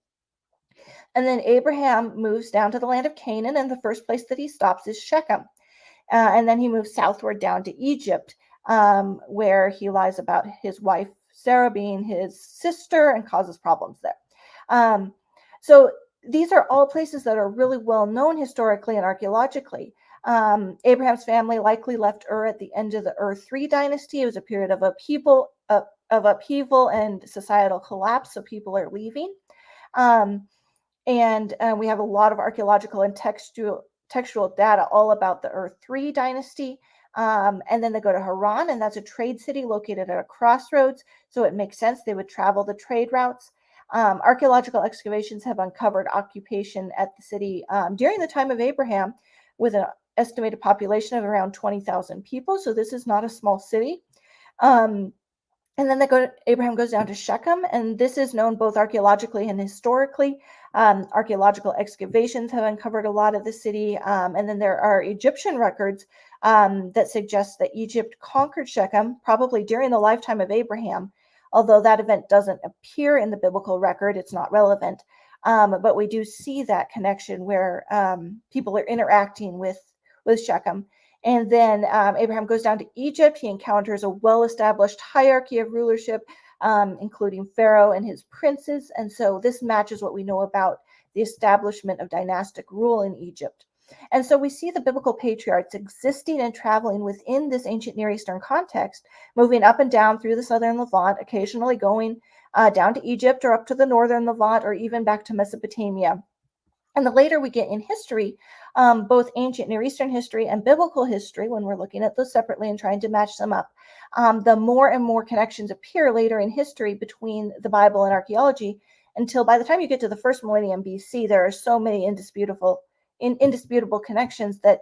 And then Abraham moves down to the land of Canaan, and the first place that he stops is Shechem. And then he moves southward down to Egypt, where he lies about his wife Sarah being his sister and causes problems there. So these are all places that are really well known historically and archaeologically. Abraham's family likely left Ur at the end of the Ur III dynasty. It was a period of upheaval and societal collapse, so people are leaving. And we have a lot of archaeological and textual data all about the Ur III dynasty. And then they go to Haran, and that's a trade city located at a crossroads. So it makes sense they would travel the trade routes. Archaeological excavations have uncovered occupation at the city during the time of Abraham, with an estimated population of around 20,000 people. So this is not a small city. And then Abraham goes down to Shechem, and this is known both archaeologically and historically. Archaeological excavations have uncovered a lot of the city. And then there are Egyptian records that suggest that Egypt conquered Shechem, probably during the lifetime of Abraham. Although that event doesn't appear in the biblical record, it's not relevant. But we do see that connection where people are interacting with Shechem. And then Abraham goes down to Egypt. He encounters a well-established hierarchy of rulership, including Pharaoh and his princes. And so this matches what we know about the establishment of dynastic rule in Egypt. And so we see the biblical patriarchs existing and traveling within this ancient Near Eastern context, moving up and down through the southern Levant, occasionally going down to Egypt or up to the northern Levant or even back to Mesopotamia. And the later we get in history, both ancient Near Eastern history and biblical history, when we're looking at those separately and trying to match them up, the more and more connections appear later in history between the Bible and archaeology, until by the time you get to the first millennium BC, there are so many indisputable connections that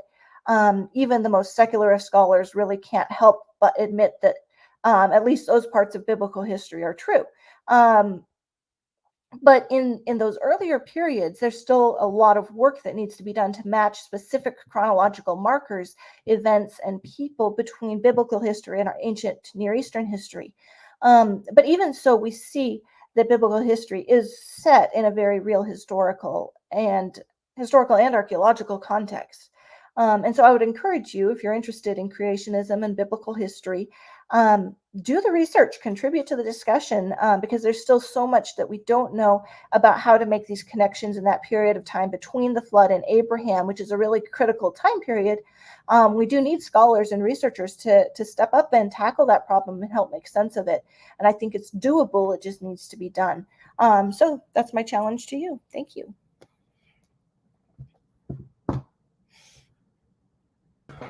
even the most secular of scholars really can't help but admit that at least those parts of biblical history are true. But in those earlier periods, there's still a lot of work that needs to be done to match specific chronological markers, events, and people between biblical history and our ancient Near Eastern history. But even so, we see that biblical history is set in a very real historical and archaeological context. And so I would encourage you, if you're interested in creationism and biblical history, do the research, contribute to the discussion, because there's still so much that we don't know about how to make these connections in that period of time between the flood and Abraham, which is a really critical time period. We do need scholars and researchers to step up and tackle that problem and help make sense of it. And I think it's doable. It just needs to be done. So that's my challenge to you. Thank you.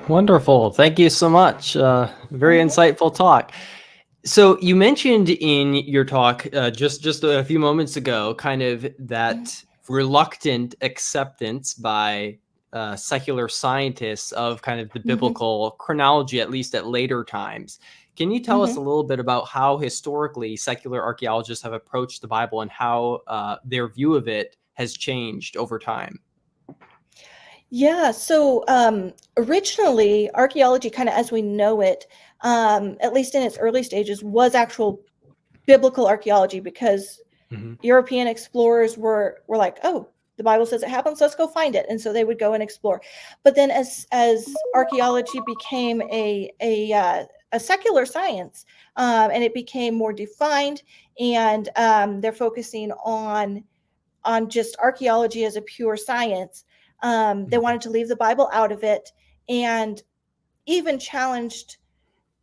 Wonderful. Thank you so much. Very insightful talk. So you mentioned in your talk just a few moments ago, kind of that reluctant acceptance by secular scientists of kind of the biblical chronology, at least at later times. Can you tell us a Mhm. little bit about how historically secular archaeologists have approached the Bible and how their view of it has changed over time? Yeah, so originally, archaeology, kind of as we know it, at least in its early stages, was actual biblical archaeology because Hmm. European explorers were like, oh, the Bible says it happens, let's go find it, and so they would go and explore. But then, as archaeology became a secular science, and it became more defined, and they're focusing on just archaeology as a pure science. They wanted to leave the Bible out of it, and even challenged,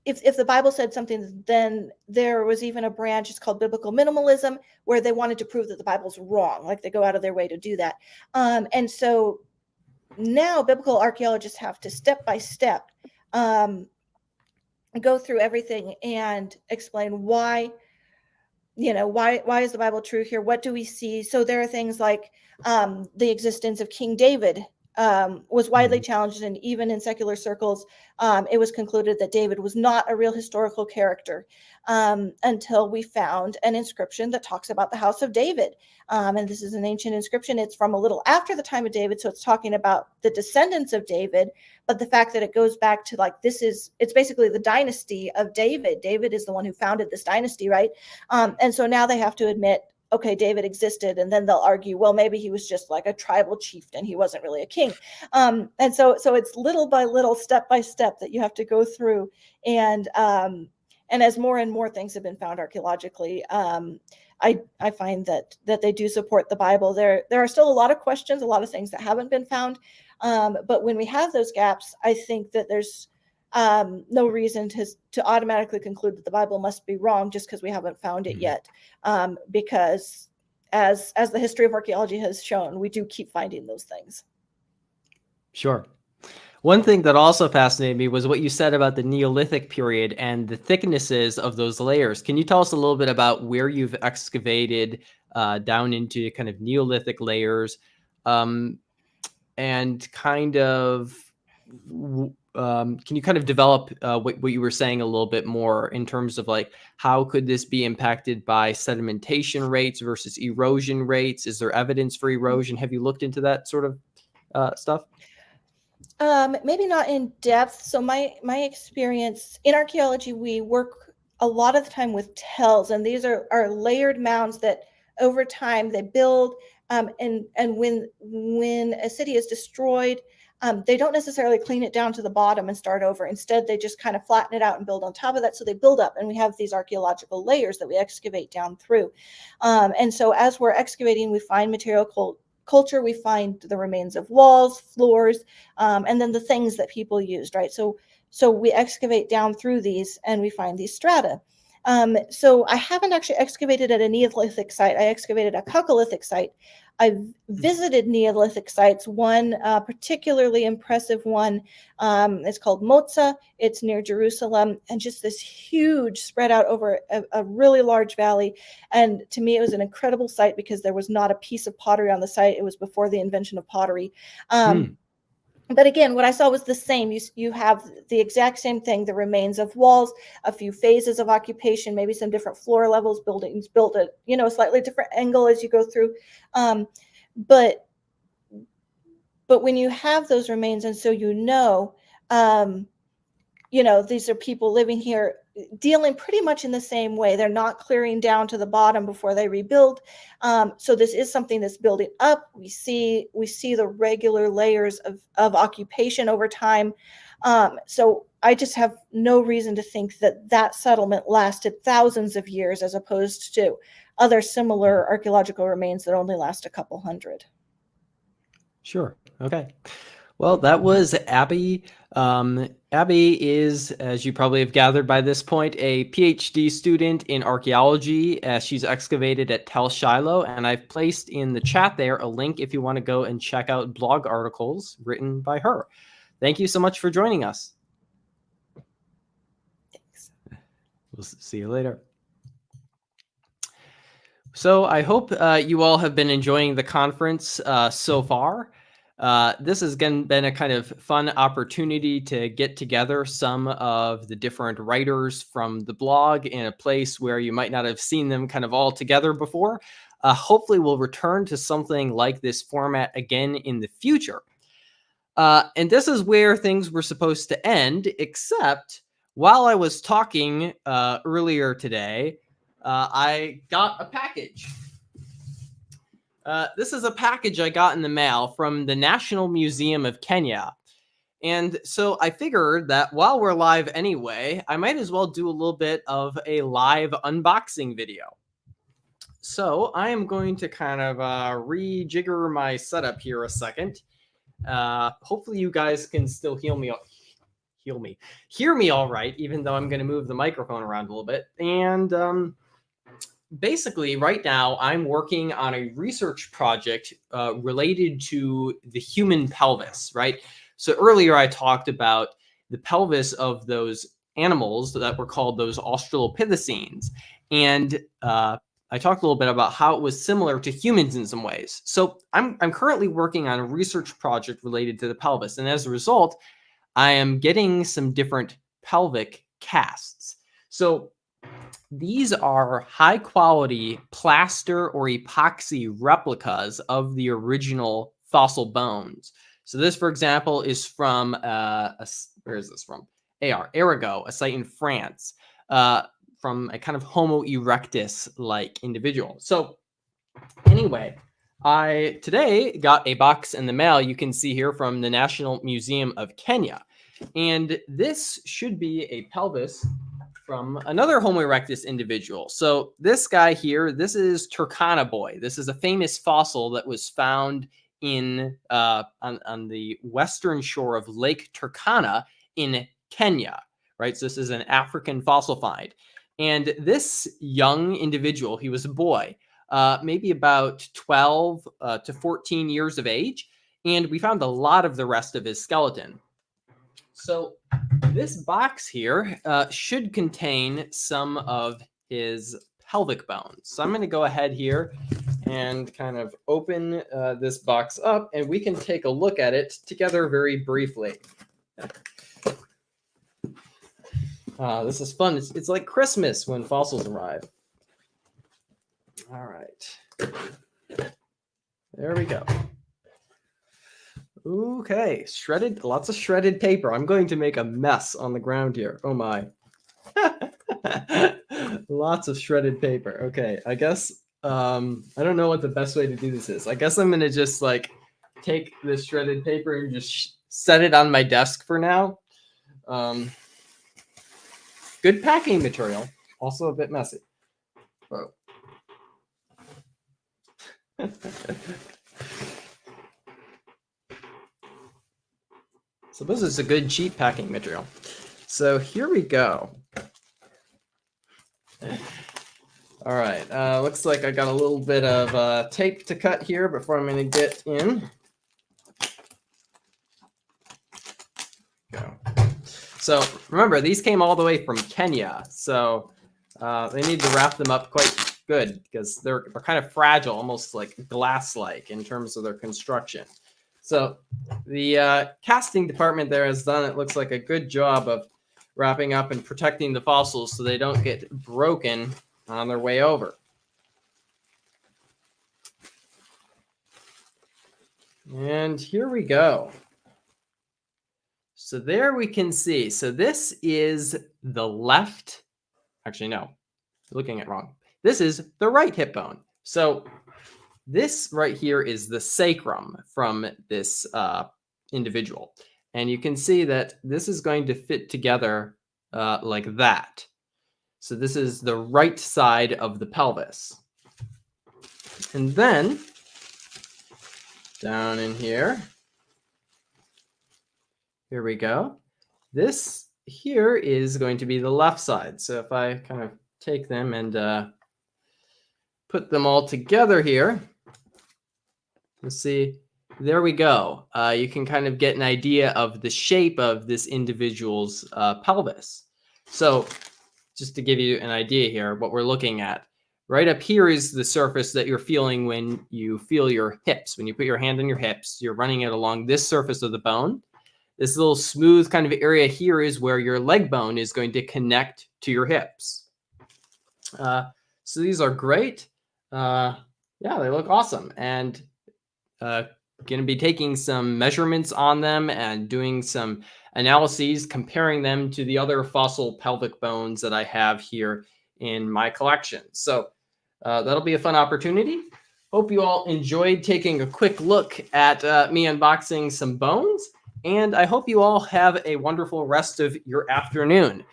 if the Bible said something, then there was even a branch, it's called biblical minimalism, where they wanted to prove that the Bible's wrong. Like they go out of their way to do that. And so now biblical archaeologists have to step by step um, go through everything and explain why, why is the Bible true here? What do we see? So there are things like the existence of King David was widely Hmm. challenged, and even in secular circles, it was concluded that David was not a real historical character until we found an inscription that talks about the house of David. And this is an ancient inscription. It's from a little after the time of David, so it's talking about the descendants of David. But the fact that it goes back to like it's basically the dynasty of David. David is the one who founded this dynasty, right? And so now they have to admit, okay, David existed, and then they'll argue, well, maybe he was just like a tribal chieftain, he wasn't really a king. And so it's little by little, step by step, that you have to go through, and as more and more things have been found archaeologically, I find that they do support the Bible. There are still a lot of questions, a lot of things that haven't been found, but when we have those gaps, I think that there's no reason to automatically conclude that the Bible must be wrong just because we haven't found it Hmm. yet. Because as the history of archaeology has shown, we do keep finding those things. Sure. One thing that also fascinated me was what you said about the Neolithic period and the thicknesses of those layers. Can you tell us a little bit about where you've excavated down into kind of Neolithic layers, um, and kind of can you kind of develop what you were saying a little bit more in terms of like how could this be impacted by sedimentation rates versus erosion rates? Is there evidence for erosion? Have you looked into that sort of stuff? Maybe not in depth. So my experience in archaeology, we work a lot of the time with tells, and these are layered mounds that over time they build. And when a city is destroyed, they don't necessarily clean it down to the bottom and start over. Instead, they just kind of flatten it out and build on top of that. So they build up, and we have these archaeological layers that we excavate down through. And so as we're excavating, we find material culture, we find the remains of walls, floors, and then the things that people used, right? So we excavate down through these, and we find these strata. So I haven't actually excavated at a Neolithic site. I excavated a Chalcolithic site. I've visited Neolithic sites. One particularly impressive one is called Moza. It's near Jerusalem, and just this huge spread out over a really large valley. And to me, it was an incredible site because there was not a piece of pottery on the site. It was before the invention of pottery. But again, what I saw was the same. You have the exact same thing, the remains of walls, a few phases of occupation, maybe some different floor levels, buildings built at, a slightly different angle as you go through. But when you have those remains, and so these are people living here dealing pretty much in the same way. They're not clearing down to the bottom before they rebuild. So this is something that's building up. We see the regular layers of occupation over time. So I just have no reason to think that settlement lasted thousands of years as opposed to other similar archaeological remains that only last a couple hundred. Sure. Okay. Well, that was Abby. Abby is, as you probably have gathered by this point, a PhD student in archaeology. She's excavated at Tel Shiloh, and I've placed in the chat there a link if you want to go and check out blog articles written by her. Thank you so much for joining us. Thanks. We'll see you later. So I hope you all have been enjoying the conference so far. This has been a kind of fun opportunity to get together some of the different writers from the blog in a place where you might not have seen them kind of all together before. Hopefully we'll return to something like this format again in the future. And this is where things were supposed to end, except while I was talking earlier today, I got a package. This is a package I got in the mail from the National Museum of Kenya. And so I figured that while we're live anyway, I might as well do a little bit of a live unboxing video. So I am going to kind of rejigger my setup here a second. Hopefully you guys can still hear me all right, even though I'm going to move the microphone around a little bit. And basically, right now, I'm working on a research project related to the human pelvis, right? So earlier I talked about the pelvis of those animals that were called those Australopithecines. And I talked a little bit about how it was similar to humans in some ways. So I'm currently working on a research project related to the pelvis. And as a result, I am getting some different pelvic casts. So these are high quality plaster or epoxy replicas of the original fossil bones. So this, for example, is from, where is this from? Arago, a site in France, from a kind of Homo erectus-like individual. So anyway, I today got a box in the mail, you can see here, from the National Museum of Kenya. And this should be a pelvis from another Homo erectus individual. So this guy here, this is Turkana boy. This is a famous fossil that was found in on the western shore of Lake Turkana in Kenya, right? So this is an African fossil find. And this young individual, he was a boy, maybe about 12 to 14 years of age. And we found a lot of the rest of his skeleton. So this box here should contain some of his pelvic bones. So I'm going to go ahead here and kind of open this box up, and we can take a look at it together very briefly. This is fun. It's like Christmas when fossils arrive. All right. There we go. Okay, lots of shredded paper. I'm going to make a mess on the ground here. Oh my. Lots of shredded paper. Okay, I guess, I don't know what the best way to do this is. I guess I'm going to just like take this shredded paper and just set it on my desk for now. Good packing material, also a bit messy. Whoa. So this is a good cheap packing material. So here we go. All right, looks like I got a little bit of tape to cut here before I'm going to get in. Go. So remember, these came all the way from Kenya, so they need to wrap them up quite good because they're kind of fragile, almost like glass-like in terms of their construction. So the casting department there has done, it looks like, a good job of wrapping up and protecting the fossils so they don't get broken on their way over. And here we go. So there we can see. So this is the left. Actually, no, looking at wrong. This is the right hip bone. So this right here is the sacrum from this individual. And you can see that this is going to fit together like that. So this is the right side of the pelvis. And then down in here, here we go. This here is going to be the left side. So if I kind of take them and put them all together here, let's see, there we go. You can kind of get an idea of the shape of this individual's pelvis. So just to give you an idea here, what we're looking at, right up here is the surface that you're feeling when you feel your hips. When you put your hand on your hips, you're running it along this surface of the bone. This little smooth kind of area here is where your leg bone is going to connect to your hips. So these are great. Yeah, they look awesome. And going to be taking some measurements on them and doing some analyses, comparing them to the other fossil pelvic bones that I have here in my collection. So that'll be a fun opportunity. Hope you all enjoyed taking a quick look at me unboxing some bones. And I hope you all have a wonderful rest of your afternoon.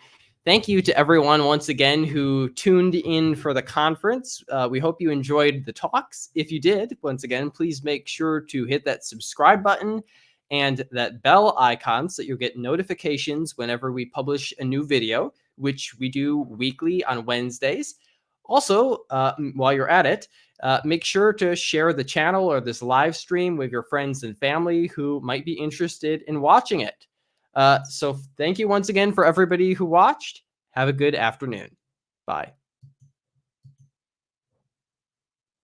Thank you to everyone once again who tuned in for the conference. We hope you enjoyed the talks. If you did, once again, please make sure to hit that subscribe button and that bell icon so that you'll get notifications whenever we publish a new video, which we do weekly on Wednesdays. Also, while you're at it, make sure to share the channel or this live stream with your friends and family who might be interested in watching it. So thank you once again for everybody who watched. Have a good afternoon. Bye.